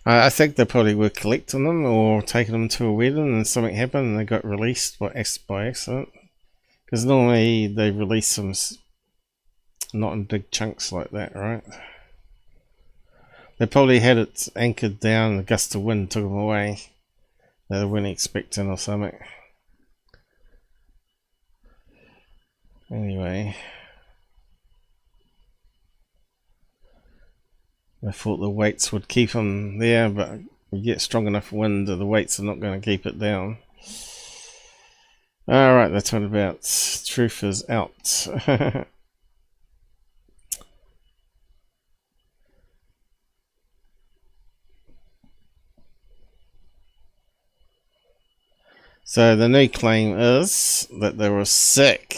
I think they probably were collecting them or taking them to a wedding and something happened and they got released by accident. Because normally they release them not in big chunks like that, right? They probably had it anchored down and a gust of wind took them away. They weren't expecting or something. Anyway, I thought the weights would keep them there, but you get strong enough wind that the weights are not going to keep it down. Alright, that's what about. Truth is out. So the new claim is that they were sick.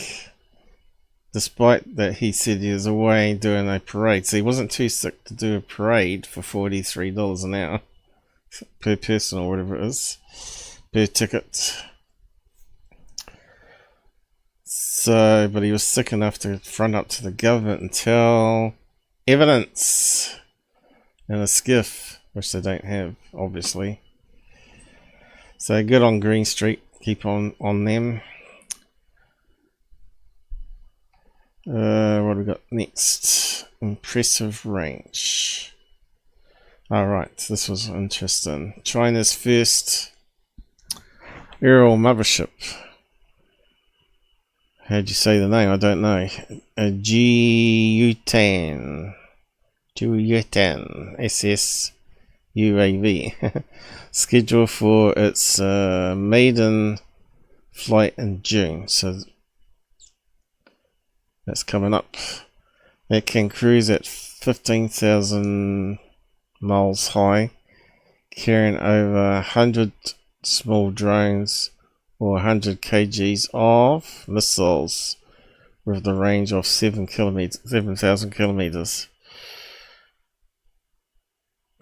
Despite that he said he was away doing a parade. So he wasn't too sick to do a parade for $43 an hour. Per person or whatever it is. Per ticket. So, but he was sick enough to front up to the government and tell evidence in a skiff. Which they don't have, obviously. So good on Greenstreet. Keep on them. What do we got next? Impressive range. Alright, this was interesting. China's first aerial mothership. How'd you say the name? I don't know. Juyutan SS UAV. Scheduled for its maiden flight in June. So that's coming up. It can cruise at 15,000 miles high, carrying over 100 small drones or 100 kgs of missiles with the range of 7,000 kilometers.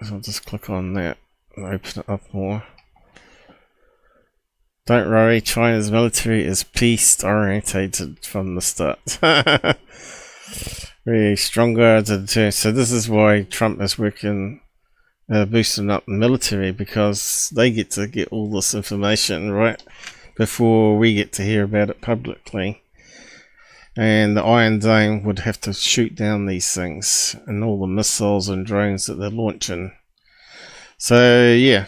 So I'll just click on that and open it up more. Don't worry, China's military is peace orientated from the start. Really stronger to deter. So this is why Trump is working, boosting up the military, because they get to get all this information right before we get to hear about it publicly. And the Iron Dome would have to shoot down these things and all the missiles and drones that they're launching. So yeah.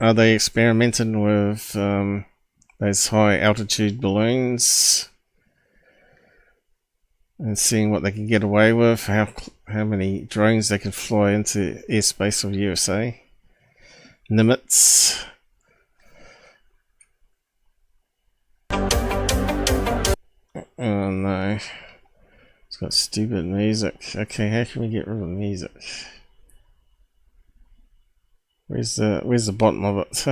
Are they experimenting with those high altitude balloons and seeing what they can get away with? How many drones they can fly into airspace of USA? Nimitz. Oh no. It's got stupid music. Okay, how can we get rid of the music? Where's the bottom of it?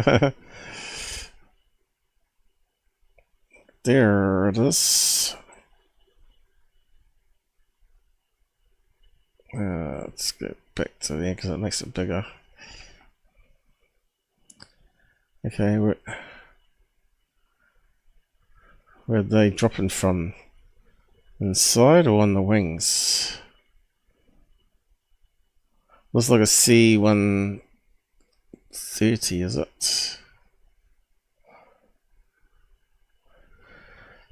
There it is. Let's get back to the end because it makes it bigger. Okay, where are they dropping from? Inside or on the wings? Looks like a C-130, is it?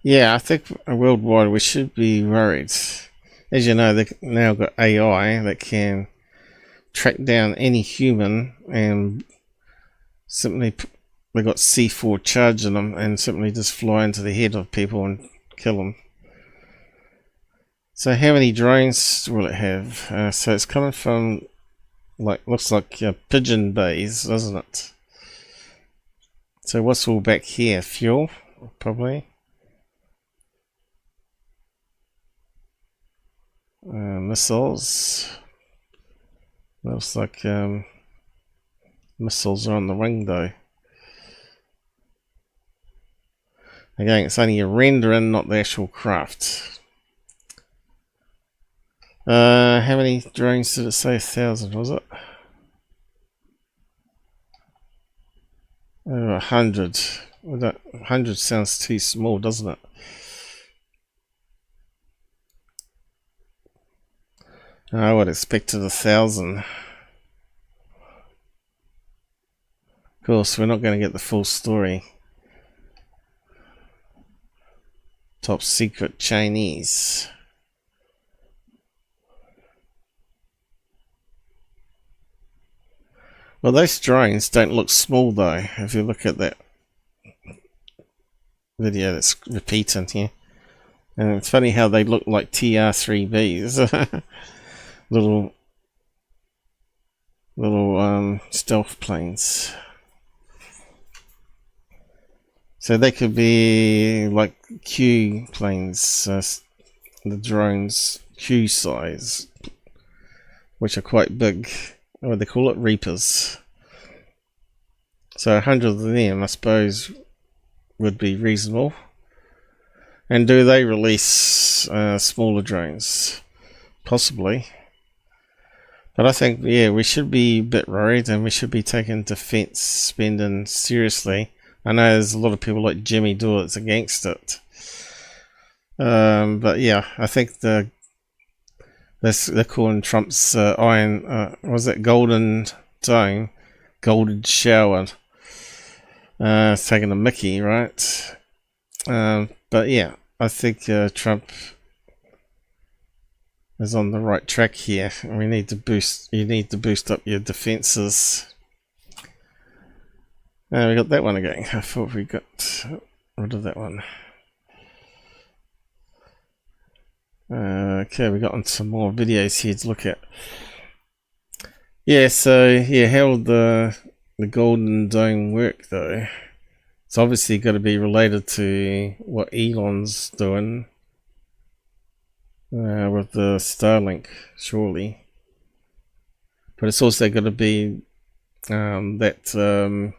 Yeah, I think worldwide we should be worried. As you know, they've now got AI that can track down any human and simply they got C4 charging them and simply just fly into the head of people and kill them. So how many drones will it have? So it's coming from, looks like Pigeon Bays, doesn't it? So what's all back here? Fuel, probably. Missiles. Looks like missiles are on the wing though. Again, it's only a rendering, not the actual craft. How many drones did it say? 1,000, was it? Over 100. 100 sounds too small, doesn't it? I would expect 1,000. Of course, we're not going to get the full story. Top secret Chinese. Well, those drones don't look small though, if you look at that video that's repeating here. And it's funny how they look like TR-3Bs. little stealth planes. So they could be like Q planes, the drones Q size, which are quite big. What do they call it? Reapers. So 100 of them, I suppose, would be reasonable. And do they release smaller drones? Possibly. But I think, yeah, we should be a bit worried, and we should be taking defense spending seriously. I know there's a lot of people like Jimmy Dore that's against it. But yeah, I think they're calling Trump's was it Golden Dome, Golden Shower, taking a mickey, right? But yeah, I think Trump is on the right track here. We need to boost. You need to boost up your defenses. We got that one again. I thought we got rid of that one. Okay, we got on some more videos here to look at. Yeah, so yeah, how would the Golden Dome work though? It's obviously got to be related to what Elon's doing with the Starlink, surely. But it's also got to be that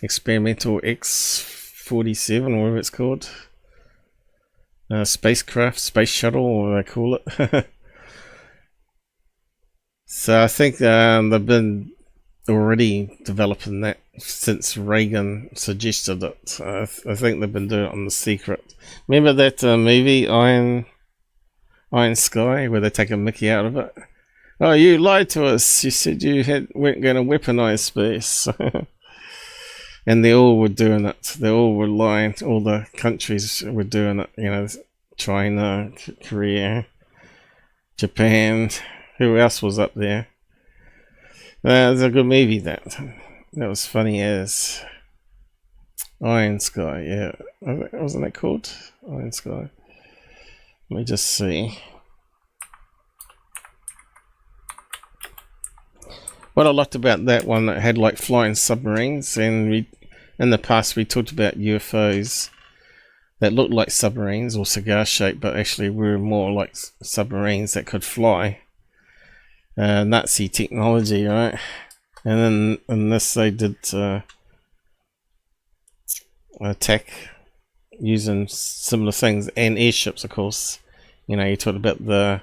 experimental X-47, or whatever it's called. Spacecraft, space shuttle, or what they call it. So I think they've been already developing that since Reagan suggested it. I think they've been doing it on the secret. Remember that movie Iron Sky, where they take a mickey out of it? Oh, you lied to us. You said you weren't going to weaponize space. And they all were doing it. They all were lying. All the countries were doing it. You know, China, Korea, Japan. Who else was up there? It was a good movie, that was funny as. Iron Sky, yeah. Wasn't that called? Iron Sky. Let me just see. What I liked about that one, that had like flying submarines, and in the past we talked about UFOs that looked like submarines or cigar shaped, but actually were more like submarines that could fly. Nazi technology, right? And then in this they did attack using similar things, and airships, of course. You know, you talked about the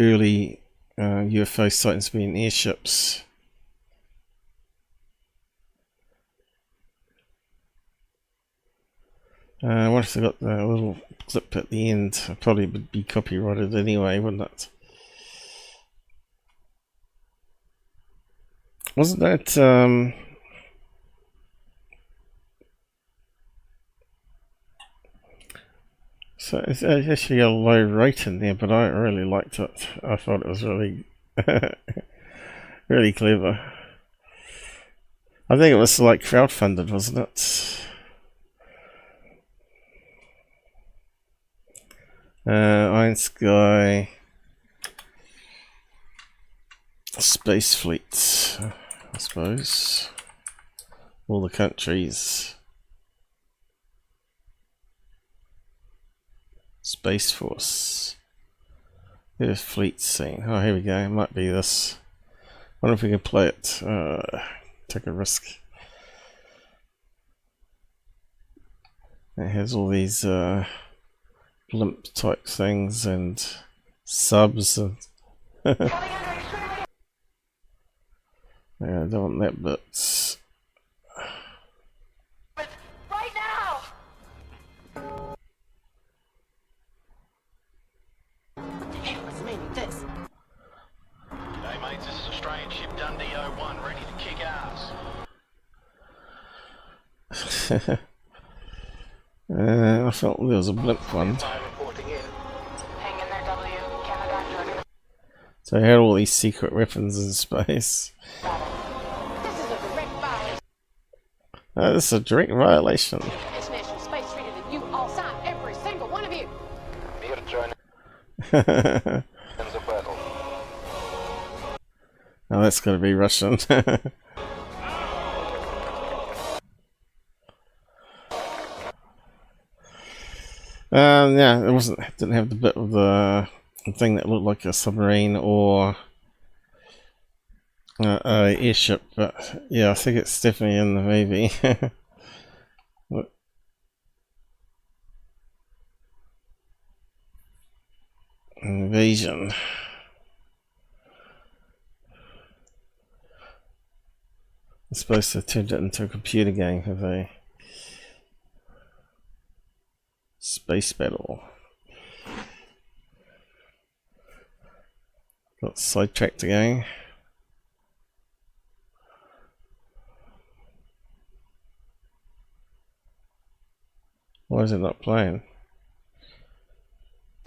early UFO sightings being airships. What if they got the little clip at the end? Probably would be copyrighted anyway, wouldn't it? Wasn't that so it's actually a low rating there, but I really liked it. I thought it was really really clever. I think it was like crowdfunded, wasn't it? Iron Sky Space Fleet, I suppose. All the countries. Space Force. Here's fleet scene. Oh, here we go. It might be this. Wonder if we can play it. Take a risk. It has all these blimp type things and subs and Yeah, I don't want that bit. Right now! What the hell is meaning this? G'day mates, this is Australian ship Dundee 01, ready to kick ass. I felt there was a blip one. So I had all these secret weapons in space. This is a direct violation. International Space Treaty that you all sign, every single one of you. Here to join Oh, that's going to be Russian. Yeah, it didn't have the bit of the thing that looked like a submarine or a airship, but yeah, I think it's definitely in the movie. Invasion. I'm supposed to have turned it into a computer game, have they? Space battle. Got sidetracked again. Why is it not playing?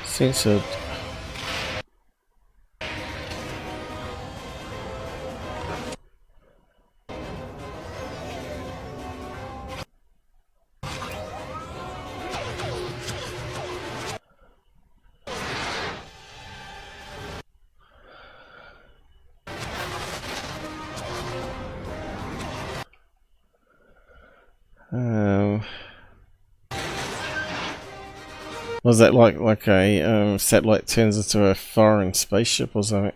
Censored. Was that like a satellite turns into a foreign spaceship or something?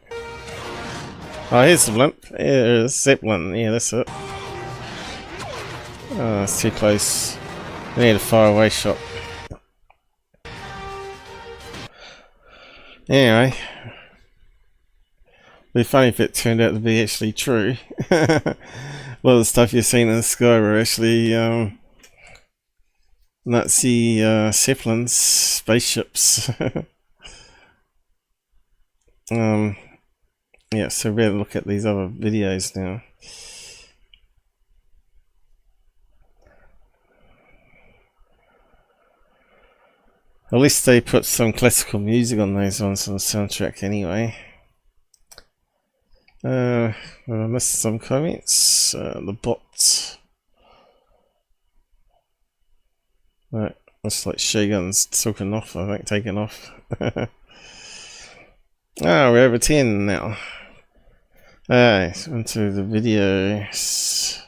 Oh, here's the blimp. Here's Zeppelin. Yeah, that's it. Oh, it's too close. We need a faraway shot. Anyway, it'd be funny if it turned out to be actually true. A lot of the stuff you've seen in the sky were actually Nazi Zeppelins, spaceships. Yeah, so we better look at these other videos now. At least they put some classical music on those ones on the soundtrack anyway. I missed some comments. The bots. Right, looks like Shogun's taken off, I think, taken off. We're over 10 now. Alright, onto the videos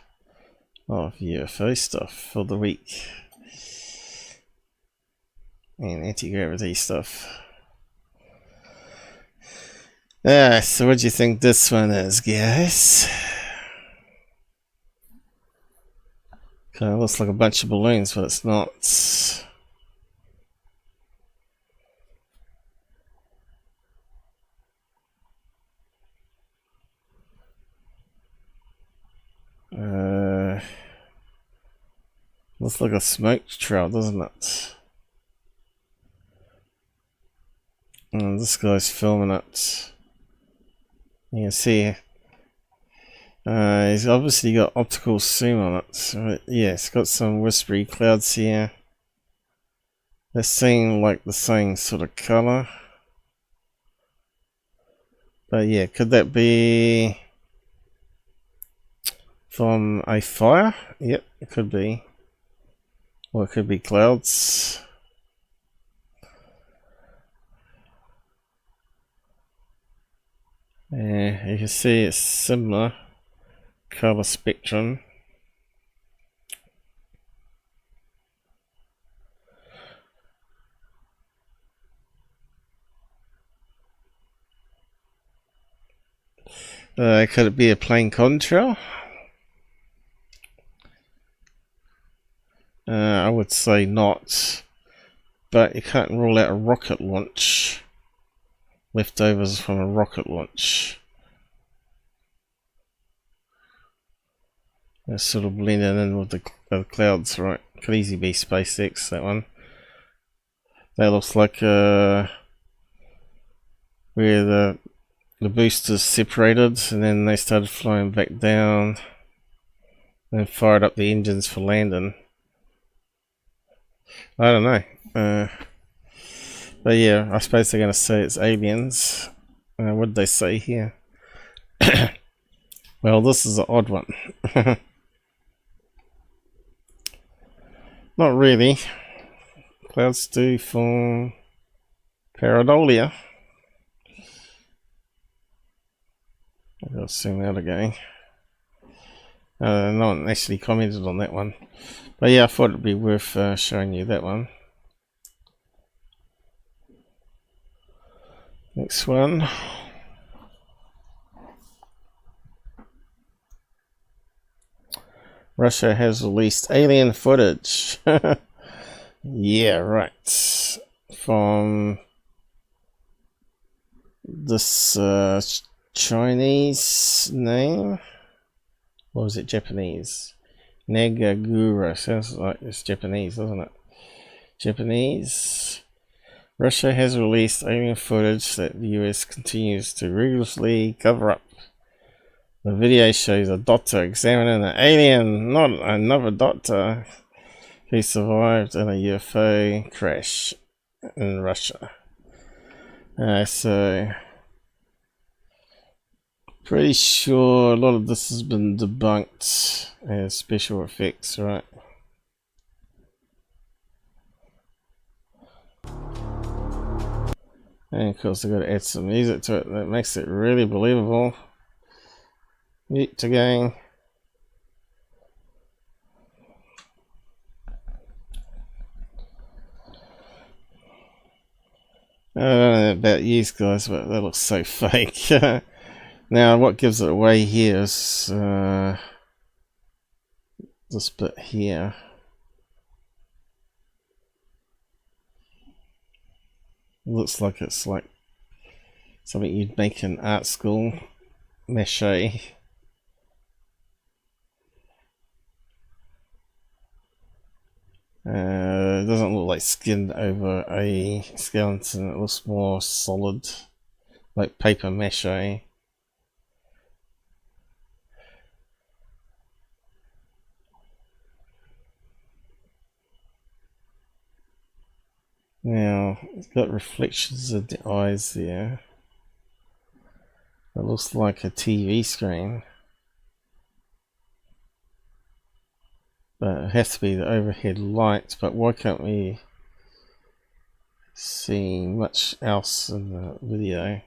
of UFO stuff for the week. And anti-gravity stuff. So what do you think this one is, guys? Kind of looks like a bunch of balloons, but it's not. Looks like a smoke trail, doesn't it? And this guy's filming it. You can see he's obviously got optical zoom on it. So yeah, it's got some whispery clouds here. They seem like the same sort of color. But yeah, could that be from a fire? Yep, it could be. Or it could be clouds. Yeah, you can see it's similar color spectrum. Could it be a plane contrail? I would say not, but you can't rule out a rocket launch. Leftovers from a rocket launch. It's sort of blending in with the clouds, right? Could easily be SpaceX, that one. That looks like where the boosters separated and then they started flying back down and fired up the engines for landing. I don't know. But yeah, I suppose they're going to say it's aliens. What did they say here? Well, this is an odd one. Not really. Clouds do form pareidolia. I'll zoom out again. No one actually commented on that one. But yeah, I thought it'd be worth showing you that one. Next one. Russia has released alien footage. Yeah, right. From this Chinese name. Or was it Japanese? Nagagura. Sounds like it's Japanese, doesn't it? Japanese. Russia has released alien footage that the US continues to rigorously cover up. The video shows a doctor examining an alien, not another doctor, who survived in a UFO crash in Russia. So, pretty sure a lot of this has been debunked as special effects, right? And of course, I've got to add some music to it that makes it really believable. Mute again. I don't know about you guys, but that looks so fake. Now, what gives it away here is this bit here. Looks like it's like something you'd make in art school. Mache. It doesn't look like skin over a skeleton. It looks more solid, like paper mache. Now, it's got reflections of the eyes there. It looks like a TV screen. But it has to be the overhead light, but why can't we see much else in the video?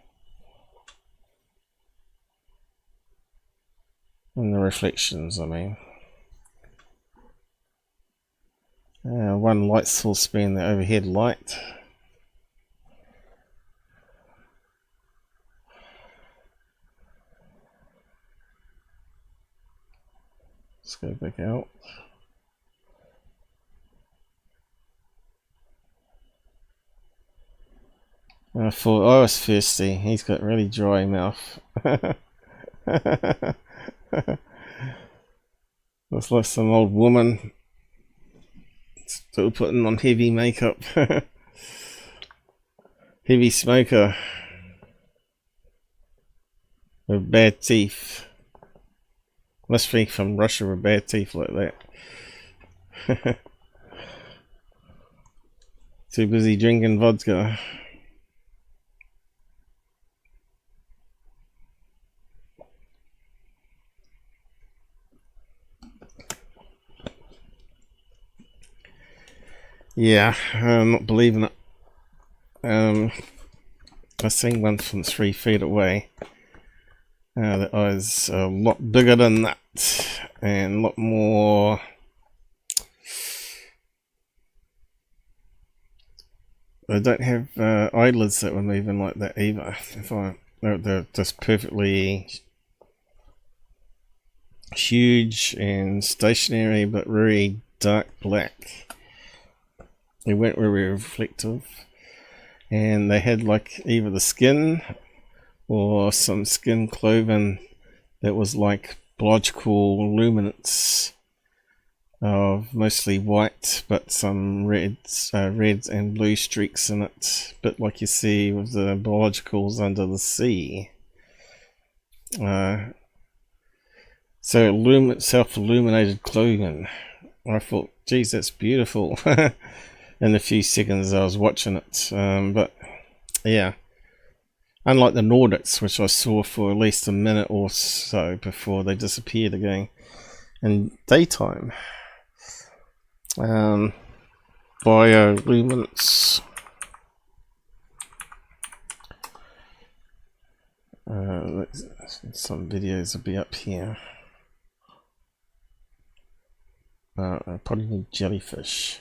In the reflections, I mean. One light source being the overhead light. Let's go back out. I thought I was thirsty. He's got really dry mouth. Looks like some old woman still putting on heavy makeup. Heavy smoker with bad teeth. Must be from Russia with bad teeth like that. Too busy drinking vodka. Yeah, I'm not believing it. I seen one from 3 feet away. The eye's a lot bigger than that, and a lot more. They don't have eyelids that were moving like that either. They're just perfectly huge and stationary, but very dark black. They weren't very reflective, and they had like either the skin or some skin clothing that was like biological luminance of mostly white, but some reds and blue streaks in it, bit like you see with the biologicals under the sea. So self-illuminated clothing. I thought, geez, that's beautiful in the few seconds I was watching it. But yeah, unlike the Nordics, which I saw for at least a minute or so before they disappeared again in daytime. Bioluminescence. Some videos will be up here. I probably need jellyfish.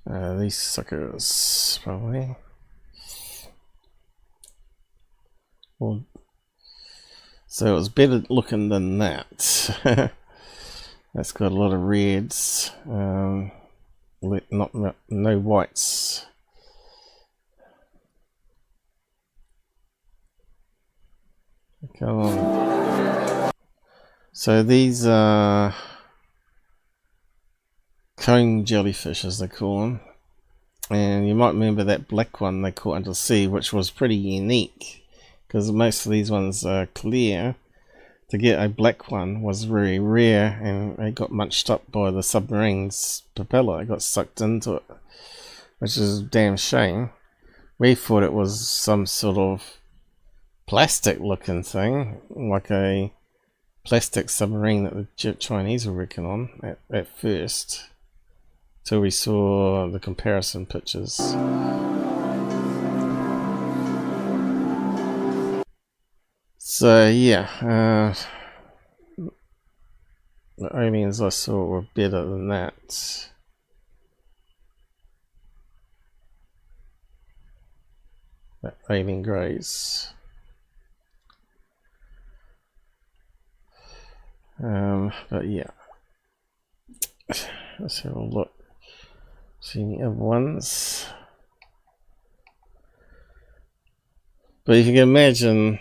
These suckers, probably. Well, so it was better looking than that. That's got a lot of reds, no whites. Come on. So these are cone jellyfish, as they call them, and you might remember that black one they caught under the sea, which was pretty unique because most of these ones are clear. To get a black one was very rare, and it got munched up by the submarine's propeller. It got sucked into it, which is a damn shame. We thought it was some sort of plastic looking thing, like a plastic submarine that the Chinese were working on at first, till we saw the comparison pictures. So yeah, the aliens I saw were better than that. Alien greys. But yeah, let's have a look. See any other ones? But if you can imagine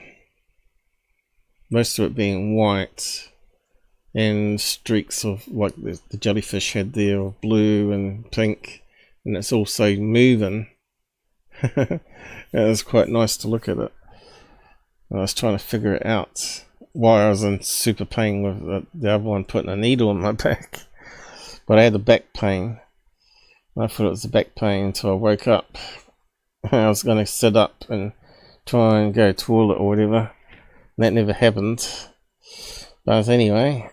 most of it being white and streaks of, like the jellyfish had there, of blue and pink, and it's also moving. It was quite nice to look at it. I was trying to figure it out while I was in super pain with the other one putting a needle in my back. But I had the back pain. I thought it was the back pain until I woke up. I was going to sit up and try and go to the toilet or whatever. That never happened. But anyway,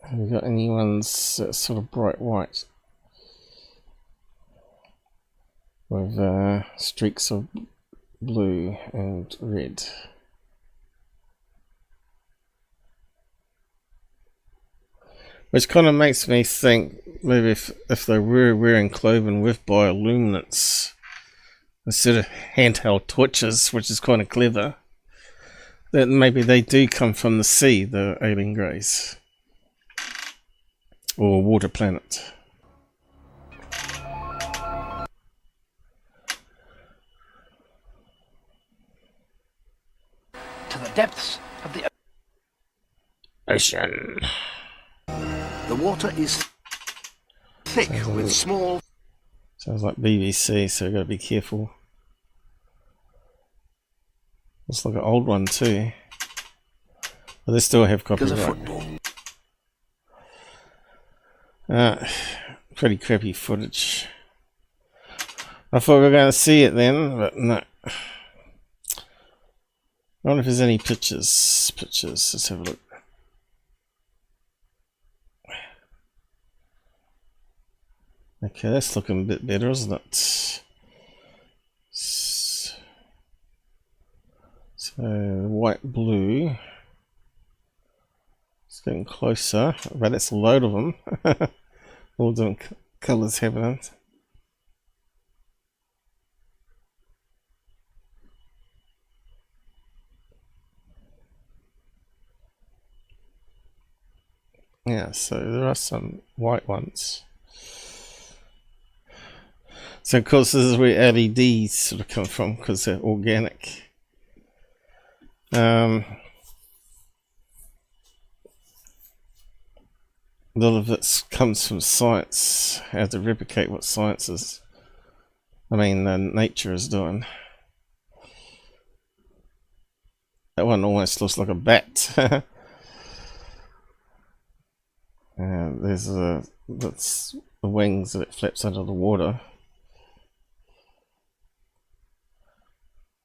have we got any ones that's sort of bright white with streaks of blue and red? Which kind of makes me think maybe if they were wearing clothing with bioluminescence instead of handheld torches, which is kind of clever, that maybe they do come from the sea, the alien greys, or water planet. To the depths of the ocean. The water is thick with small. Sounds like BBC, so we've got to be careful. Looks like an old one too. But they still have copyright. Pretty crappy footage. I thought we were going to see it then, but no. I wonder if there's any pictures. Let's have a look. Okay, that's looking a bit better, isn't it? So, white, blue. It's getting closer, but it's a load of them. All different colours happening. Yeah, so there are some white ones. So of course this is where LEDs sort of come from, because they're organic. A lot of it comes from science, how to replicate what science is. I mean, nature is doing. That one almost looks like a bat. There's that's the wings that it flaps under the water.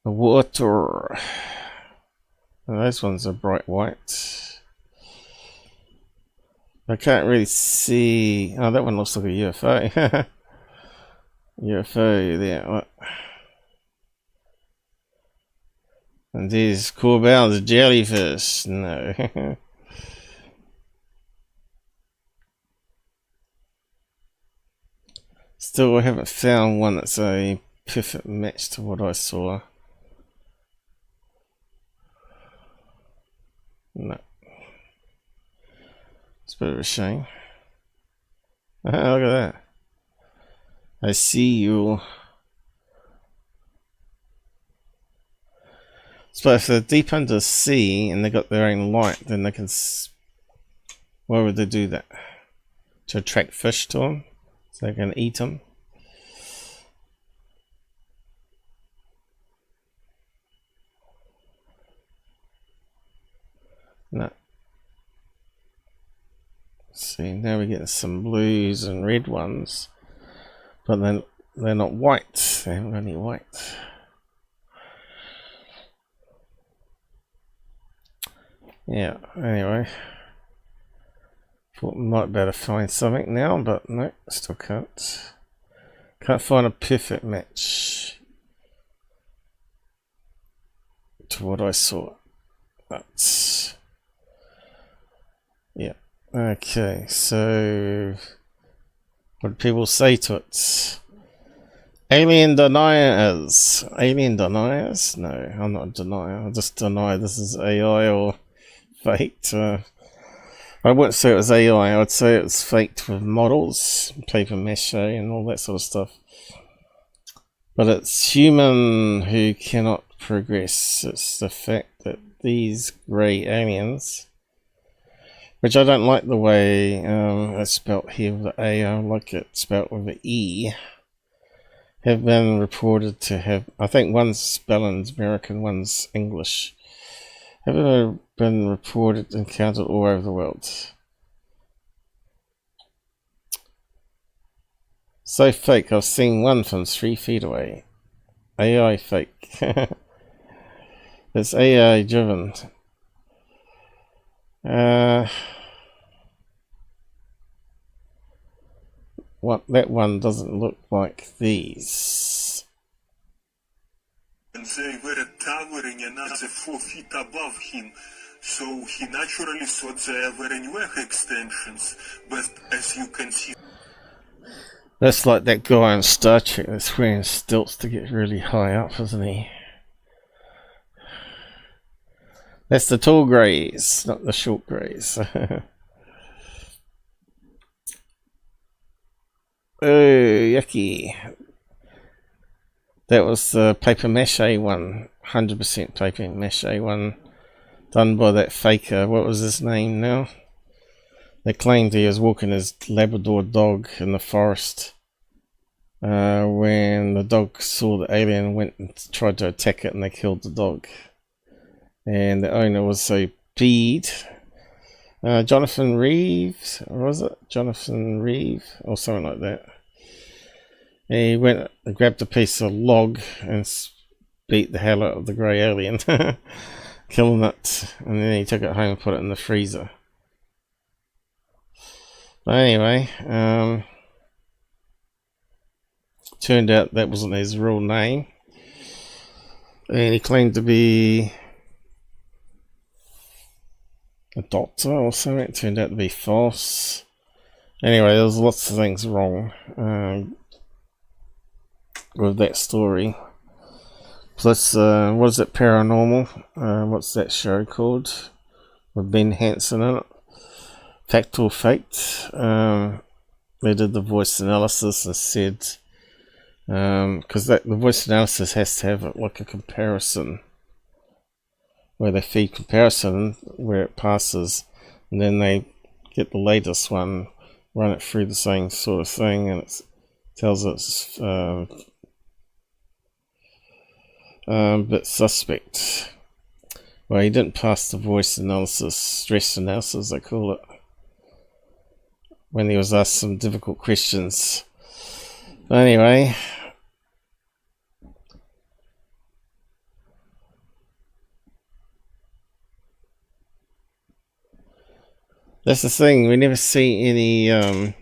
The water. And those ones are bright white. I can't really see. Oh, that one looks like a UFO. UFO there. What? And there's Corbell, the jellyfish. No. Still, I haven't found one that's a perfect match to what I saw. No. It's a bit of a shame. Look at that. I see you. So if they're deep under sea and they got their own light, then they can... Why would they do that? To attract fish to them? So they can eat them? No. See, now we're getting some blues and red ones. But then they're not white. They haven't got any white. Yeah, anyway. Thought we might be able to find something now, but no, still can't. Can't find a perfect match to what I saw. But yeah. Okay, so what do people say to it? Alien deniers. Alien deniers? No, I'm not a denier. I just deny this is AI or faked. I wouldn't say it was AI. I would say it was faked with models, paper mache, and all that sort of stuff. But it's human who cannot progress. It's the fact that these grey aliens, which I don't like the way it's spelt here with the A, I like it spelt with the E, have been reported to have, I think one's spelling's American, one's English, have been reported encountered all over the world. So fake, I've seen one from 3 feet away. AI fake. It's AI driven. What, that one doesn't look like these. And they were towering another 4 feet above him, so he naturally thought they were anywhere extensions, but as you can see... That's like that guy on Star Trek that's wearing stilts to get really high up, isn't he? That's the tall greys, not the short greys. Oh, yucky. That was the paper mache one, 100% paper mache one, done by that faker. What was his name now? They claimed he was walking his Labrador dog in the forest when the dog saw the alien, went and tried to attack it, and they killed the dog. And the owner was so peeved. Jonathan Reeves, or was it? Jonathan Reeve, or something like that. He went and grabbed a piece of log and beat the hell out of the grey alien, killing it, and then he took it home and put it in the freezer. But anyway, turned out that wasn't his real name, and he claimed to be a doctor or something. It turned out to be false. Anyway, there was lots of things wrong with that story. Plus, what is it, Paranormal? What's that show called? With Ben Hansen in it. Fact or Faked. They did the voice analysis and said because the voice analysis has to have like a comparison, where they feed comparison where it passes, and then they get the latest one, run it through the same sort of thing, and it tells it's bit suspect. Well, he didn't pass the voice analysis, stress analysis they call it, when he was asked some difficult questions. But anyway, that's the thing, we never see any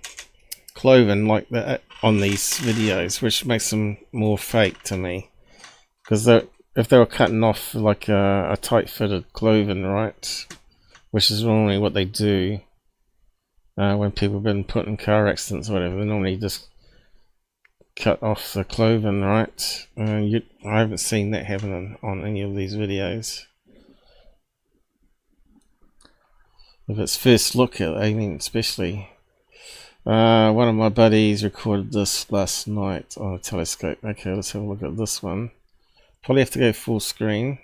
clothing like that on these videos, which makes them more fake to me. Because if they were cutting off like a tight fitted clothing, right, which is normally what they do when people have been put in car accidents or whatever, they normally just cut off the clothing, right? I haven't seen that happen on any of these videos. If it's first look at Alien, especially. One of my buddies recorded this last night on a telescope. Okay, let's have a look at this one. Probably have to go full screen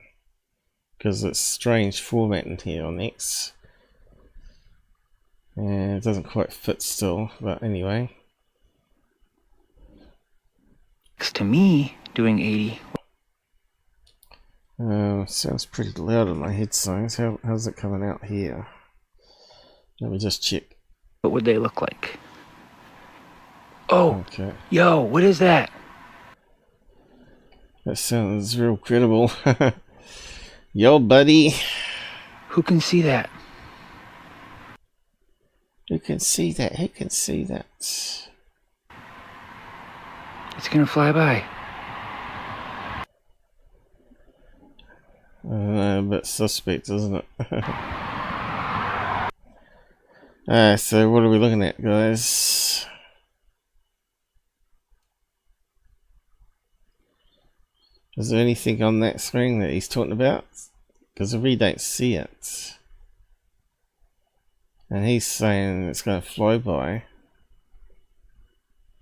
because it's strange formatting here on X, and it doesn't quite fit still, but anyway. Next to me doing 80. Sounds pretty loud in my headphones. How's it coming out here? Let me just check. What would they look like? Oh, okay. Yo, what is that? That sounds real credible. Yo, buddy. Who can see that? Who can see that? Who can see that? It's gonna fly by. A bit suspect, isn't it? So what are we looking at, guys? Is there anything on that screen that he's talking about? Because we don't see it. And he's saying it's going to fly by.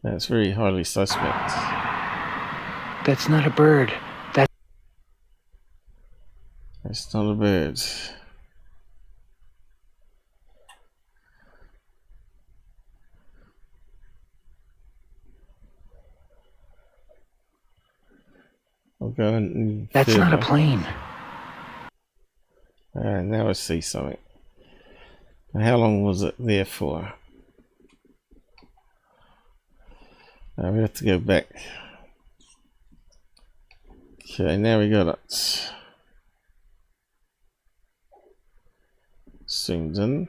That's very highly suspect. That's not a bird. That's not a bird. I'll go and That's further. not a plane. Now I see something. How long was it there for? We have to go back. Okay, now we got it. Zoomed in.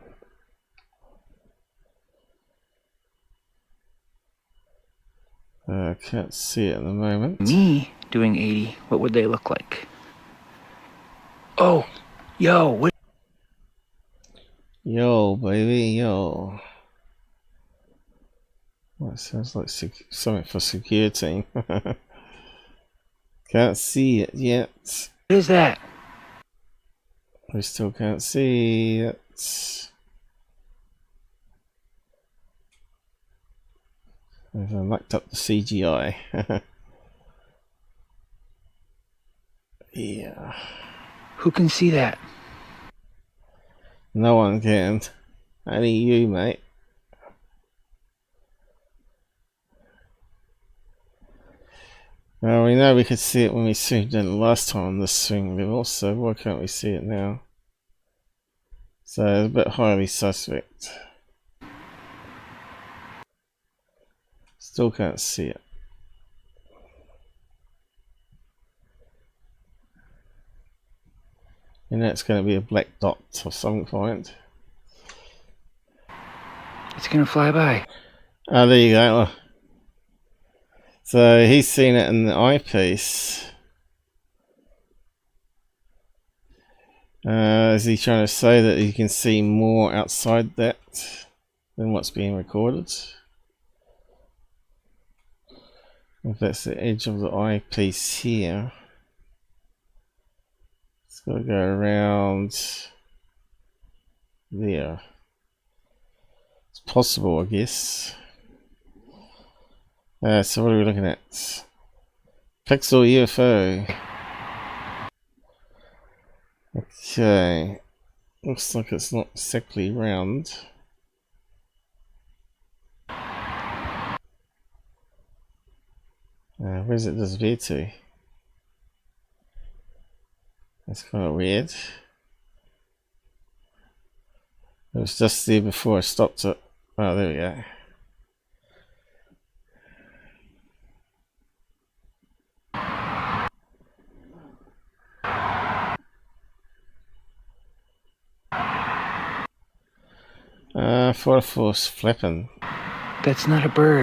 I can't see it at the moment. Me doing 80, what would they look like? Oh, yo, what? Yo, baby, yo. Well, it sounds like something for security. Can't see it yet. What is that? We still can't see it. I've locked up the CGI. Yeah. Who can see that? No one can. Only you, mate. Well, we know we could see it when we zoomed in last time on this swing level, so why can't we see it now? So it's a bit highly suspect. Still can't see it. And that's going to be a black dot of some kind. It's gonna fly by. Oh, there you go. So he's seen it in the eyepiece. Is he trying to say that you can see more outside that than what's being recorded? If that's the edge of the eyepiece here, it's got to go around there. It's possible, I guess. So what are we looking at? Pixel UFO. Okay. Looks like it's not exactly round. Where's it disappear to? That's kind of weird. It was just there before I stopped it. Oh, there we go. For force flipping. That's not a bird.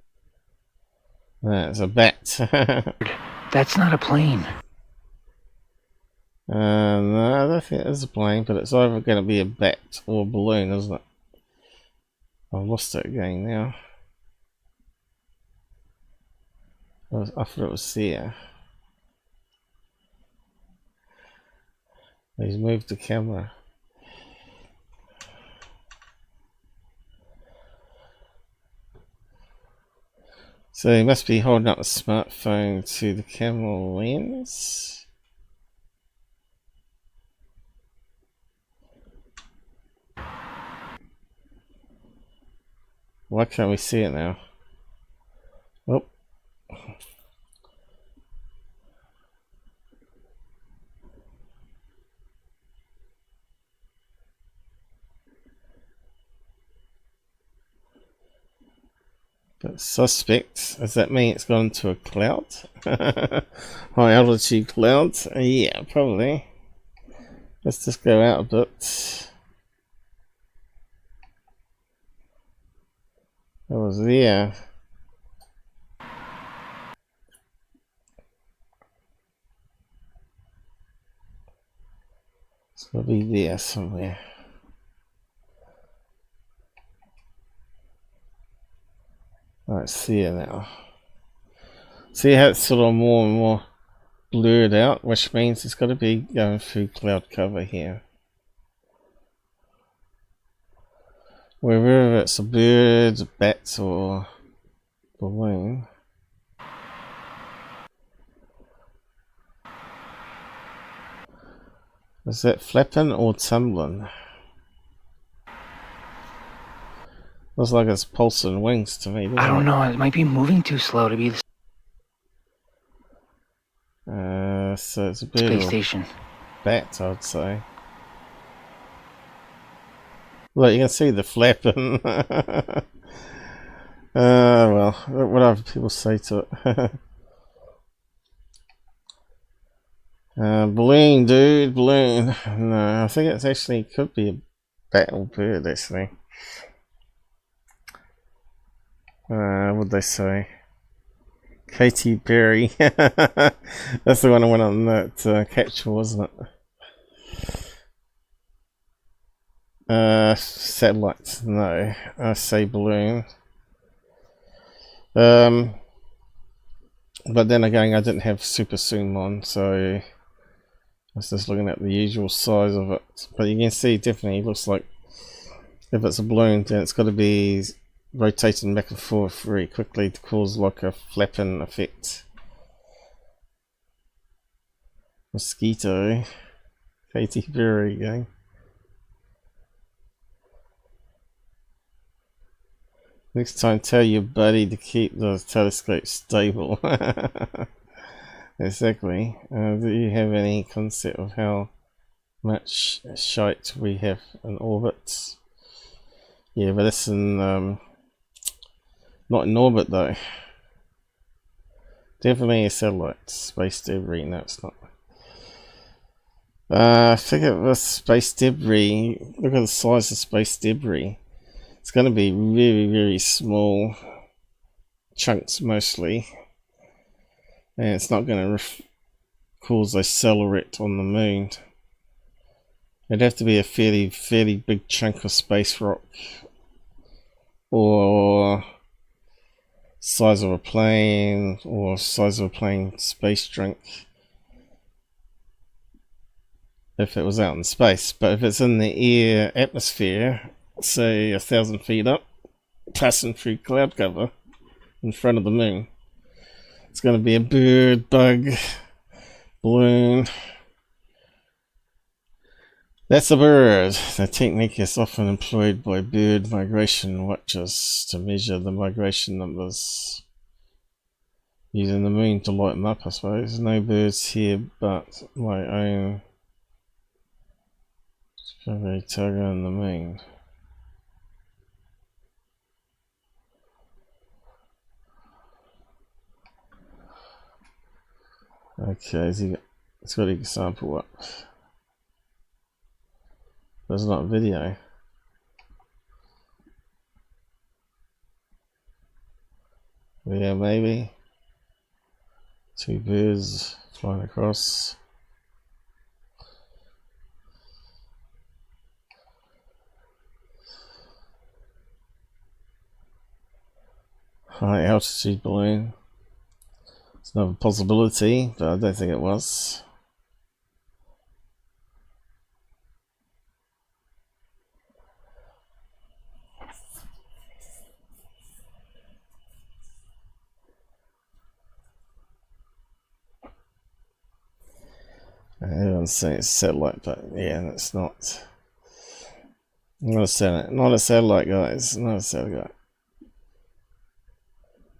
That's a bat. That's not a plane. No, I don't think it is a plane, but it's either going to be a bat or a balloon, isn't it? I've lost it again now. I thought it was there. He's moved the camera. So he must be holding up a smartphone to the camera lens. Why can't we see it now? Oh. But suspect, does that mean it's gone to a cloud? High altitude cloud? Yeah, probably. Let's just go out a bit. That was there. It's got to be there somewhere. Alright, see it now. See how it's sort of more and more blurred out, which means it's got to be going through cloud cover here. Whether it's a bird, bat, or balloon. Is that flapping or tumbling? Looks like it's pulsing wings to me. I don't know. It might be moving too slow to be the so it's a bird space or station. Bat, I'd say. Look, you can see the flapping. Well, what other people say to it? Balloon, dude, balloon. No, I think it actually could be a bat or bird, actually. What'd they say? Katy Perry. That's the one I went on that capture, wasn't it? Satellite. No, I say balloon. But then again, I didn't have super zoom on, so I was just looking at the usual size of it. But you can see definitely it looks like if it's a balloon, then it's got to be rotating back and forth very quickly to cause like a flapping effect. Mosquito. Katy Perry again. Next time tell your buddy to keep the telescope stable. Exactly. Do you have any concept of how much shite we have in orbit? Yeah, but that's in not in orbit though. Definitely a satellite. Space debris. No, it's not. I think it was space debris. Look at the size of space debris. It's going to be very, very small chunks mostly. And it's not going to cause a accelerate on the moon. It'd have to be a fairly big chunk of space rock. Or size of a plane, or size of a plane space junk, if it was out in space. But if it's in the air atmosphere, say 1,000 feet up, passing through cloud cover in front of the moon, It's going to be a bird, bug, balloon. That's a bird. The technique is often employed by bird migration watchers to measure the migration numbers. Using the moon to light them up, I suppose. No birds here but my own strawberry tiger on the moon. Okay, it's got an example up. There's not a video. Yeah, maybe. Two birds flying across. High altitude balloon. It's another possibility, but I don't think it was. Everyone's saying it's satellite, but yeah, it's not. Not a satellite. Not a satellite, guys. Not a satellite.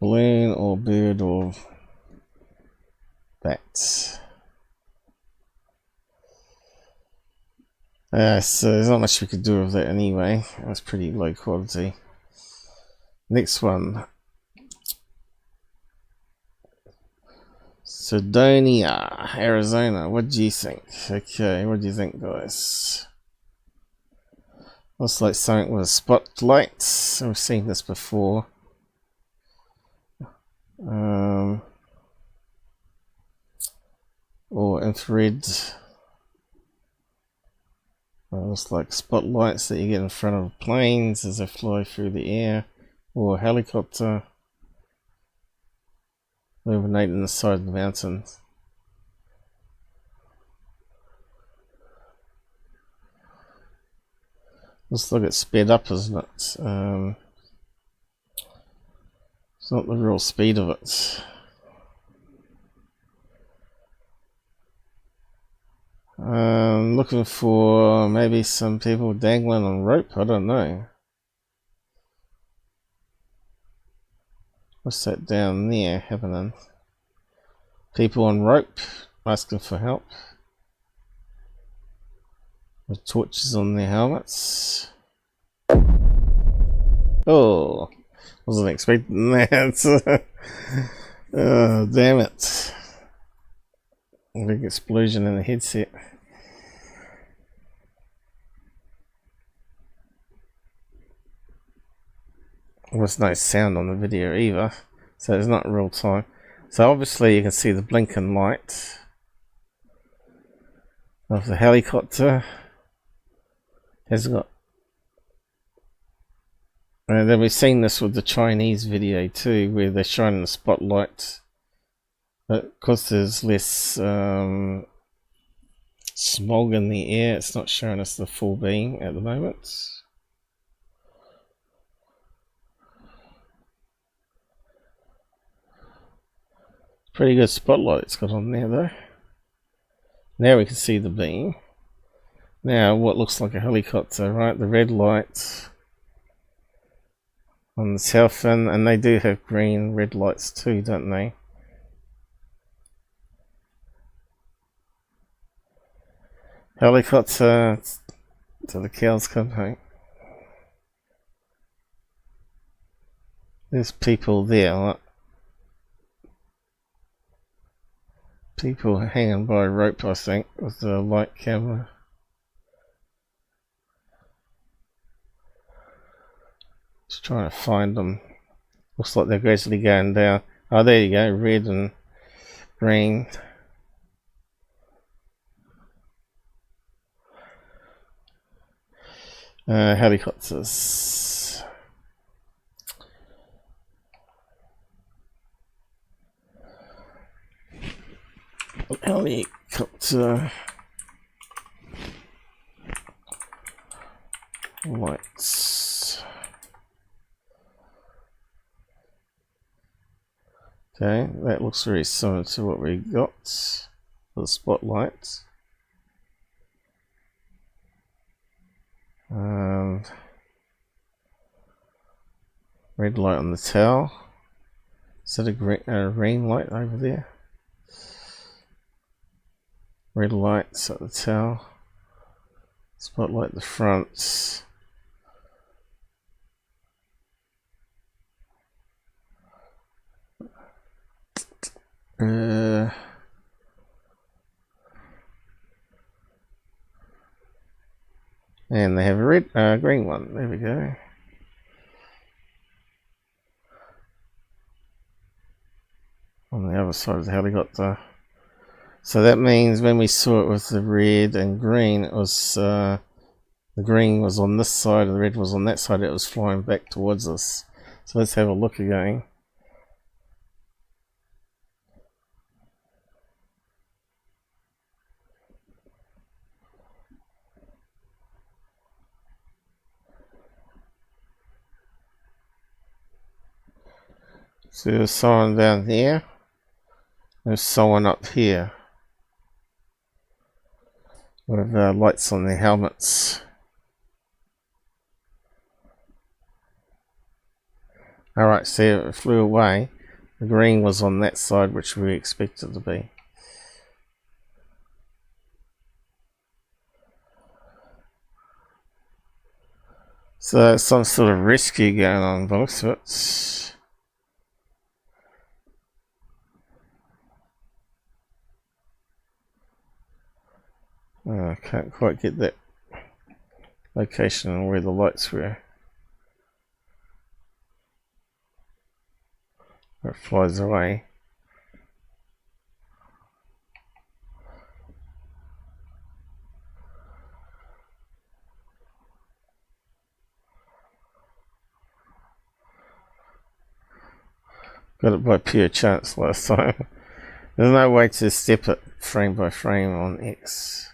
Balloon or bird or bat. So there's not much we could do with that anyway. It was pretty low quality. Next one. Sedona, Arizona. What do you think? Okay, what do you think, guys? Looks like something with a spotlight. I've seen this before. Or infrared. Looks like spotlights that you get in front of planes as they fly through the air, or a helicopter illuminating the side of the mountain. Looks like it's sped up, isn't it? It's not the real speed of it. Looking for maybe some people dangling on rope, I don't know. What's that down there happening? People on rope asking for help. With torches on their helmets. Oh, wasn't expecting that. Oh, damn it. A big explosion in the headset. There was no sound on the video either, so it's not real time. So obviously you can see the blinking light of the helicopter. Has got, and then we've seen this with the Chinese video too, where they're shining the spotlight. But because there's less smog in the air, it's not showing us the full beam at the moment. Pretty good spotlight it's got on there though. Now we can see the beam. Now what looks like a helicopter, right? The red light on the south end, and they do have green red lights too, don't they? Helicopter till the cows come home. There's people there, right? People hanging by a rope, I think, with the light camera. Just trying to find them. Looks like they're gradually going down. Oh, there you go, red and green. Helicopters. Helicopter lights. Okay, that looks very similar to what we got for the spotlight. Red light on the tail. Is that a green light over there? Red lights at the tail. Spotlight at the front. And they have a red, green one. There we go. On the other side of the helicopter. So that means when we saw it with the red and green, it was the green was on this side and the red was on that side. It was flying back towards us. So let's have a look again. So there's someone down here. There's someone up here with lights on their helmets. Alright, see, it flew away. The green was on that side, which we expected to be. So some sort of rescue going on by the looks of it. I can't quite get that location and where the lights were. It flies away. Got it by pure chance last time. There's no way to step it frame by frame on X.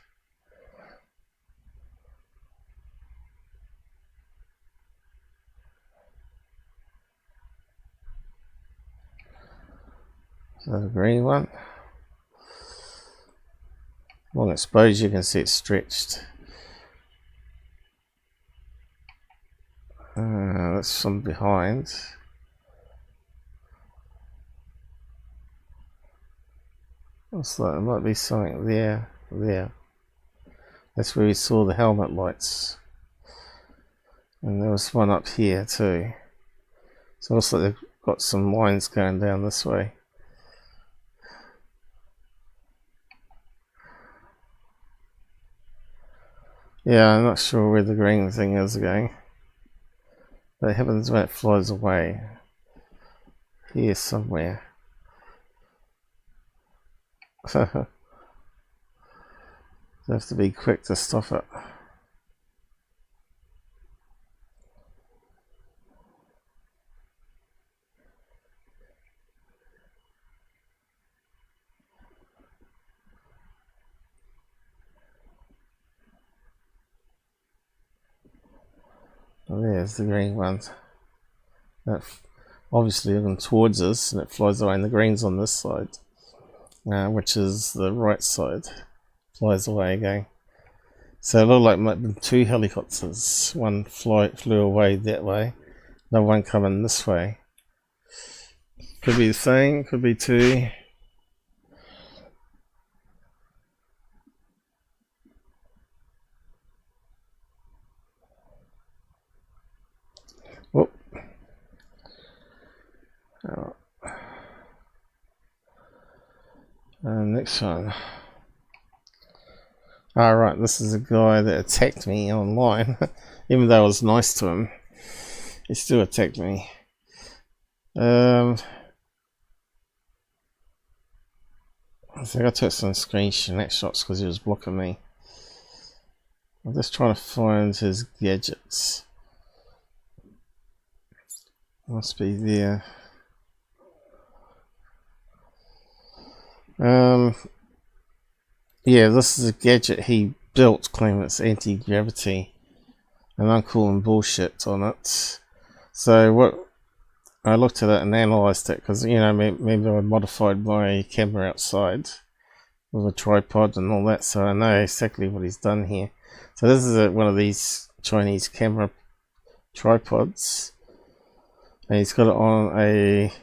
So the green one. Long exposure, you can see it's stretched. That's from behind. Looks like there might be something there. That's where we saw the helmet lights. And there was one up here too. So it looks like they've got some lines going down this way. Yeah, I'm not sure where the green thing is going. But it happens when it flies away. Here somewhere. You have to be quick to stop it. Oh, there's the green one. That's obviously looking towards us and it flies away, and the green's on this side. Which is the right side, flies away again. So it looked like it might have been two helicopters. One flew away that way, another one coming this way. Could be the same, could be two. Whoop. Oh. Next one. Alright, this is a guy that attacked me online. Even though I was nice to him, he still attacked me. I think I took some screenshots because he was blocking me. I'm just trying to find his gadgets. Must be there. Yeah, this is a gadget he built, claiming it's anti-gravity, and I'm calling bullshit on it. So what I looked at it and analysed it because, you know, maybe I modified my camera outside with a tripod and all that, so I know exactly what he's done here. So this is one of these Chinese camera tripods, and he's got it on a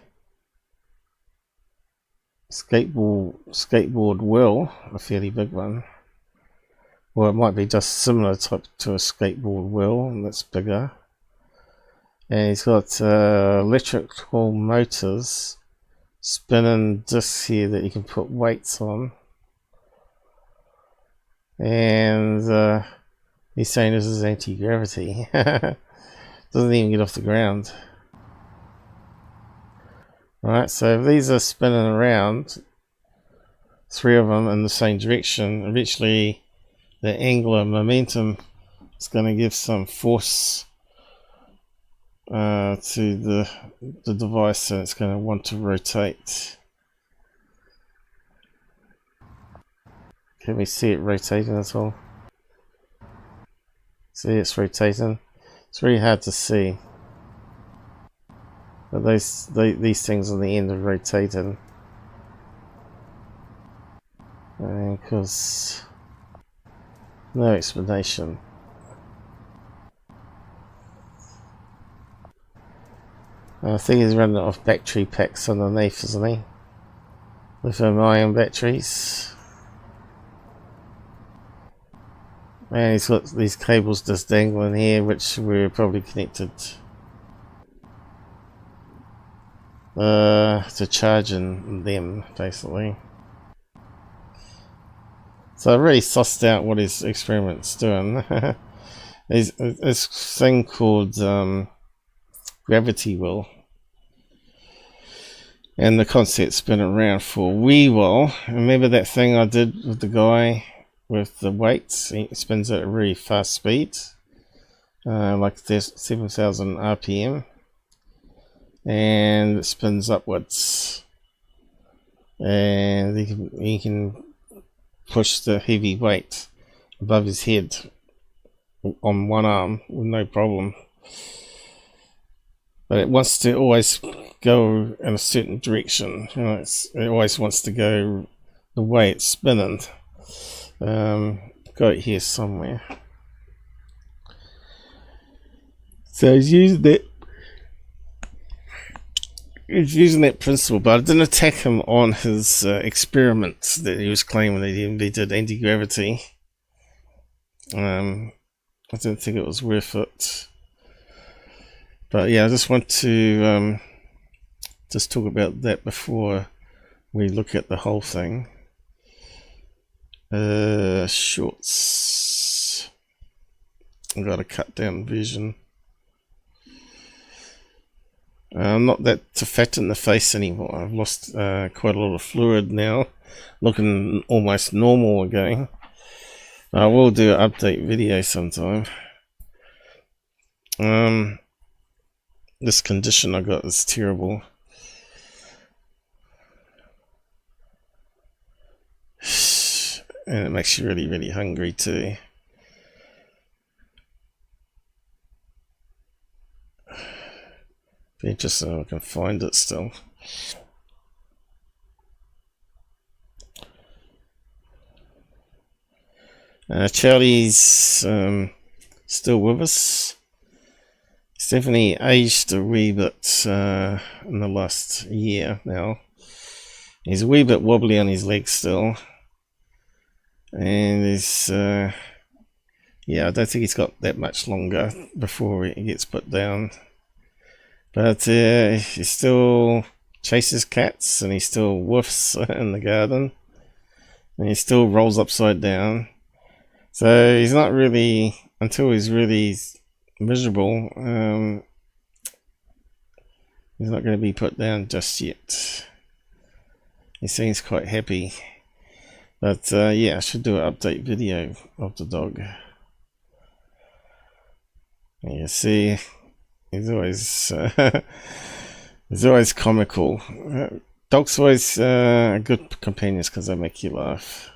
skateboard wheel, a fairly big one. Well, it might be just similar type to a skateboard wheel, and that's bigger. And he's got electrical motors, spinning discs here that you can put weights on. And he's saying this is anti-gravity. Doesn't even get off the ground. Alright, so if these are spinning around, 3 of them in the same direction, eventually the angular momentum is going to give some force to the device, and it's going to want to rotate. Can we see it rotating at all? See, it's rotating. It's really hard to see, but these things on the end are rotating, and because no explanation. I think he's running off battery packs underneath, isn't he? Lithium-ion batteries. And he's got these cables just dangling here, which we're probably connected to charging them, basically. So I really sussed out what his experiment's doing. There's this thing called gravity wheel, and the concept's been around for a wee while. Remember that thing I did with the guy with the weights? He spins at a really fast speed, like 7,000 RPM, and it spins upwards, and he can push the heavy weight above his head on one arm with no problem. But it wants to always go in a certain direction. You know, it always wants to go the way it's spinning. Got it here somewhere. So he's using that. He's using that principle, but I didn't attack him on his experiments that he was claiming that he did anti-gravity. I didn't think it was worth it. But yeah, I just want to just talk about that before we look at the whole thing. Shorts. I've got a cut down version. I'm not that fat in the face anymore. I've lost quite a lot of fluid now, looking almost normal again. I will do an update video sometime. This condition I got is terrible. And it makes you really, really hungry too. Be interesting if I can find it still. Charlie's still with us. He's definitely aged a wee bit in the last year now. He's a wee bit wobbly on his legs still. And he's, yeah, I don't think he's got that much longer before he gets put down. But he still chases cats, and he still woofs in the garden, and he still rolls upside down. So he's not really, until he's really miserable, he's not going to be put down just yet. He seems quite happy. But yeah, I should do an update video of the dog. You see, he's always comical. Dogs always good companions because they make you laugh.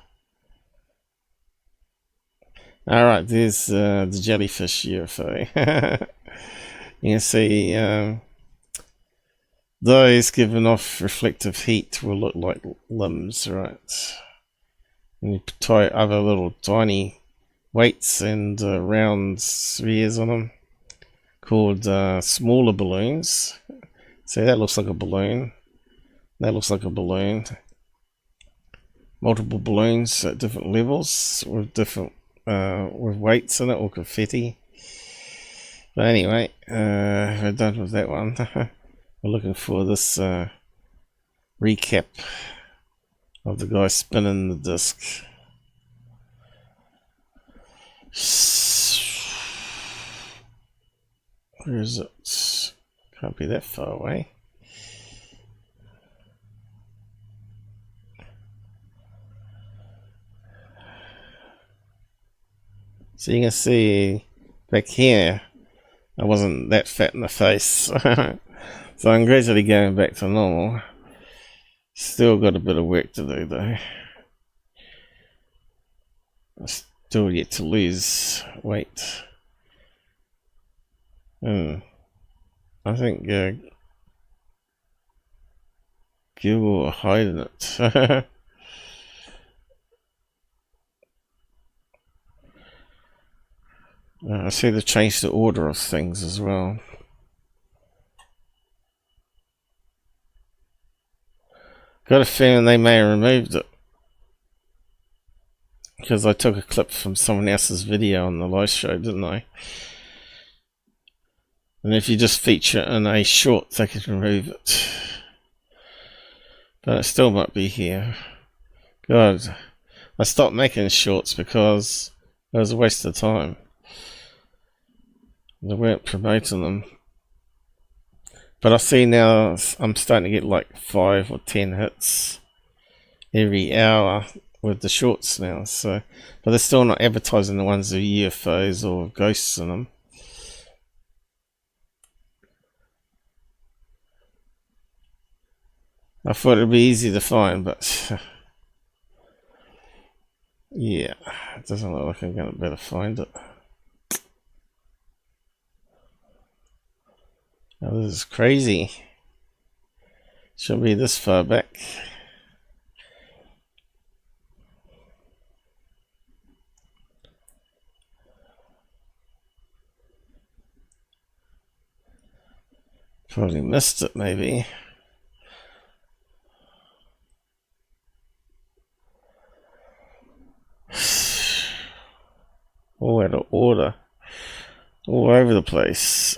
Alright, there's the jellyfish UFO. You can see those giving off reflective heat will look like limbs, right? And you tie other little tiny weights and round spheres on them called smaller balloons. See, that looks like a balloon. That looks like a balloon. Multiple balloons at different levels with different with weights in it or confetti. But anyway, we're done with that one. We're looking for this recap of the guy spinning the disc. Where is it? Can't be that far away. So you can see back here, I wasn't that fat in the face. So I'm gradually going back to normal. Still got a bit of work to do though. I still yet to lose weight. I think Google are hiding it. I see they've changed the order of things as well. Got a feeling they may have removed it, because I took a clip from someone else's video on the live show, didn't I? And if you just feature in a short, they can remove it. But it still might be here. God, I stopped making shorts because it was a waste of time. They weren't promoting them. But I see now I'm starting to get like 5 or 10 hits every hour with the shorts now. So, but they're still not advertising the ones with UFOs or ghosts in them. I thought it'd be easy to find, but yeah, it doesn't look like I'm going to better find it. Oh, this is crazy. Shouldn't be this far back. Probably missed it, maybe. All out of order. All over the place.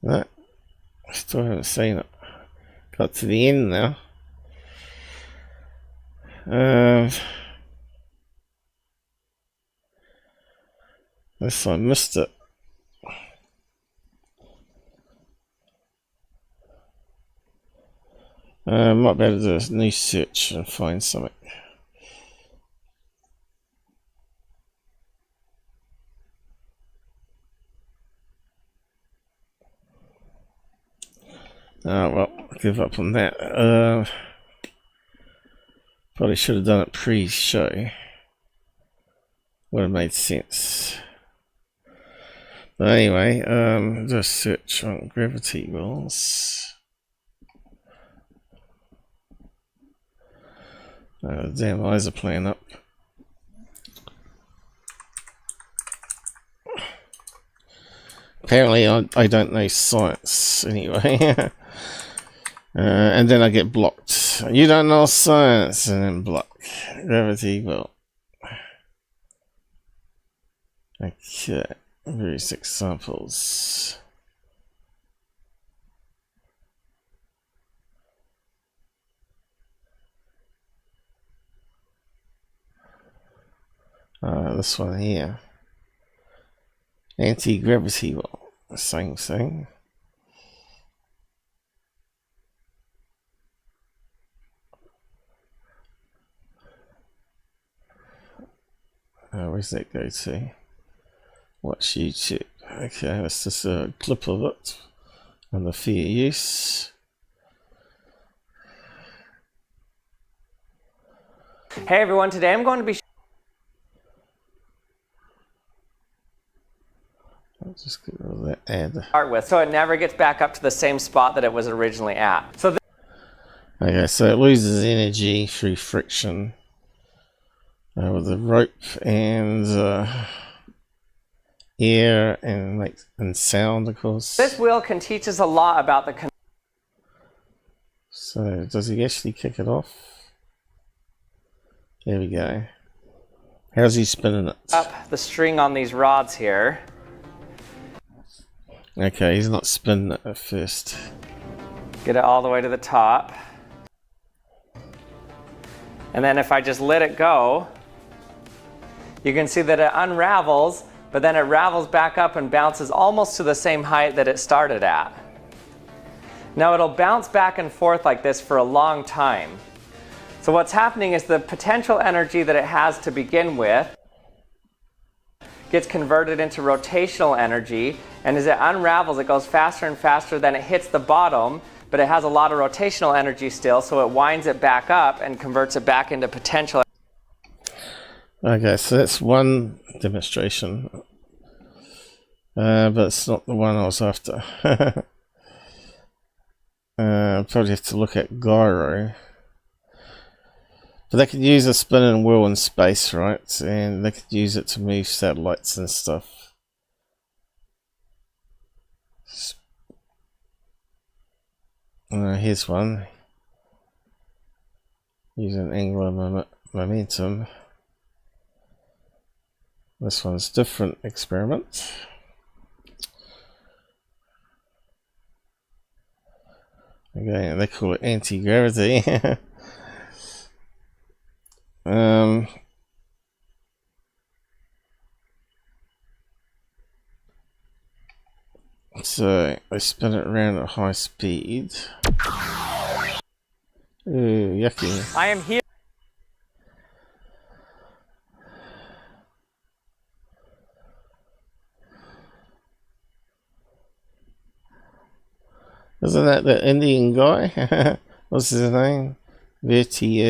No, I still haven't seen it. Got to the end now. Unless I missed it. Might be able to do a new search and find something. Oh well, give up on that. Probably should have done it pre-show. Would have made sense. But anyway, just search on gravity wells. Damn eyes are playing up. Apparently I don't know science anyway. And then I get blocked. You don't know science, and then block. Gravity well. Okay, various examples. This one here. Antigravity well, same thing. Where's that go to? Watch YouTube. Okay, that's just a clip of it on the fair use. Hey everyone, today I'm going to be I'll just get rid of that ad. start with, so it never gets back up to the same spot that it was originally at. So okay, so it loses energy through friction with the rope and air and sound, of course. this wheel can teach us a lot about the So does he actually kick it off? There we go. How's he spinning it? up the string on these rods here. Okay, he's not spinning it at first. Get it all the way to the top. And then if I just let it go, you can see that it unravels, but then it ravels back up and bounces almost to the same height that it started at. Now it'll bounce back and forth like this for a long time. So what's happening is the potential energy that it has to begin with gets converted into rotational energy, and as it unravels, it goes faster and faster, then it hits the bottom, but it has a lot of rotational energy still, so it winds it back up and converts it back into potential. Okay, so that's one demonstration, but it's not the one I was after. Probably have to look at gyro. But they could use a spinning wheel in space, right? And they could use it to move satellites and stuff. Here's one. Using angular momentum. This one's different experiment. Okay, they call it anti-gravity. So I spin it around at high speed. Ooh, yucky. I am here. Isn't that the Indian guy? What's his name? Veritas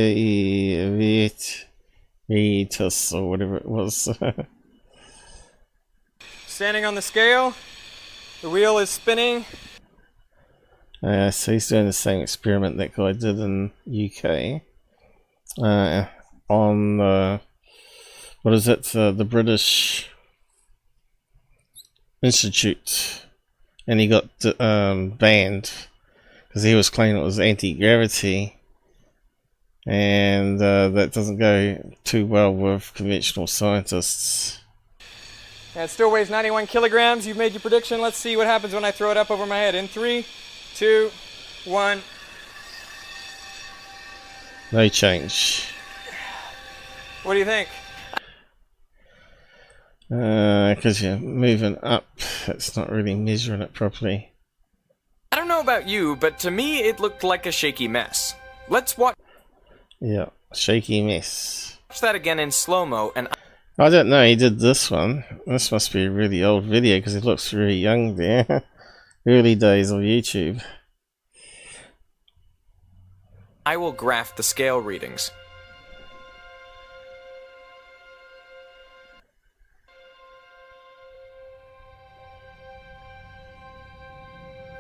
or whatever it was. Standing on the scale, the wheel is spinning. So he's doing the same experiment that guy did in UK. On what is it? The British Institute, and he got banned because he was claiming it was anti-gravity. And that doesn't go too well with conventional scientists. And it still weighs 91 kilograms. You've made your prediction. Let's see what happens when I throw it up over my head. In 3, 2, 1. No change. What do you think? Because you're moving up, it's not really measuring it properly. I don't know about you, but to me it looked like a shaky mess. Let's watch Yeah, shaky mess. that again in slow-mo and I don't know, he did this one. This must be a really old video because he looks really young there. Early days of YouTube. I will graph the scale readings.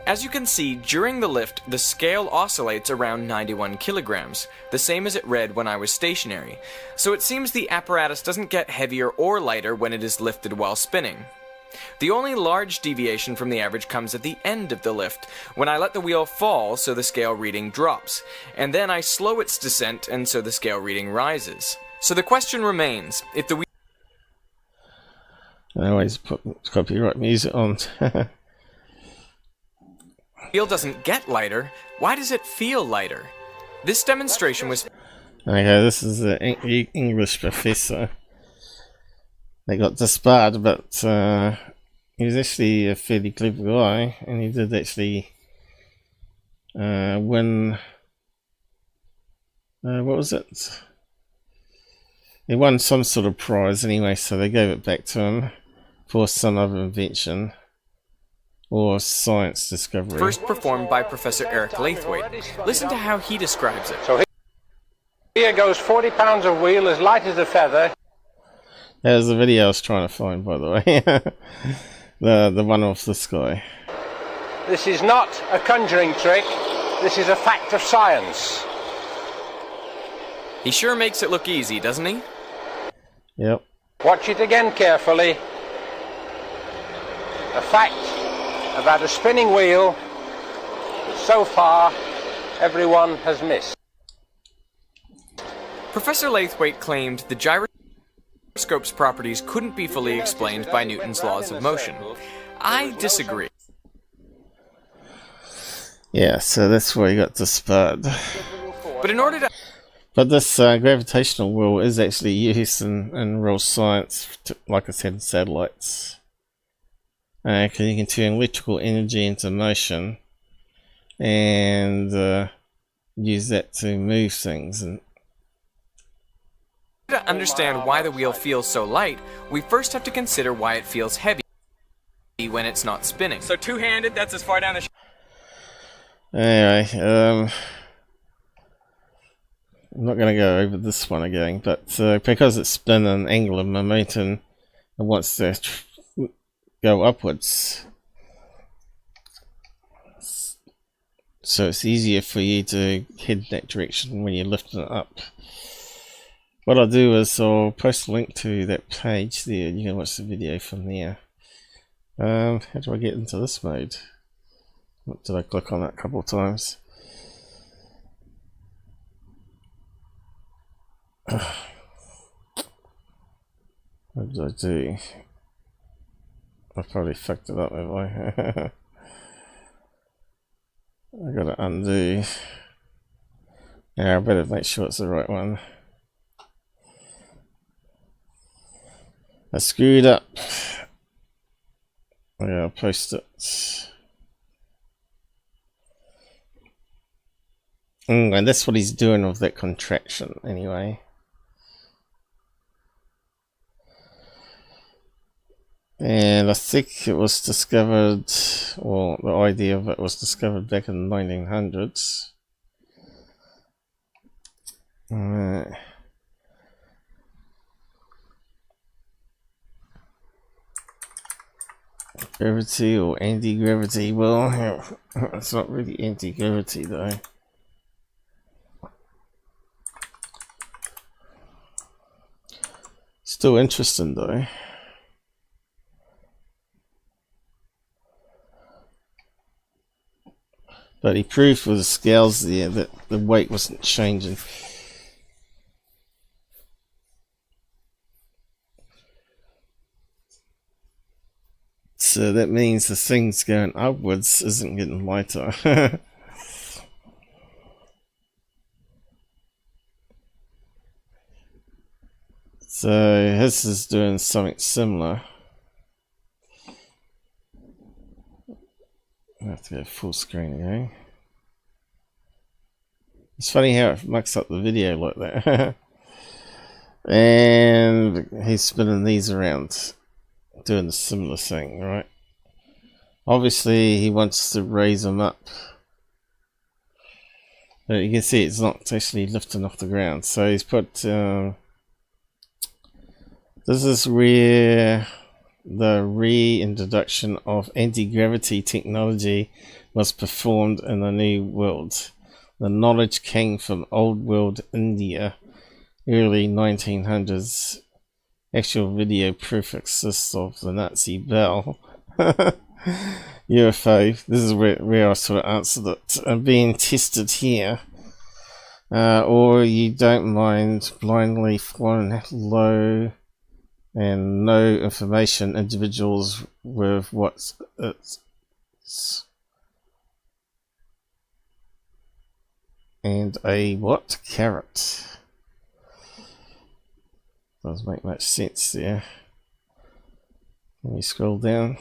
As you can see, during the lift, the scale oscillates around 91 kilograms, the same as it read when I was stationary, so it seems the apparatus doesn't get heavier or lighter when it is lifted while spinning. The only large deviation from the average comes at the end of the lift, when I let the wheel fall so the scale reading drops, and then I slow its descent and so the scale reading rises. So the question remains, if the wheel... I always put copyright music on. wheel doesn't get lighter, why does it feel lighter? This demonstration was... Okay, this is the English professor. They got disbarred, but he was actually a fairly clever guy, and he did actually win... what was it? He won some sort of prize anyway, so they gave it back to him for some other invention or science discovery. First performed by Professor Eric Laithwaite. Listen to how he describes it. So here goes 40 pounds of wheel as light as a feather. There's the video I was trying to find, by the way. the one off the sky. This is not a conjuring trick. This is a fact of science. He sure makes it look easy, doesn't he? Yep. Watch it again carefully. A fact about a spinning wheel that so far everyone has missed. Professor Laithwaite claimed the gyroscope's properties couldn't be fully explained by Newton's laws of motion. I disagree. Yeah, so that's where he got disparred. But in order to... But this gravitational wheel is actually used in real science, like I said, in satellites. Because you can turn electrical energy into motion and use that to move things. And to understand why the wheel feels so light, we first have to consider why it feels heavy when it's not spinning. So two-handed, that's as far down as... Anyway, I'm not going to go over this one again, but because it's spin and angular momentum, it wants to go upwards. So it's easier for you to head that direction when you're lifting it up. What I'll do is I'll post a link to that page there. You can watch the video from there. How do I get into this mode? Did I click on that a couple of times? What did I do? I probably fucked it up, have I? I gotta undo. Yeah, I better make sure it's the right one. I screwed up. Yeah, I'll post it. And that's what he's doing with that contraction, anyway. And I think it was discovered, well, the idea of it was discovered back in the 1900s. Gravity or anti-gravity? Well, it's not really anti-gravity though. Still interesting though. But he proved with the scales there that the weight wasn't changing. So that means the thing's going upwards isn't getting lighter. So his is doing something similar. I have to go full screen again. It's funny how it mucks up the video like that. And he's spinning these around, doing the similar thing, right? Obviously he wants to raise them up. But you can see it's not actually lifting off the ground. So he's put... this is where the reintroduction of anti-gravity technology was performed in the New World. The knowledge came from Old World India, early 1900s. Actual video proof exists of the Nazi Bell UFO. This is where I sort of answered it. Being tested here. Or you don't mind blindly flying low and no information individuals with what's it's and a what? Carrot. Doesn't make much sense there. Let me scroll down.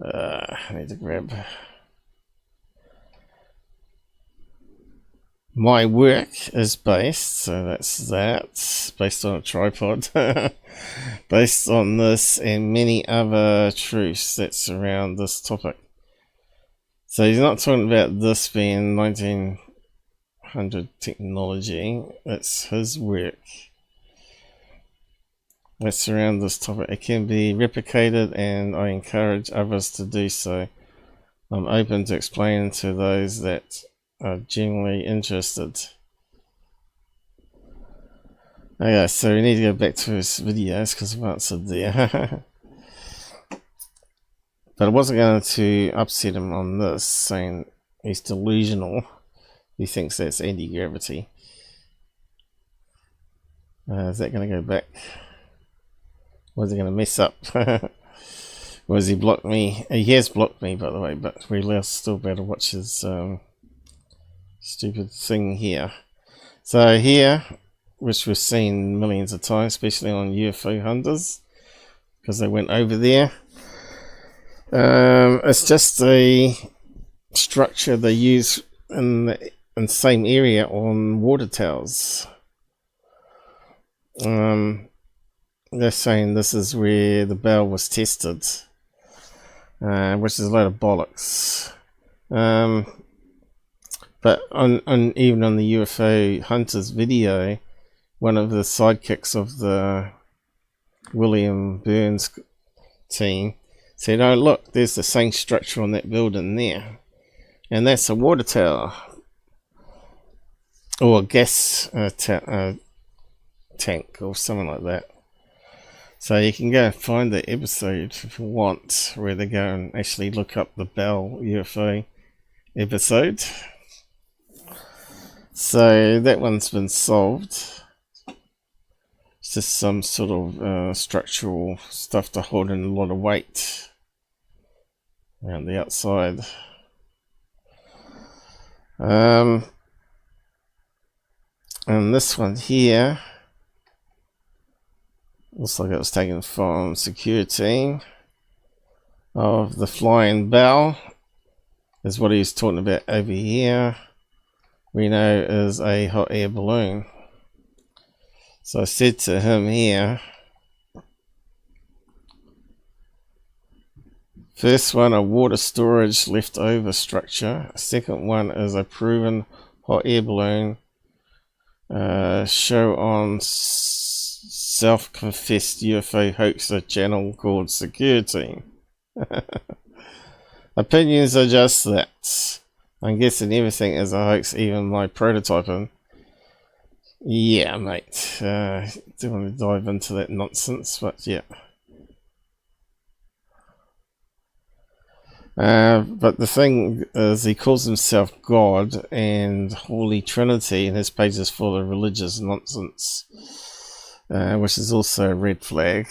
I need to grab my work is based, so that's that, based on a tripod, based on this and many other truths that surround this topic. So he's not talking about this being 1900 technology, it's his work that surround this topic. It can be replicated and I encourage others to do so. I'm open to explaining to those that are genuinely interested. Okay, so we need to go back to his videos because I've answered there. But I wasn't going to upset him on this, saying he's delusional. He thinks that's anti-gravity. Is that going to go back? Was he going to mess up? Was he blocked me? He has blocked me, by the way, but we'll still be able to watch his stupid thing here. So here, which we've seen millions of times, especially on UFO hunters, because they went over there. It's just a structure they use in the same area on water towers. They're saying this is where the bell was tested, which is a load of bollocks. But even on the UFO Hunters video, one of the sidekicks of the William Burns team said, "Oh look, there's the same structure on that building there, and that's a water tower or a gas tank or something like that." So you can go and find the episode if you want, where they go and actually look up the Bell UFO episode. So that one's been solved. It's just some sort of structural stuff to hold in a lot of weight around the outside. And this one here looks like it was taken from security of the flying bell, is what he's talking about over here. We know is a hot air balloon. So I said to him here, first one, a water storage leftover structure. Second one is a proven hot air balloon show on self-confessed UFO hoaxer channel called Security. Opinions are just that. I'm guessing everything is a hoax, even my prototyping. Yeah, mate. Don't want to dive into that nonsense, but yeah. But the thing is, he calls himself God and Holy Trinity, and his page is full of religious nonsense, which is also a red flag.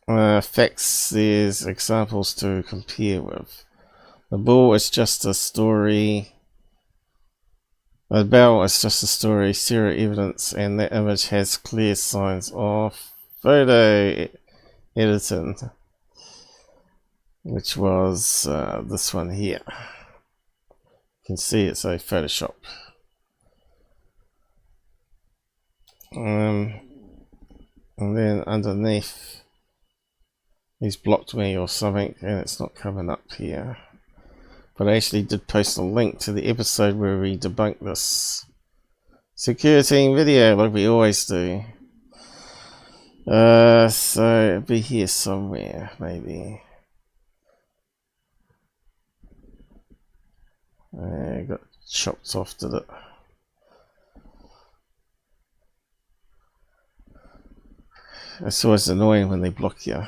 Facts, there's examples to compare with. The bull is just a story. The bell is just a story, zero evidence, and that image has clear signs of photo editing, which was this one here. You can see it's a Photoshop. And then underneath, he's blocked me or something, and it's not coming up here. But I actually did post a link to the episode where we debunked this security video, like we always do. So it'll be here somewhere, maybe. I got chopped off, did it? It's always annoying when they block you.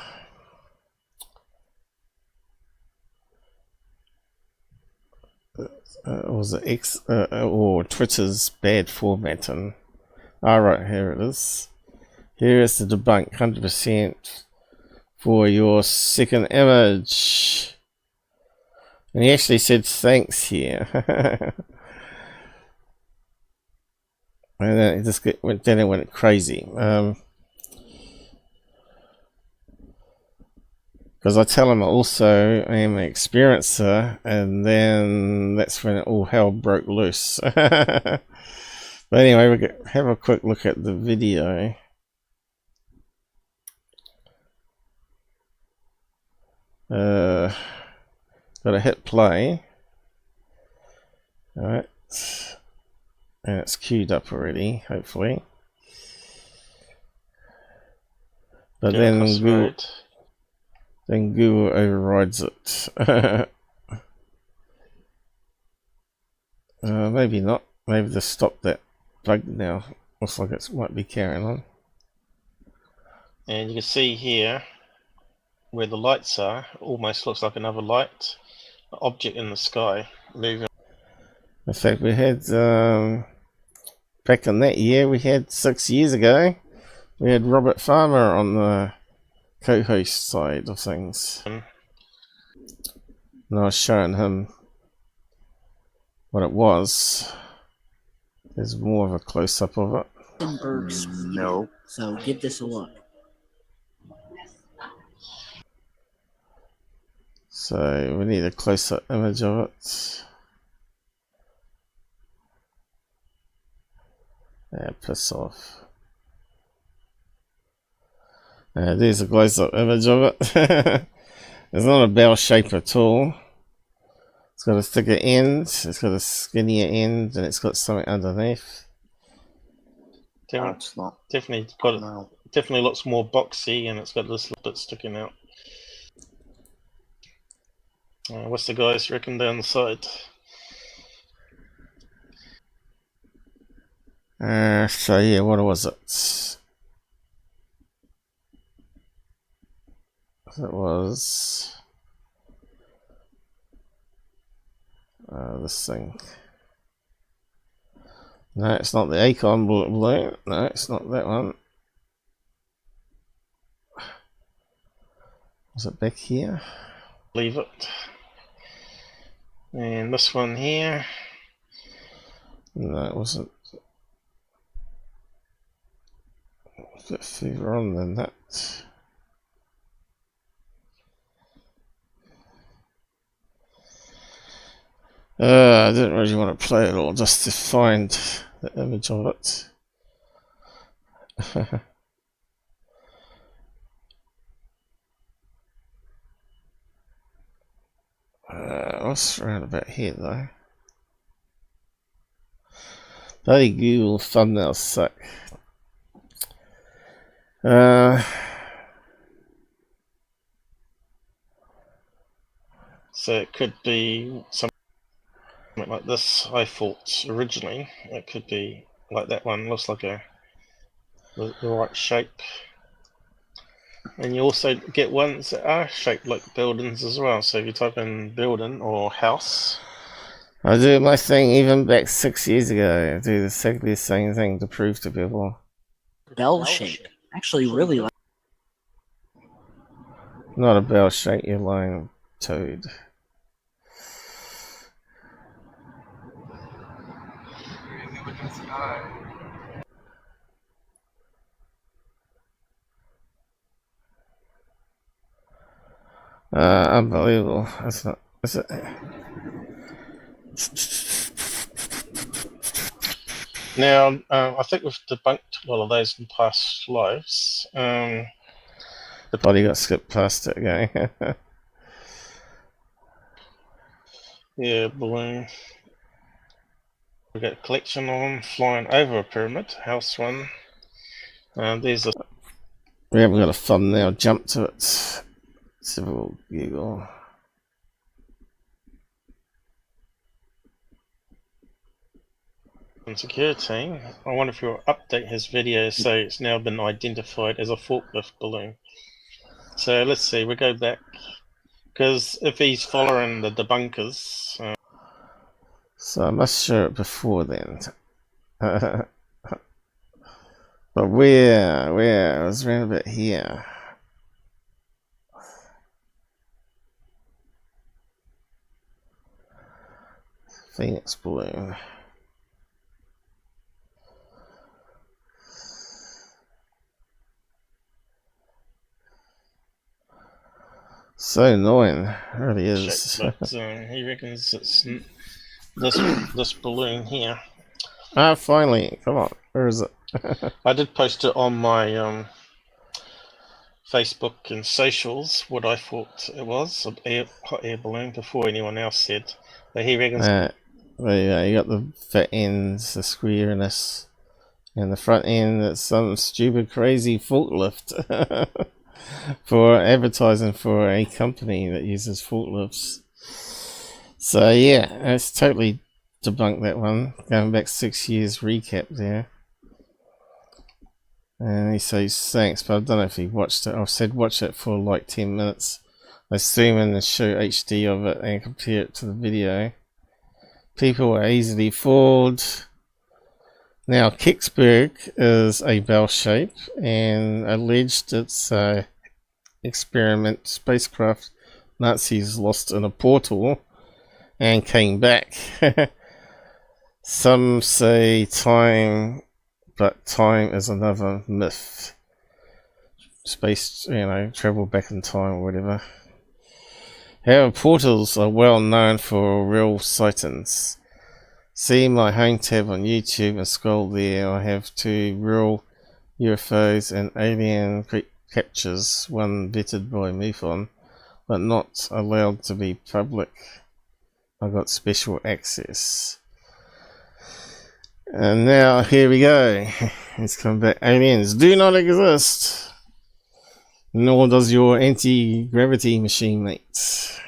Was it X or Twitter's bad formatting? Alright, here it is. Here is the debunk 100% for your second image. And he actually said thanks here. And then it just went crazy. Because I tell him I also am an experiencer, and then that's when all hell broke loose. But anyway, we have a quick look at the video. Gotta hit play. Alright. And it's queued up already, hopefully. But then Google overrides it. Maybe not. Maybe they stopped that bug now. Looks like it might be carrying on. And you can see here where the lights are, almost looks like another light object in the sky moving. In fact, we had back in that year, we had 6 years ago, we had Robert Farmer on the co-host side of things, and I was showing him what it was. There's more of a close-up of it. No. So give this a look. So we need a close-up image of it. Yeah, piss off. There's a close-up image of it. It's not a bell shape at all. It's got a thicker end, it's got a skinnier end, and it's got something underneath. Definitely looks more boxy, and it's got this little bit sticking out. What's the guys reckon down the side? So yeah, what was it? It was this thing. No, it's not the Acorn balloon. No, it's not that one. Was it back here? Leave it. And this one here. No, it wasn't. A bit further on than that. I didn't really want to play it all just to find the image of it. What's around about here though? Bloody Google thumbnails suck. So it could be something like this. I thought originally it could be like that one. Looks like the right shape. And you also get ones that are shaped like buildings as well. So if you type in building or house. I do my thing even back 6 years ago. I do exactly the same thing to prove to people. Bell shape. Actually, really like. Not a bell shape, you're lying, toad. Unbelievable. That's not. Is it? Now, I think we've debunked a lot of those in past lives. The body got skipped past it again. Yeah, balloon. We got a collection of them flying over a pyramid. House one. There's a. We haven't got a thumbnail jump to it. Civil Google. And security. I wonder if you'll update his video so it's now been identified as a forklift balloon. So let's see, we go back. Because if he's following the debunkers. So I must show it before then. But where? It was around about here. Phoenix balloon. So annoying, it really is. But he reckons it's this balloon here. Ah, finally, come on, where is it? I did post it on my Facebook and socials what I thought it was, a hot air balloon, before anyone else said. But he reckons. Yeah, you got the fat ends, the squareness, and the front end. That's some stupid, crazy forklift for advertising for a company that uses forklifts. So yeah, it's totally debunked that one. Going back 6 years recap there. And he says thanks, but I don't know if he watched it. I said watch it for like 10 minutes. I zoom in and show HD of it and compare it to the video. People are easily fooled. Now Kicksburg is a bell shape and alleged it's a experiment spacecraft Nazis lost in a portal and came back. Some say time, but time is another myth. Space, travel back in time or whatever. However, portals are well known for real sightings. See my home tab on YouTube and scroll there. I have 2 real UFOs and alien captures, one vetted by MUFON, but not allowed to be public. I got special access. And now here we go. It's come back. Aliens do not exist. Nor does your anti-gravity machine, mate.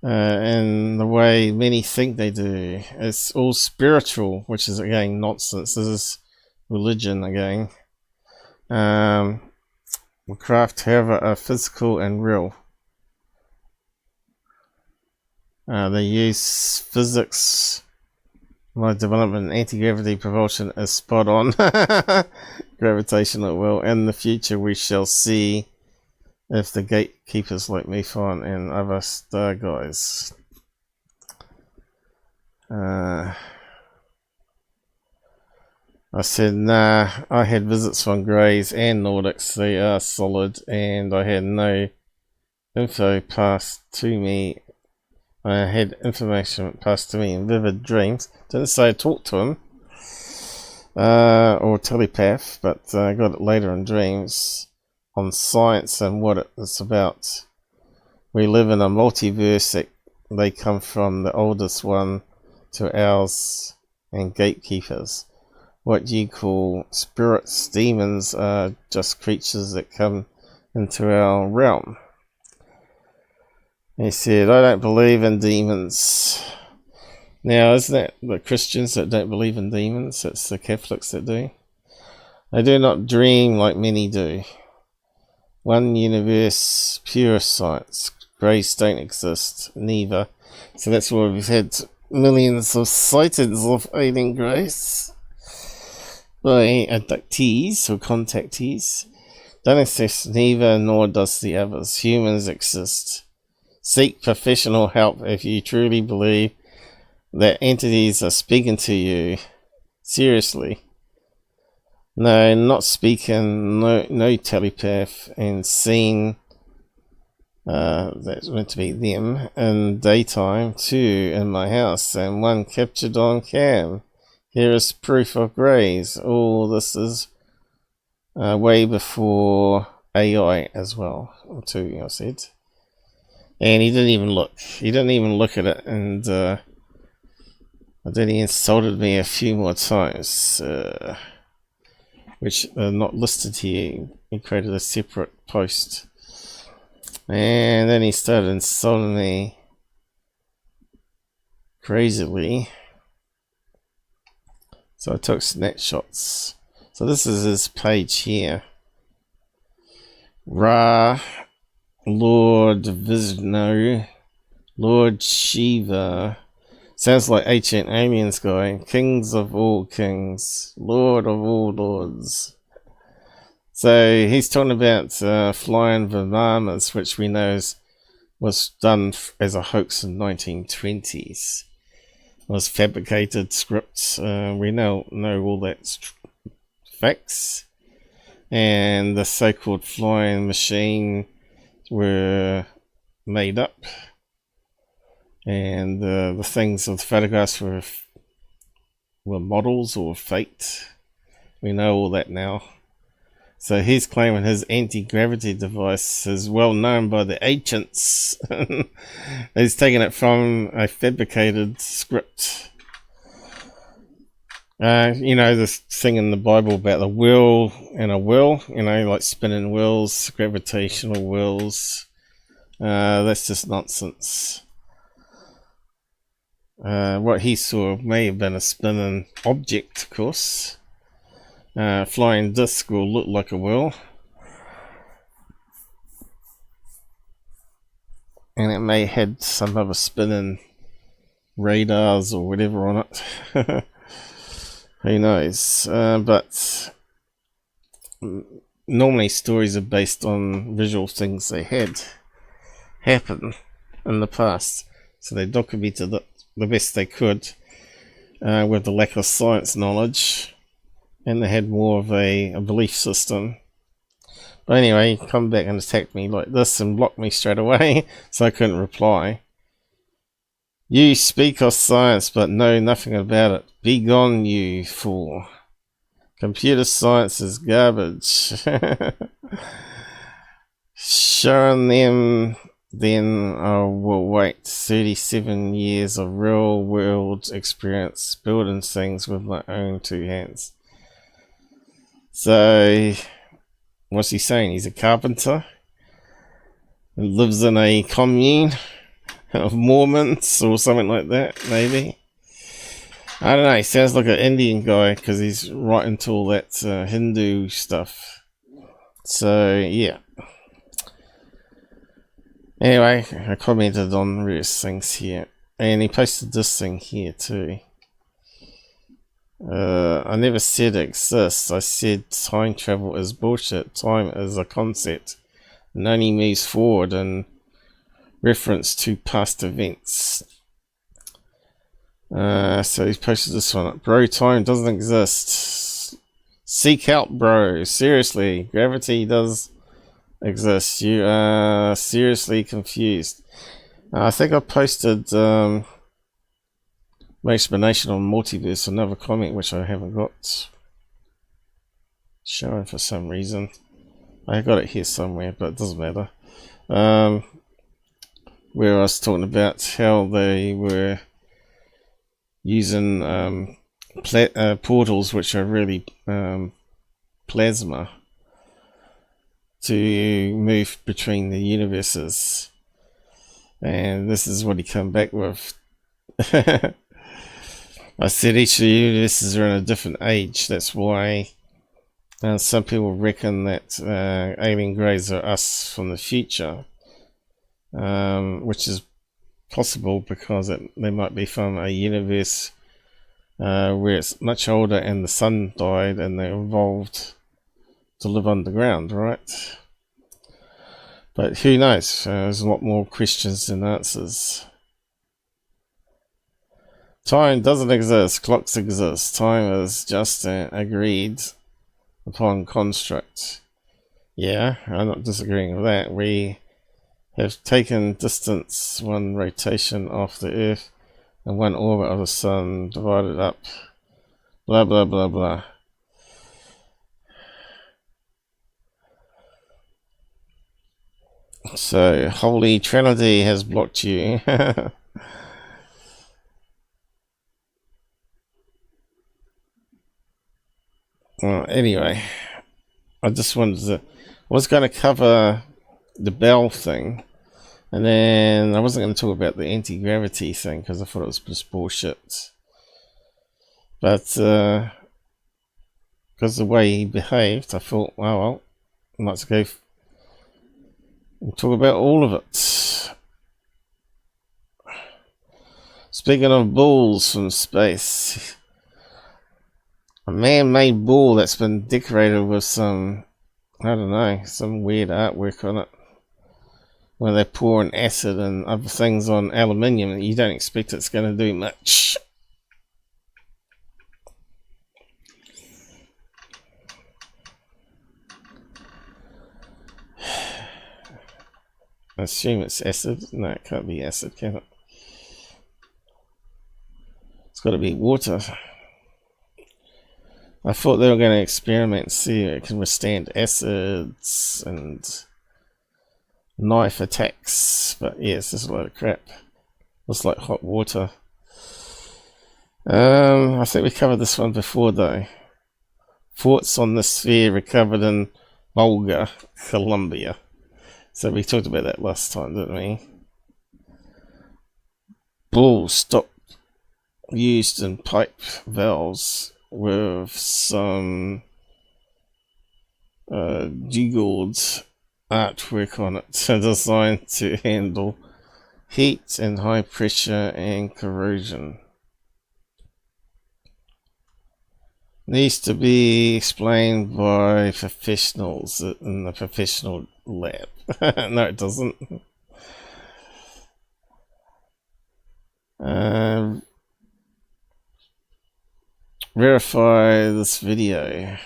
And the way many think they do. It's all spiritual, which is again nonsense. This is religion again. The craft, however, are physical and real. They use physics. My development in anti-gravity propulsion is spot on. Gravitational will. In the future we shall see if the gatekeepers like MUFON and other star guys. I said nah, I had visits from Greys and Nordics, they are solid, and I had no info passed to me. I had information passed to me in vivid dreams. Didn't say I talked to him or telepath, but I got it later in dreams on science and what it's about. We live in a multiverse that they come from the oldest one to ours and gatekeepers. What you call spirits, demons, are just creatures that come into our realm. He said, I don't believe in demons. Now, isn't that the Christians that don't believe in demons? It's the Catholics that do. I do not dream like many do. One universe, pure science. Greys don't exist, neither. So that's why we've had millions of sightings of alien greys by abductees or contactees. Don't exist, neither, nor does the others. Humans exist. Seek professional help if you truly believe that entities are speaking to you. Seriously. No, not speaking, no telepath, and seeing that's meant to be them in daytime, 2 in my house, and 1 captured on cam. Here is proof of Greys. All this is way before AI as well, 2 I said. And he didn't even look. He didn't even look at it, and then he insulted me a few more times, which are not listed here. He created a separate post, and then he started insulting me crazily. So I took snapshots. So this is his page here. Ra, Lord Vishnu, Lord Shiva. Sounds like ancient aliens guy. Kings of all kings, Lord of all lords. So he's talking about flying Vimanas, which we know was done as a hoax in the 1920s. It was fabricated scripts. We know all that facts. And the so-called flying machine were made up, and the things of the photographs were models or faked. We know all that now. So he's claiming his anti-gravity device is well known by the ancients. He's taken it from a fabricated script. You know, this thing in the Bible about the wheel and a wheel, you know, like spinning wheels, gravitational wheels. That's just nonsense. What he saw may have been a spinning object, of course. Flying disc will look like a wheel, and it may had some other spinning radars or whatever on it. Who knows? But normally stories are based on visual things they had happen in the past, so they documented it the best they could with the lack of science knowledge. And they had more of a belief system. But anyway, he come back and attacked me like this and blocked me straight away, so I couldn't reply. You speak of science but know nothing about it. Be gone, you fool. Computer science is garbage. Showing them then I will wait 37 years of real world experience building things with my own two hands. So, what's he saying? He's a carpenter and lives in a commune of Mormons or something like that, maybe. I don't know, he sounds like an Indian guy because he's right into all that Hindu stuff. So, yeah. Anyway, I commented on various things here. And he posted this thing here too. I never said it exists. I said time travel is bullshit. Time is a concept and only moves forward in reference to past events. So he's posted this one up. Bro, time doesn't exist. Seek help, bro. Seriously, gravity does exist. You are seriously confused. I think I posted my explanation on multiverse, another comment which I haven't got showing for some reason. I got it here somewhere, but it doesn't matter. Where I was talking about how they were using portals which are really plasma to move between the universes, and this is what he came back with. I said each of the universes are in a different age. That's why some people reckon that alien greys are us from the future, which is possible because they might be from a universe where it's much older and the sun died and they evolved to live underground, right? But who knows? There's a lot more questions than answers. Time doesn't exist. Clocks exist. Time is just an agreed upon construct. Yeah, I'm not disagreeing with that. We have taken distance, one rotation off the Earth and one orbit of the Sun, divided up. Blah, blah, blah, blah. So, Holy Trinity has blocked you. Well, anyway, I just wanted to... I was going to cover the Bell thing, and then I wasn't going to talk about the anti-gravity thing because I thought it was just bullshit. But because the way he behaved, I thought, well, let's go and talk about all of it. Speaking of balls from space, a man-made ball that's been decorated with some, I don't know, some weird artwork on it, where they pour an acid and other things on aluminium and you don't expect it's going to do much. assume it's acid. No, it can't be acid, can it? It's got to be water. I thought they were going to experiment and see if it can withstand acids and knife attacks, but yeah, it's just a load of crap. Looks like hot water. I think we covered this one before though. Thoughts on the sphere recovered in Mulga, Colombia. So we talked about that last time, didn't we? Ball stop used in pipe valves with some jiggled artwork on it, designed to handle heat and high pressure and corrosion. Needs to be explained by professionals in the professional lab. No, it doesn't. Verify this video.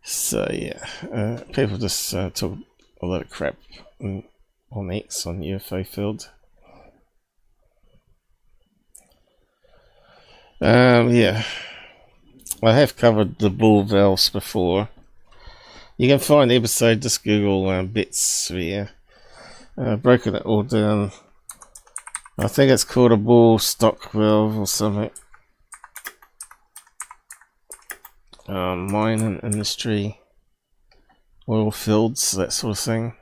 So yeah, people just talk a lot of crap on X, on UFO field. Yeah, I have covered the ball valves before. You can find the episode, just Google bits sphere. Broken it all down. I think it's called a ball stock valve or something. Mining industry, oil fields, that sort of thing.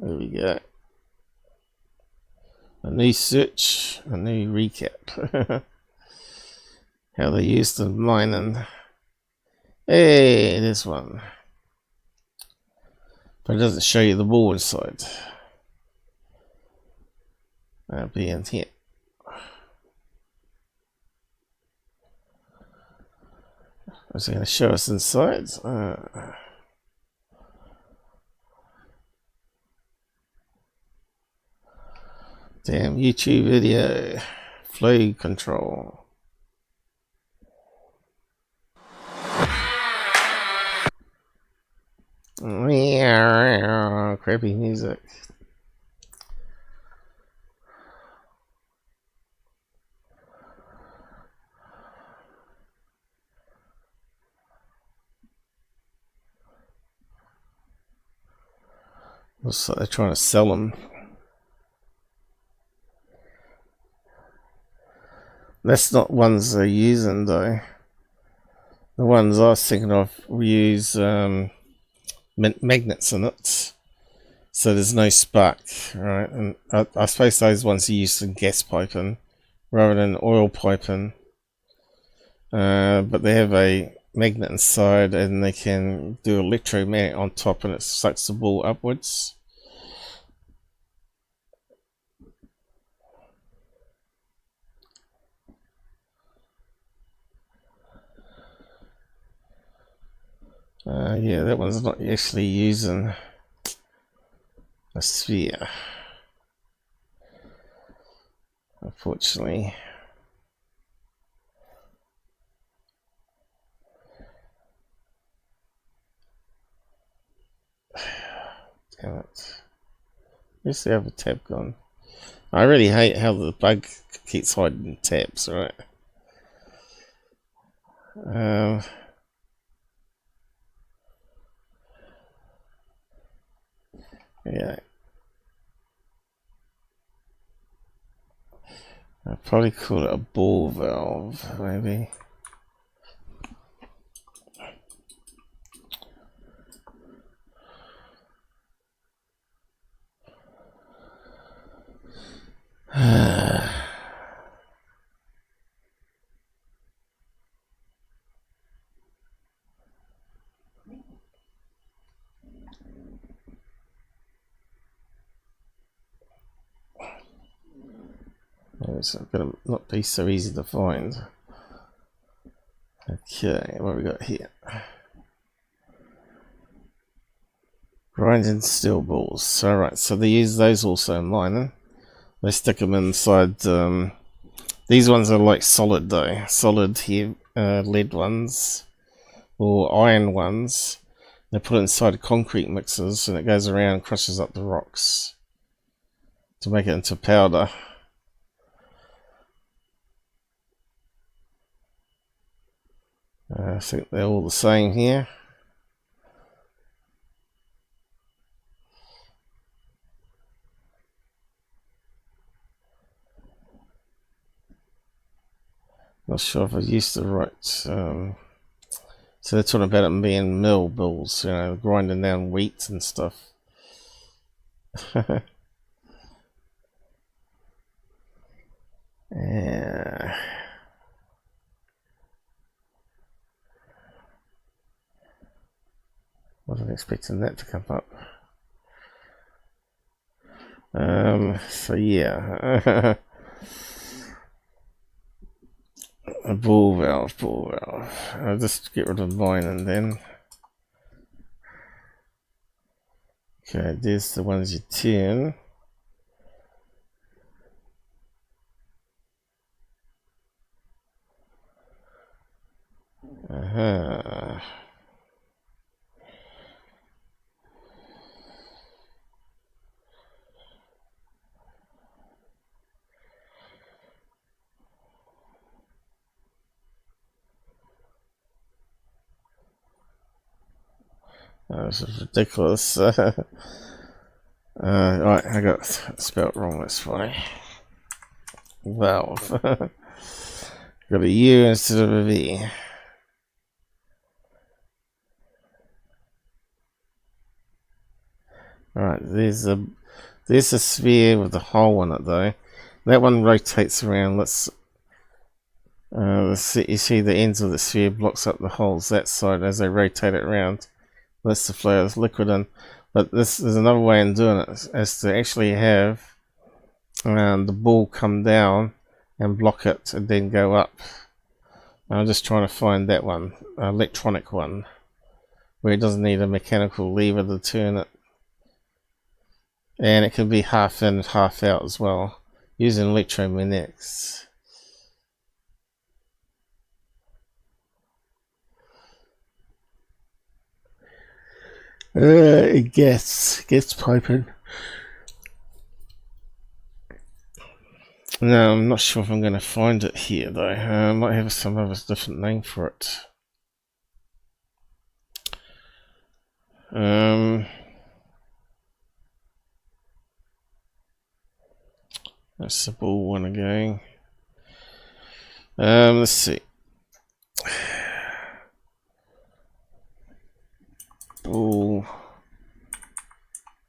There we go. A new search, a new recap. How they used the mining. Hey, this one. But it doesn't show you the ball inside. That'll be in here. Is it going to show us inside? Damn YouTube video. Flow control. Crappy music. Looks like they're trying to sell them. That's not ones they're using though. The ones I was thinking of use magnets in it, so there's no spark, right? And I suppose those ones are used for gas piping rather than oil piping. But they have a magnet inside, and they can do electromagnet on top, and it sucks the ball upwards. Yeah, that one's not actually using a sphere, unfortunately. Damn it. Where's the other tab gone? I really hate how the bug keeps hiding tabs, right? Yeah. I'd probably call it a ball valve, maybe. It's gonna not be so easy to find. Okay, what have we got here? Grinding steel balls. Alright, so they use those also in mining. They stick them inside. These ones are like solid though. Solid here, lead ones. Or iron ones. They put it inside concrete mixers and it goes around and crushes up the rocks to make it into powder. I think they're all the same here. Not sure if I used the right. So they're talking about them being mill bills, you know, grinding down wheat and stuff. Yeah. Wasn't expecting that to come up. So yeah. A ball valve. I'll just get rid of mine and then. Okay, there's the ones you turn. Oh, this is ridiculous. Right, I got it spelled wrong, that's why. Valve. Got a U instead of a V. Alright, there's a sphere with a hole in it though. That one rotates around. Let's see, you see the ends of the sphere blocks up the holes that side as they rotate it around. That's the flow of liquid in. But there's another way in doing it, is to actually have the ball come down and block it and then go up. I'm just trying to find that one, electronic one, where it doesn't need a mechanical lever to turn it. And it can be half in, half out as well, using electromagnetics. It gets piping. No, I'm not sure if I'm going to find it here though. I might have some other different name for it. That's the ball one again. Let's see. Ball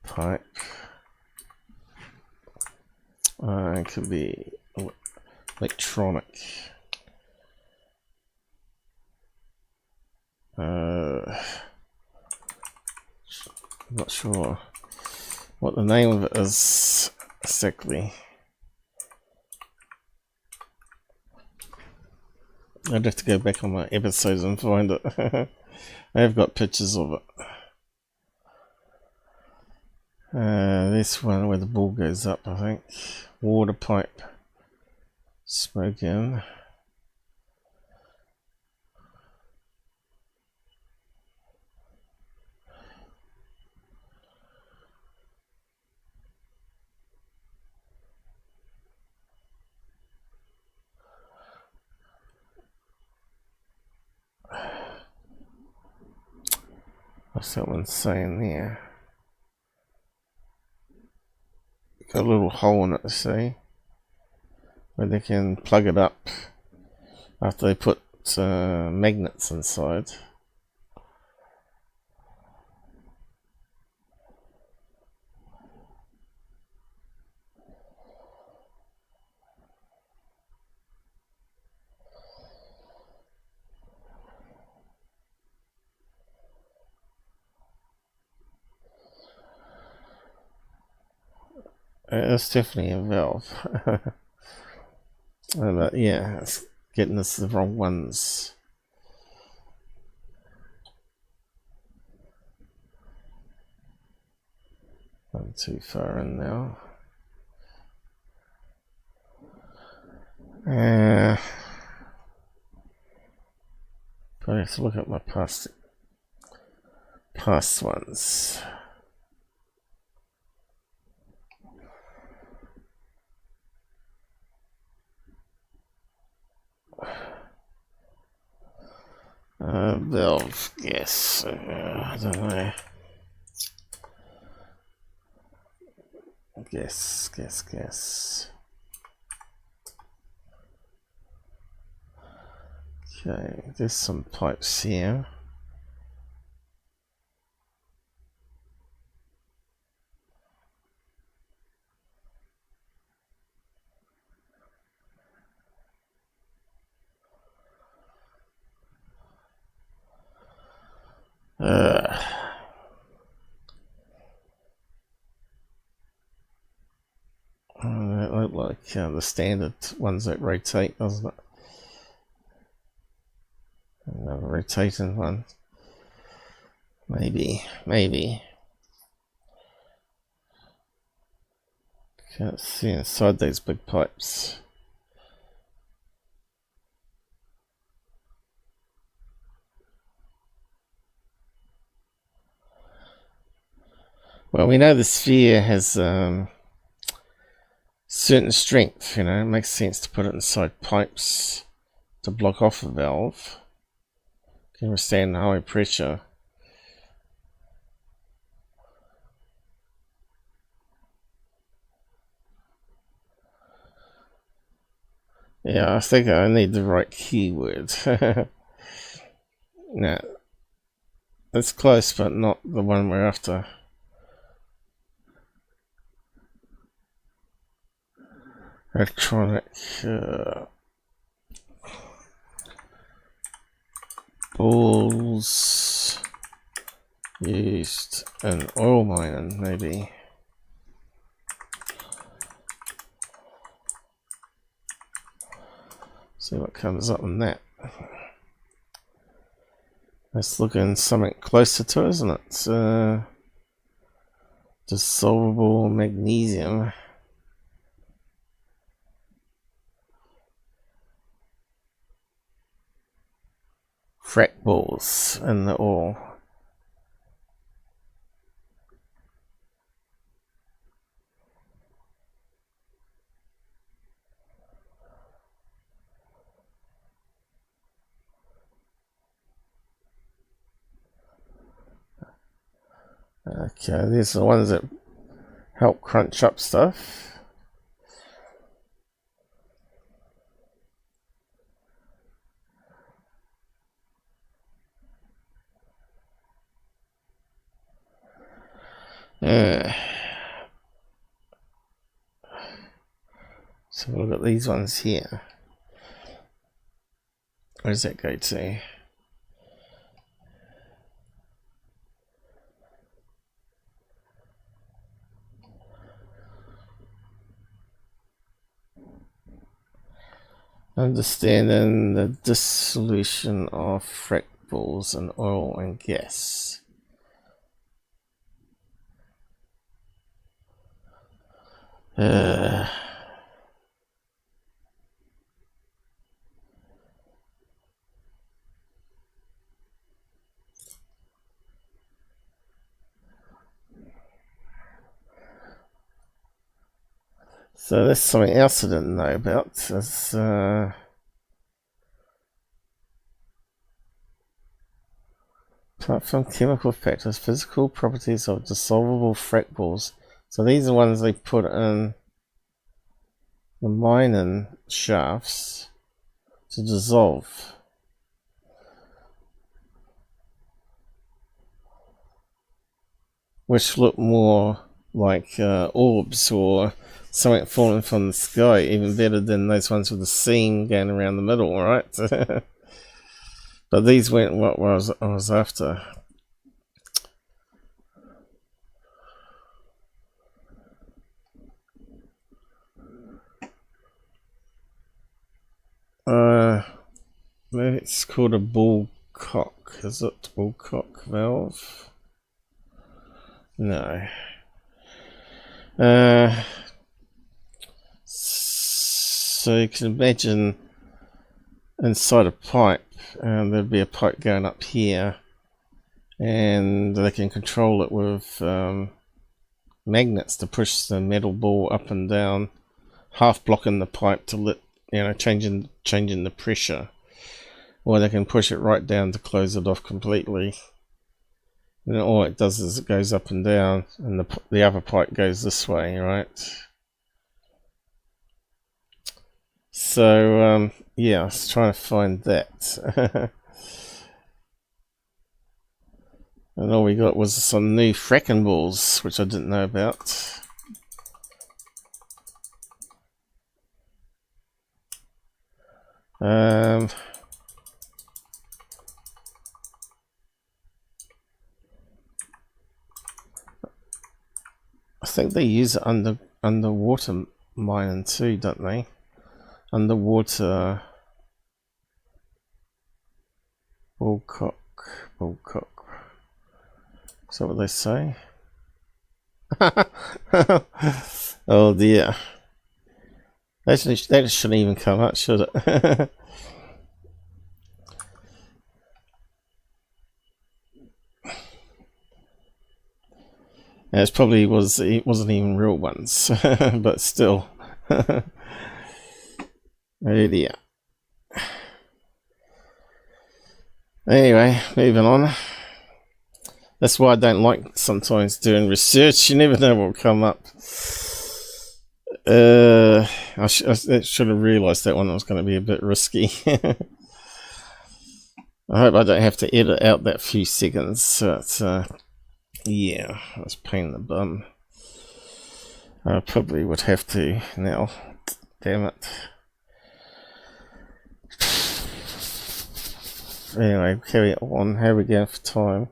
pipe. It could be electronic. I'm not sure what the name of it is exactly. I'd have to go back on my episodes and find it. I have got pictures of it. This one where the ball goes up, I think. Water pipe. Smoke in. What's that one saying there? Got a little hole in it to see, where they can plug it up after they put magnets inside. It's definitely a valve. But yeah, it's getting us the wrong ones. I'm too far in now. Probably have to look at my past ones. Valve, yes. I don't know. Guess. Okay, there's some pipes here. It looked like the standard ones that rotate, doesn't it? Another rotating one. Maybe. Can't see inside those big pipes. Well, we know the sphere has certain strength, you know, it makes sense to put it inside pipes to block off a valve. Can withstand high pressure. Yeah, I think I need the right keyword. No, it's close, but not the one we're after. Electronic balls used in oil mining, maybe. See what comes up on that. Let's look in something closer to it, isn't it? Dissolvable magnesium. Frack balls in the oil. Okay, these are the ones that help crunch up stuff. So we've got these ones here. Where does that go to? Understanding the dissolution of frack balls in oil and gas. So that's something else I didn't know about. It's, apart from chemical factors, physical properties of dissolvable frack balls. So these are ones they put in the mining shafts to dissolve. Which look more like orbs or something falling from the sky, even better than those ones with the seam going around the middle, right? But these weren't what I was after. Maybe it's called a bull cock. Is it bull cock valve? No. So you can imagine inside a pipe, there'd be a pipe going up here, and they can control it with magnets to push the metal ball up and down, half blocking the pipe to let, changing the pressure, or they can push it right down to close it off completely. And then all it does is it goes up and down, and the other pipe goes this way, right? So yeah, I was trying to find that. And all we got was some new fracking balls, which I didn't know about. I think they use it underwater mining too, don't they? Underwater bullcock. Is that what they say? Oh dear. That shouldn't even come up, should it? It wasn't even real ones, but still. Oh dear. Anyway, moving on. That's why I don't like sometimes doing research. You never know what will come up. I should have realised that one was going to be a bit risky. I hope I don't have to edit out that few seconds. But, yeah, that's a pain in the bum. I probably would have to now. Damn it. Anyway, carry on. How are we going for time?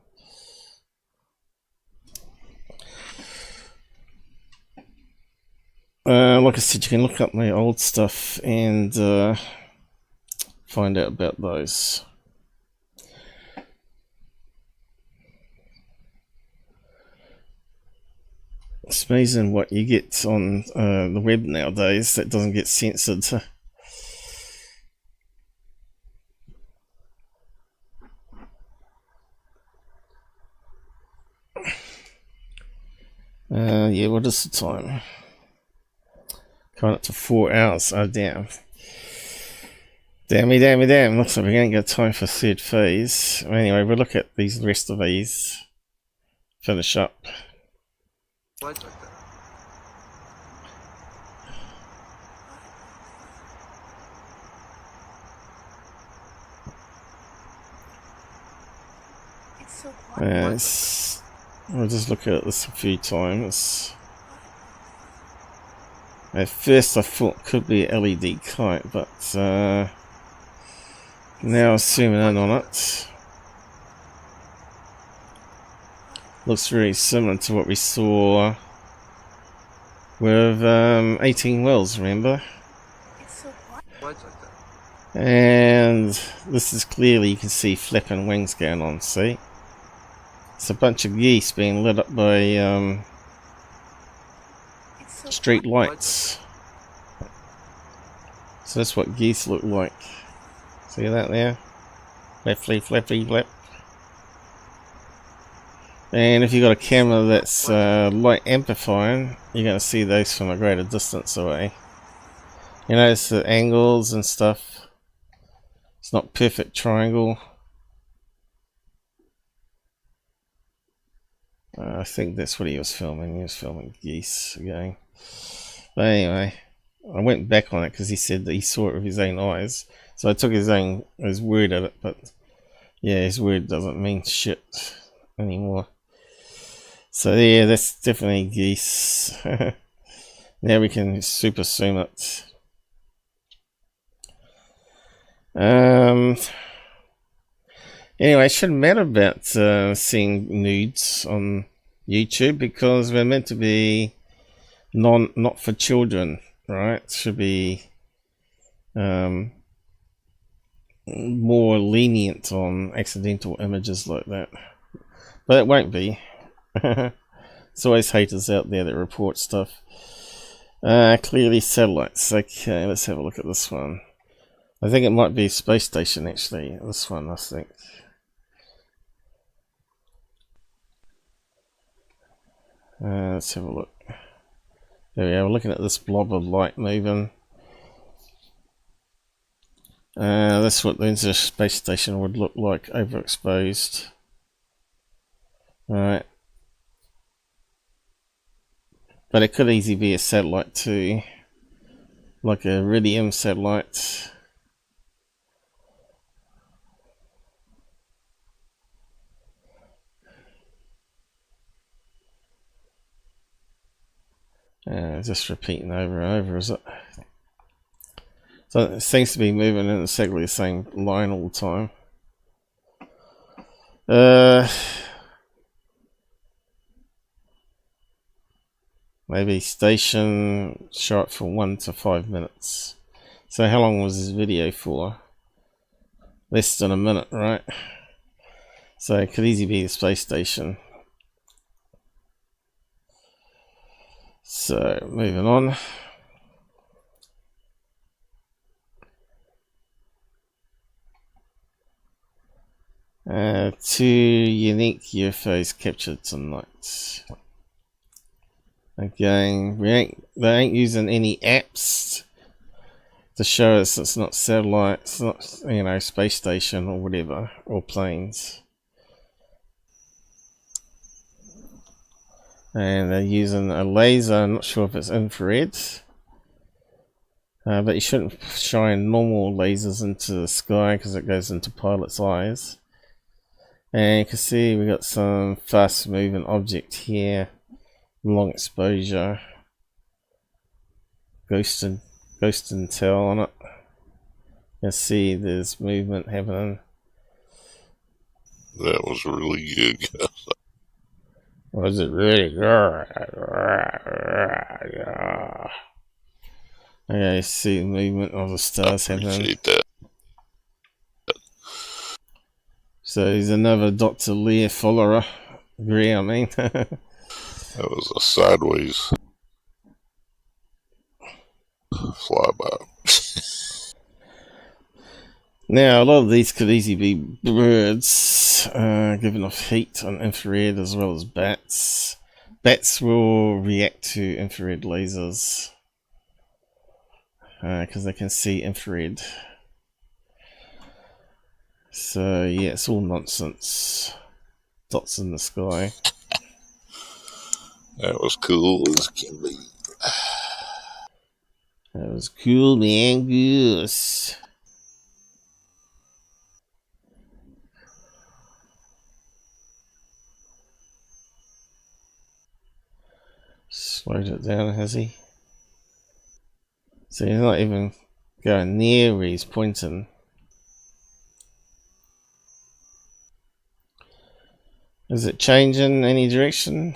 Like I said, you can look up my old stuff and find out about those. It's amazing what you get on the web nowadays that doesn't get censored. Yeah, what is the time? Coming up to 4 hours. Oh, damn. Damn. Looks like we ain't got time for third phase. Anyway, we'll look at the rest of these. Finish up. We'll just look at this a few times. At first I thought it could be an LED kite, but now I'm zooming in on it. Looks really similar to what we saw with 18 wells, remember? And this is clearly, you can see flapping wings going on, see? It's a bunch of geese being lit up by street lights. So that's what geese look like. See that there? Flappy, flappy, flap. And if you've got a camera that's light amplifying, you're going to see those from a greater distance away. You notice the angles and stuff. It's not perfect triangle. I think that's what he was filming. He was filming geese again. But anyway, I went back on it because he said that he saw it with his own eyes. So I took his word at it. But yeah, his word doesn't mean shit anymore. So yeah, that's definitely geese. Now we can super zoom it. Anyway, it shouldn't matter about seeing nudes on YouTube because they're meant to be not for children, right? It should be more lenient on accidental images like that, but it won't be. There's always haters out there that report stuff. Clearly satellites. Okay, let's have a look at this one. I think it might be a space station actually. This one, I think. Let's have a look. There we are. We're looking at this blob of light moving. That's what the space station would look like overexposed. Alright. But it could easily be a satellite too. Like a Iridium satellite. Just repeating over and over, is it? So it seems to be moving in exactly the same line all the time. Maybe station shot for 1 to 5 minutes. So how long was this video for? Less than a minute, right? So it could easily be the space station. So moving on. Two unique UFOs captured tonight. Again, they ain't using any apps to show us it's not satellites, it's not, you know, space station or whatever, or planes. And they're using a laser. I'm not sure if it's infrared, but you shouldn't shine normal lasers into the sky because it goes into pilot's eyes. And you can see we got some fast moving object here, long exposure, ghost and tail on it. You can see there's movement happening. That was really good. Was it really good? Okay, see the movement of the stars happening. So he's another Dr. Lear follower. Agree, I mean. That was a sideways flyby. Now, a lot of these could easily be birds, giving off heat on infrared as well as bats. Bats will react to infrared lasers because they can see infrared. So yeah, it's all nonsense. Dots in the sky. That was cool as can be. That was cool, man. Goose. Slowed it down, has he? So he's not even going near where he's pointing. Is it changing any direction?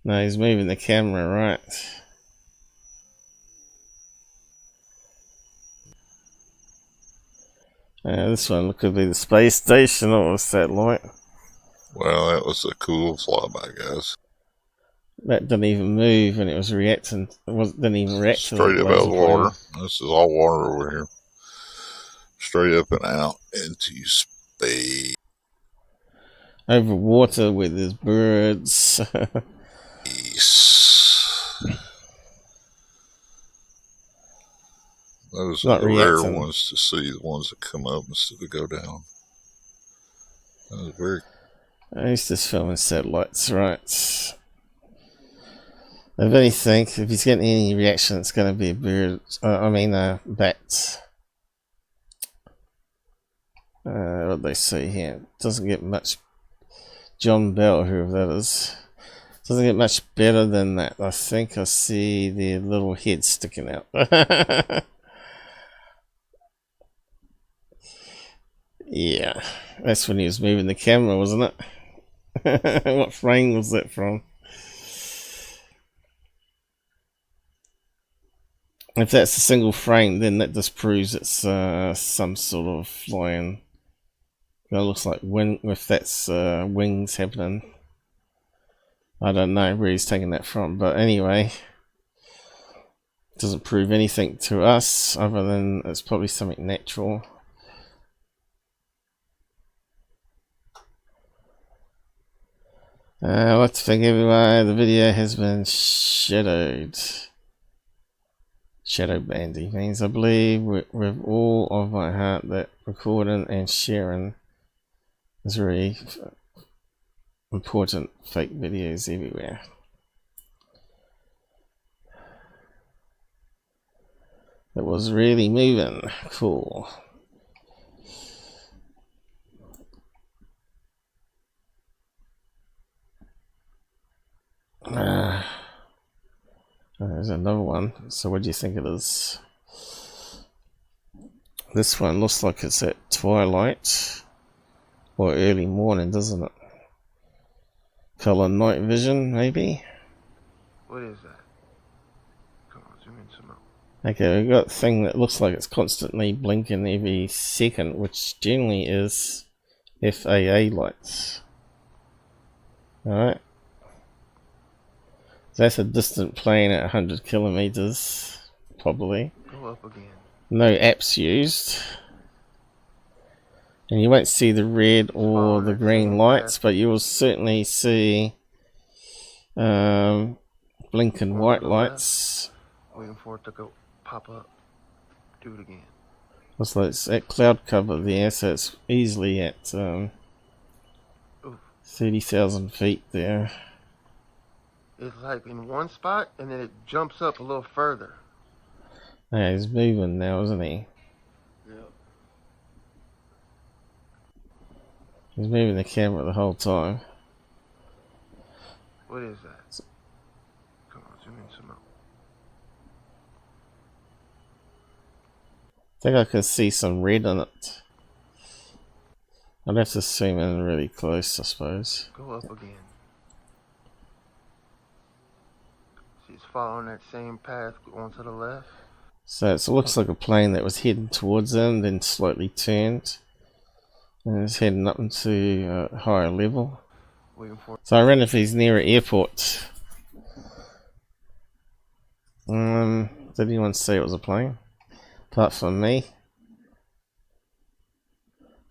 No, he's moving the camera, right? This one could be the space station or a satellite. Well, that was a cool flyby, guys. That didn't even move when it was reacting. Didn't even react. Straight above the water. This is all water over here. Straight up and out into space. Over water where there's birds. Those are the rare ones to see, the ones that come up instead of go down. That was very... He's just filming satellites, right? If anything, if he's getting any reaction, it's going to be a bird. Bat. What they say here? Doesn't get much. John Bell, whoever that is, doesn't get much better than that. I think I see the little head sticking out. Yeah, that's when he was moving the camera, wasn't it? What frame was that from? If that's a single frame, then that just proves it's some sort of flying. It looks like if that's wings happening. I don't know where he's taking that from, but anyway, it doesn't prove anything to us other than it's probably something natural. I'd like to thank everyone. The video has been shadow bandy means I believe with all of my heart that recording and sharing is very important. Fake videos everywhere. It was really moving. Cool. There's another one. So what do you think it is? This one looks like it's at twilight or early morning, doesn't it? Color night vision, maybe? What is that? Come on, zoom in some more. Okay, we've got a thing that looks like it's constantly blinking every second, which generally is FAA lights. Alright. That's a distant plane at 100 kilometers, probably. Go up again. No apps used. And you won't see the red or the green lights, but you will certainly see blinking white lights. Waiting for it to go pop up. Do it again. Looks like it's at cloud cover there, so it's easily at 30,000 feet there. It's like in one spot, and then it jumps up a little further. Yeah, he's moving now, isn't he? Yep. He's moving the camera the whole time. What is that? Come on, zoom in some more. I think I can see some red on it. I'd have to zoom in really close, I suppose. Go up again. She's following that same path going to the left. So it looks like a plane that was heading towards them, then slightly turned. And it's heading up into a higher level. So I wonder if he's near an airport. Did anyone say it was a plane? Apart from me?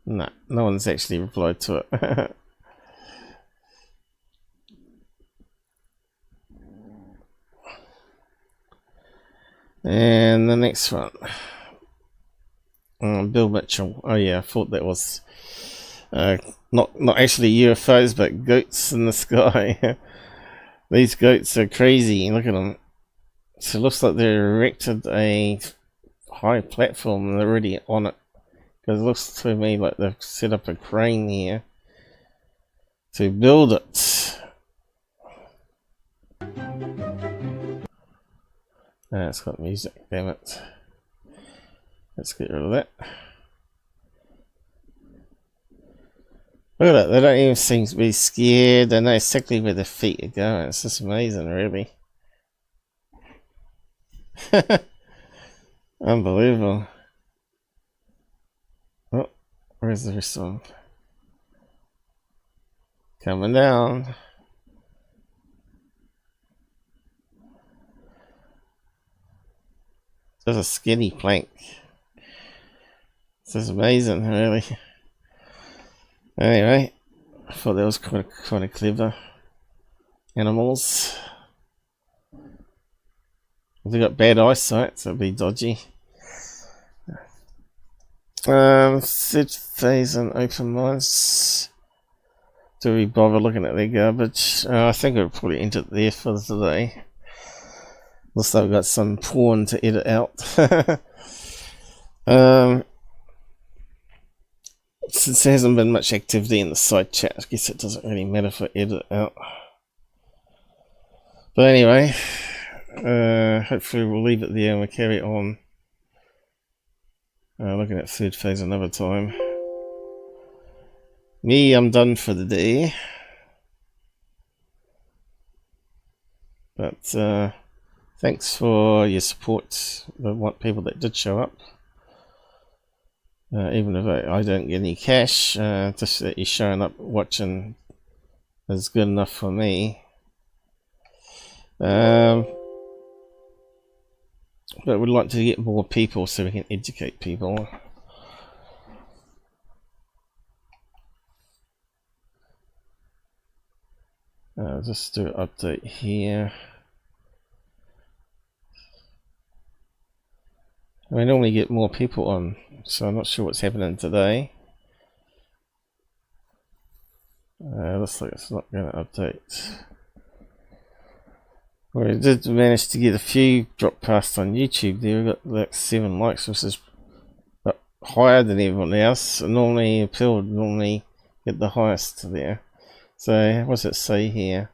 No, no one's actually replied to it. And the next one. Bill Mitchell. Oh yeah, I thought that was not actually UFOs, but goats in the sky. These goats are crazy. Look at them. So it looks like they erected a high platform and they're already on it. Because it looks to me like they've set up a crane here to build it. It's got music, damn it. Let's get rid of that. Look at that, they don't even seem to be scared. They know exactly where their feet are going. It's just amazing, really. Unbelievable. Oh, where's the rest of them? Coming down. Just a skinny plank. This is amazing, really. Anyway, I thought that was quite of clever. Animals. If they got bad eyesight, so it'd be dodgy. Sid phase and open minds. Do we bother looking at their garbage? I think we'll probably end it there for today. Looks like we've got some porn to edit out. Since there hasn't been much activity in the side chat, I guess it doesn't really matter if I edit out. But anyway, hopefully we'll leave it there and we'll carry on looking at third phase another time. Me, I'm done for the day. But thanks for your support, the people that did show up. Even if I don't get any cash, just that you're showing up watching is good enough for me. But we'd like to get more people so we can educate people. Just do an update here. We normally get more people on, so I'm not sure what's happening today. Looks like it's not going to update. We did manage to get a few drop past on YouTube there. We got like 7 likes, which is higher than everyone else. Normally, Appeal would normally get the highest there. So, what's it say here?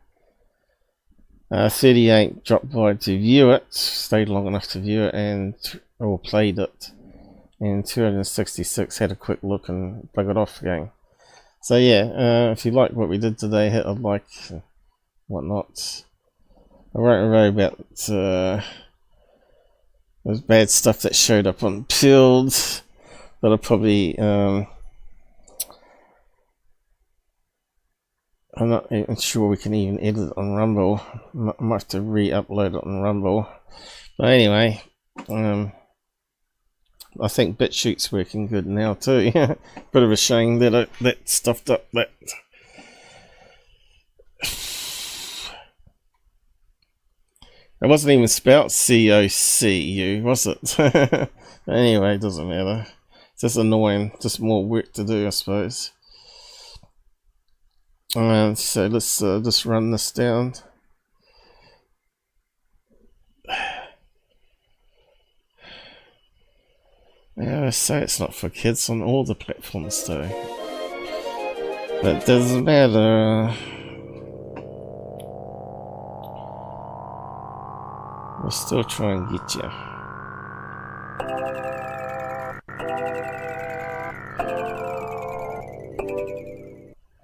38 dropped by to view it, stayed long enough to view it, and or played it. And 266 had a quick look and bug it off again. So yeah, if you like what we did today, hit a like, whatnot. I won't worry about those bad stuff that showed up on Pilled, but I'll probably I'm not even sure we can even edit it on Rumble. I might have to re-upload it on Rumble. But anyway, I think BitChute's working good now too. Bit of a shame that that stuffed up that. It wasn't even spelled C-O-C-U, was it? Anyway, it doesn't matter. It's just annoying. Just more work to do, I suppose. So let's just run this down. Yeah, I say it's not for kids on all the platforms though. But it doesn't matter. We'll still try and get you.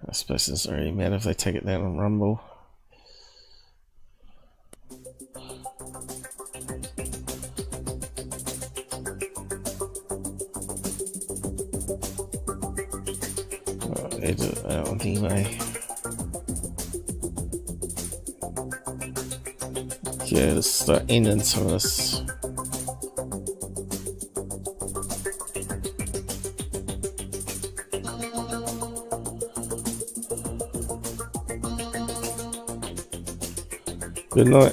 I suppose it doesn't really matter if they take it down on Rumble. I'll edit it out anyway. Okay, let's start ending some of this. Good night.